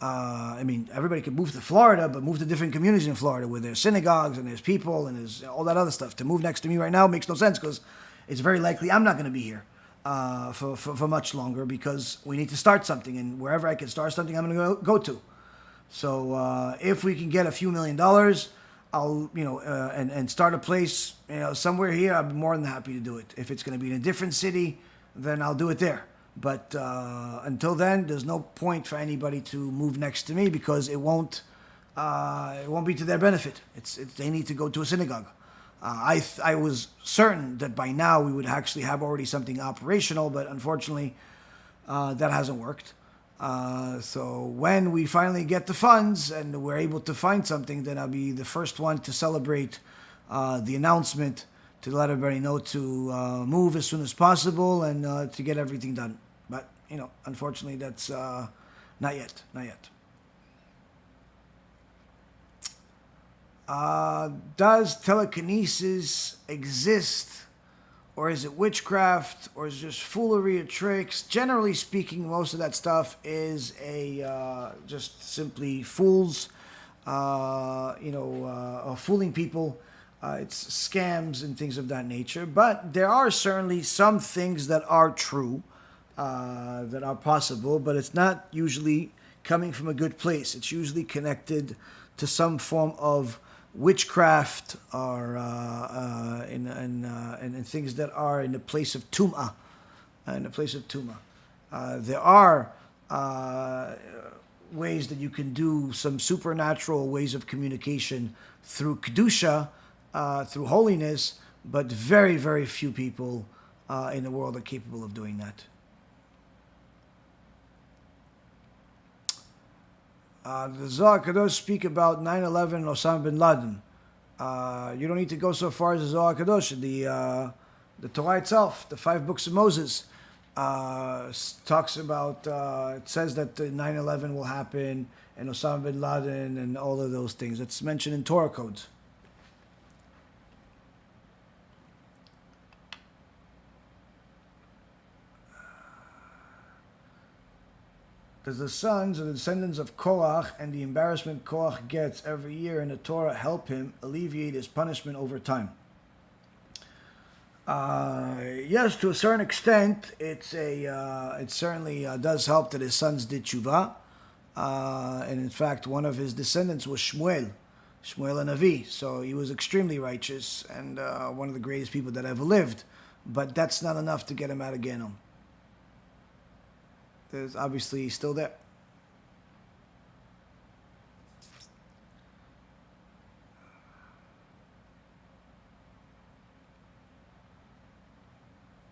I mean, everybody could move to Florida, but move to different communities in Florida where there's synagogues and there's people and there's all that other stuff. To move next to me right now makes no sense, because it's very likely I'm not going to be here for much longer, because we need to start something, and wherever I can start something, I'm going to go to. So if we can get a few $1 million, I'll and start a place somewhere here, I'll be more than happy to do it. If it's going to be in a different city, then I'll do it there. But until then, there's no point for anybody to move next to me, because it won't it won't be to their benefit. They need to go to a synagogue. I was certain that by now we would actually have already something operational, but unfortunately that hasn't worked. So when we finally get the funds and we're able to find something, then I'll be the first one to celebrate the announcement, to let everybody know to move as soon as possible and to get everything done. But, unfortunately that's not yet. Does telekinesis exist, or is it witchcraft, or is it just foolery or tricks? Generally speaking, most of that stuff is just simply fools, fooling people. It's scams and things of that nature. But there are certainly some things that are true, that are possible, but it's not usually coming from a good place. It's usually connected to some form of witchcraft or and things that are in the place of tum'ah. There are ways that you can do some supernatural ways of communication through kedusha, through holiness, but very, very few people in the world are capable of doing that. The Zohar HaKadosh speak about 9/11 and Osama bin Laden. You don't need to go so far as the Zohar HaKadosh. The Torah itself, the 5 books of Moses, talks about, it says that 9/11 will happen and Osama bin Laden and all of those things. It's mentioned in Torah Codes. Does the sons or the descendants of Korach and the embarrassment Korach gets every year in the Torah help him alleviate his punishment over time? Yes, to a certain extent, it certainly does help that his sons did Teshuvah. And in fact, one of his descendants was Shmuel a Navi. So he was extremely righteous and one of the greatest people that ever lived. But that's not enough to get him out of Gehinnom. There's obviously still there.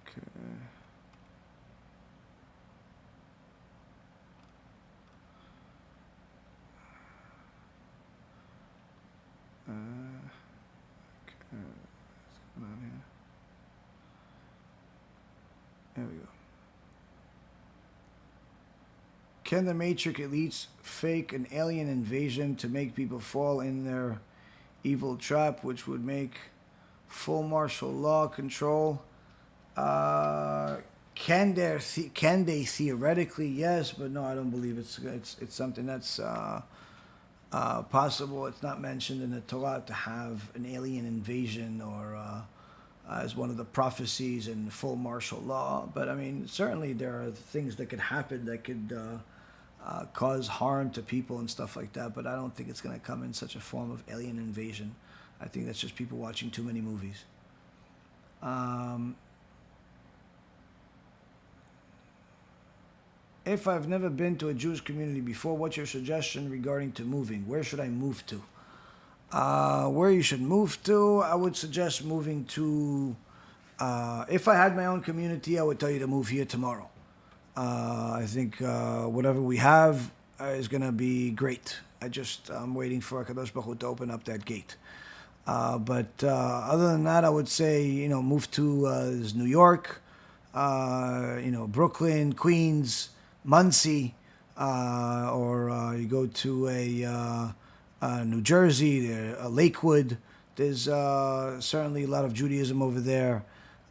Okay. There we go. Can the Matrix elites fake an alien invasion to make people fall in their evil trap, which would make full martial law control? Can they theoretically? Yes, but no, I don't believe it's something that's possible. It's not mentioned in the Torah to have an alien invasion or as one of the prophecies in full martial law. But I mean, certainly there are things that could happen that could cause harm to people and stuff like that, but I don't think it's going to come in such a form of alien invasion. I think that's just people watching too many movies. If I've never been to a Jewish community before, what's your suggestion regarding to moving? Where should I move to? Where you should move to, I would suggest moving to, if I had my own community, I would tell you to move here tomorrow. I think whatever we have is going to be great. I'm waiting for HaKadosh Baruch Hu to open up that gate. But other than that, I would say, move to New York, Brooklyn, Queens, Muncie, or you go to New Jersey, Lakewood. There's certainly a lot of Judaism over there.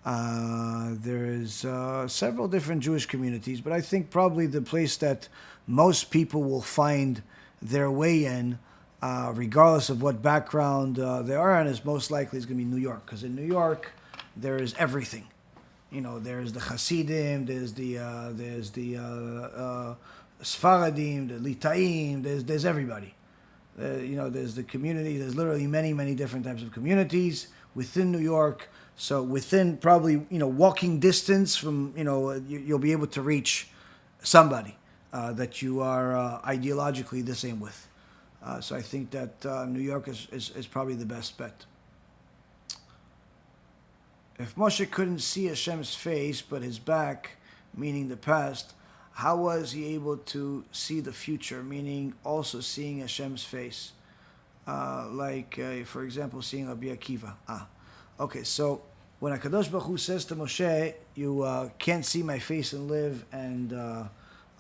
There's several different Jewish communities, but I think probably the place that most people will find their way in, regardless of what background they are in, is most likely is going to be New York. Because in New York, there is everything. There's the Hasidim, there's the Sfaradim, the Litaim, there's everybody. There's the community. There's literally many, many different types of communities within New York. So within probably, walking distance from, you'll be able to reach somebody that you are ideologically the same with. So I think that New York is probably the best bet. If Moshe couldn't see Hashem's face but his back, meaning the past, how was he able to see the future, meaning also seeing Hashem's face? For example, seeing Rabbi Akiva. Okay, so when HaKadosh Baruch Hu says to Moshe, you can't see my face and live, and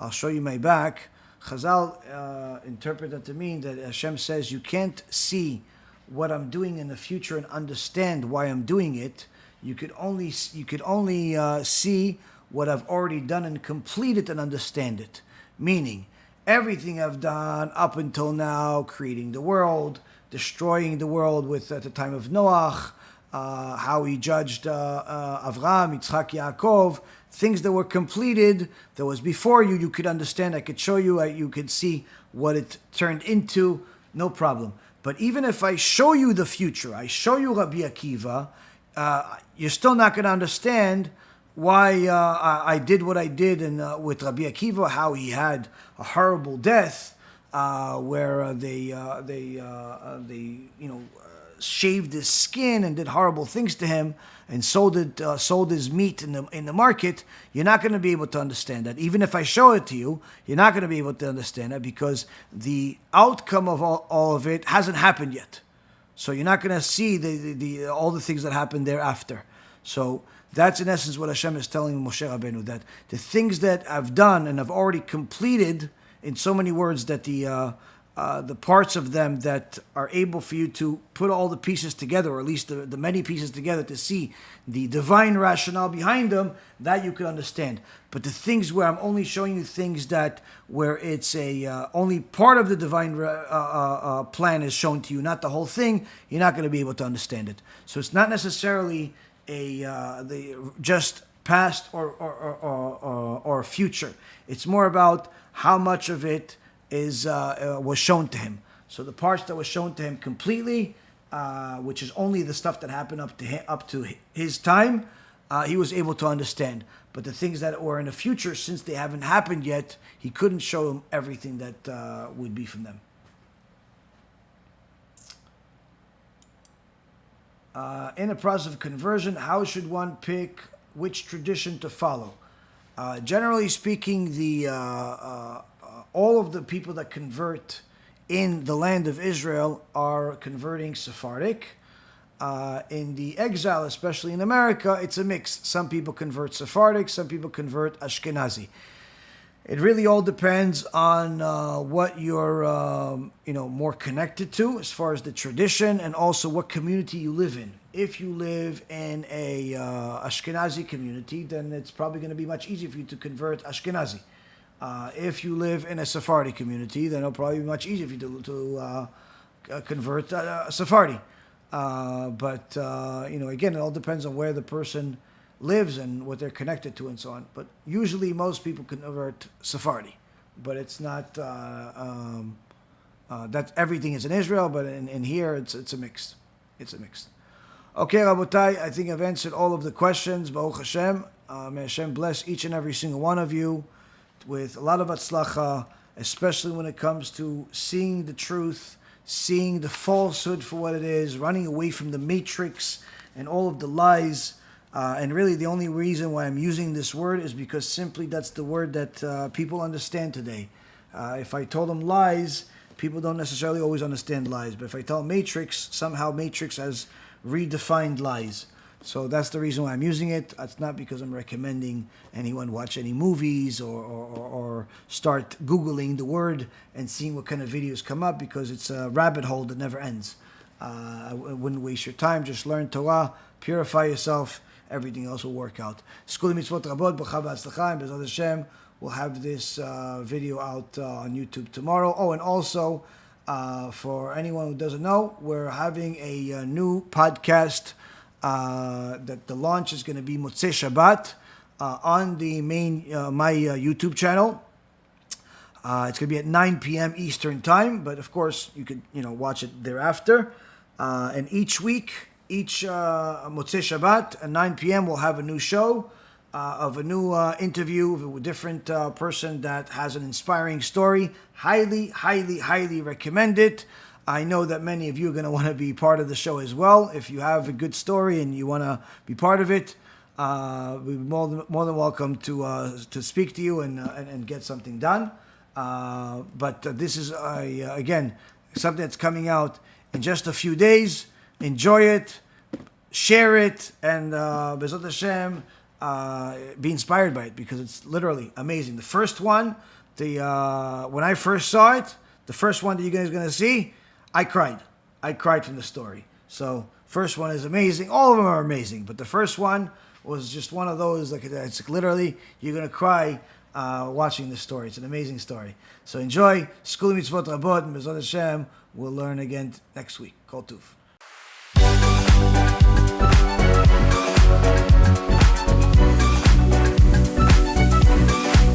I'll show you my back, Chazal interpret that to mean that Hashem says you can't see what I'm doing in the future and understand why I'm doing it. You could only see what I've already done and complete it and understand it. Meaning, everything I've done up until now, creating the world, destroying the world at the time of Noach, how he judged Avraham, Yitzchak, Yaakov, things that were completed, that was before you, you could understand, I could show you, you could see what it turned into, no problem. But even if I show you the future, I show you Rabbi Akiva, you're still not going to understand why I did what I did with Rabbi Akiva, how he had a horrible death, where they shaved his skin and did horrible things to him and sold his meat in the market. You're not going to be able to understand that. Even if I show it to you, you're not going to be able to understand that because the outcome of all of it hasn't happened yet. So you're not going to see all the things that happened thereafter. So that's in essence what Hashem is telling Moshe Rabbeinu, that the things that I've done and I've already completed, in so many words, that the parts of them that are able for you to put all the pieces together, or at least the many pieces together to see the divine rationale behind them, that you can understand. But the things where I'm only showing you things where it's only part of the divine plan is shown to you, not the whole thing, you're not going to be able to understand it. So it's not necessarily just past or future. It's more about how much of it was shown to him. So the parts that was shown to him completely, which is only the stuff that happened up to his time, he was able to understand. But the things that were in the future, since they haven't happened yet, he couldn't show him everything that would be from them. In the process of conversion, how should one pick which tradition to follow? Generally speaking, all of the people that convert in the land of Israel are converting Sephardic. In the exile, especially in America, it's a mix. Some people convert Sephardic, some people convert Ashkenazi. It really all depends on what you're more connected to as far as the tradition, and also what community you live in. If you live in a Ashkenazi community, then it's probably going to be much easier for you to convert Ashkenazi. If you live in a Sephardi community, then it'll probably be much easier for you to convert Sephardi. But again, it all depends on where the person lives and what they're connected to and so on. But usually most people convert Sephardi. But it's not that everything is in Israel, but in here it's a mix. It's a mix. Okay, Rabotai, I think I've answered all of the questions. Baruch Hashem. May Hashem bless each and every single one of you with a lot of atzlacha, especially when it comes to seeing the truth, seeing the falsehood for what it is, running away from the matrix and all of the lies. And really the only reason why I'm using this word is because simply that's the word that people understand today. If I told them lies, people don't necessarily always understand lies. But if I tell matrix, somehow matrix has redefined lies. So that's the reason why I'm using it. It's not because I'm recommending anyone watch any movies or start Googling the word and seeing what kind of videos come up, because it's a rabbit hole that never ends. I wouldn't waste your time. Just learn Torah, purify yourself. Everything else will work out. Skuli mitzvot rabot b'cha b'atzlacha, and b'ezrat Hashem, we'll have this video out on YouTube tomorrow. Oh, and also, for anyone who doesn't know, we're having a new podcast that the launch is going to be Motzei Shabbat on the main my YouTube channel. It's going to be at 9 p.m. Eastern time, but of course you could watch it thereafter. And each week, each Motzei Shabbat at 9 p.m. we'll have a new show. of a new interview with a different person that has an inspiring story. Highly, highly, highly recommend it. I know that many of you are going to want to be part of the show as well. If you have a good story and you want to be part of it, we'd be more than welcome to speak to you and get something done. But this is, again, something that's coming out in just a few days. Enjoy it, share it, and B'ezrat Hashem, be inspired by it, because it's literally amazing. The first one, when I first saw it, the first one that you guys are going to see, I cried. I cried from the story. So first one is amazing. All of them are amazing, but the first one was just one of those, it's literally, you're going to cry watching this story. It's an amazing story. So enjoy. Skuli mitzvot rabot, and B'ezrat Hashem, we'll learn again next week. Kol Tuv.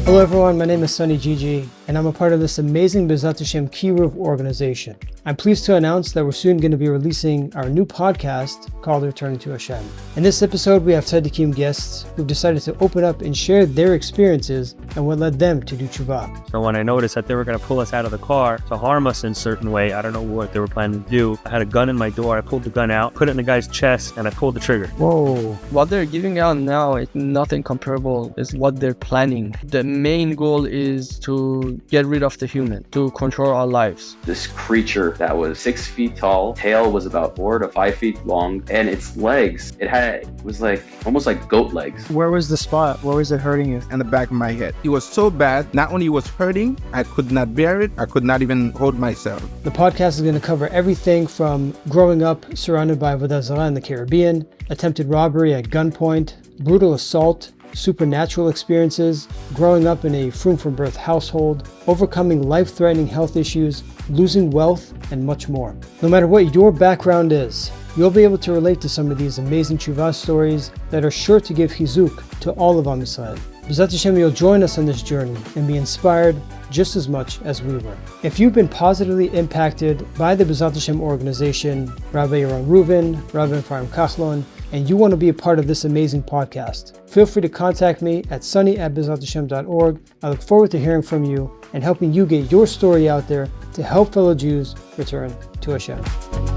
Hello everyone, my name is Sunny Gigi, and I'm a part of this amazing B'ezrat Hashem Kiruv organization. I'm pleased to announce that we're soon going to be releasing our new podcast called Returning to HaShem. In this episode, we have tzaddikim guests who've decided to open up and share their experiences and what led them to do tshuva. So when I noticed that they were going to pull us out of the car to harm us in a certain way, I don't know what they were planning to do. I had a gun in my door. I pulled the gun out, put it in the guy's chest, and I pulled the trigger. Whoa. What they're giving out now is nothing comparable is what they're planning. The main goal is to get rid of the human, to control our lives. This creature that was 6 feet tall, tail was about 4 to 5 feet long, and its legs, it was like almost like goat legs. Where was the spot? Where was it hurting you? In the back of my head. It was so bad, not only was hurting, I could not bear it, I could not even hold myself. The podcast is going to cover everything from growing up surrounded by Avodah Zarah in the Caribbean, attempted robbery at gunpoint, brutal assault, supernatural experiences, growing up in a from-birth household, overcoming life-threatening health issues, losing wealth, and much more. No matter what your background is, you'll be able to relate to some of these amazing tshuva stories that are sure to give chizuk to all of Am Yisrael. B'ezrat Hashem, you'll join us on this journey and be inspired just as much as we were. If you've been positively impacted by the B'ezrat Hashem organization, Rabbi Yaron Reuven, Rabbi Ephraim Kachlon, and you want to be a part of this amazing podcast, feel free to contact me at sunny@B'ezratHashem.org. I look forward to hearing from you and helping you get your story out there to help fellow Jews return to HaShem.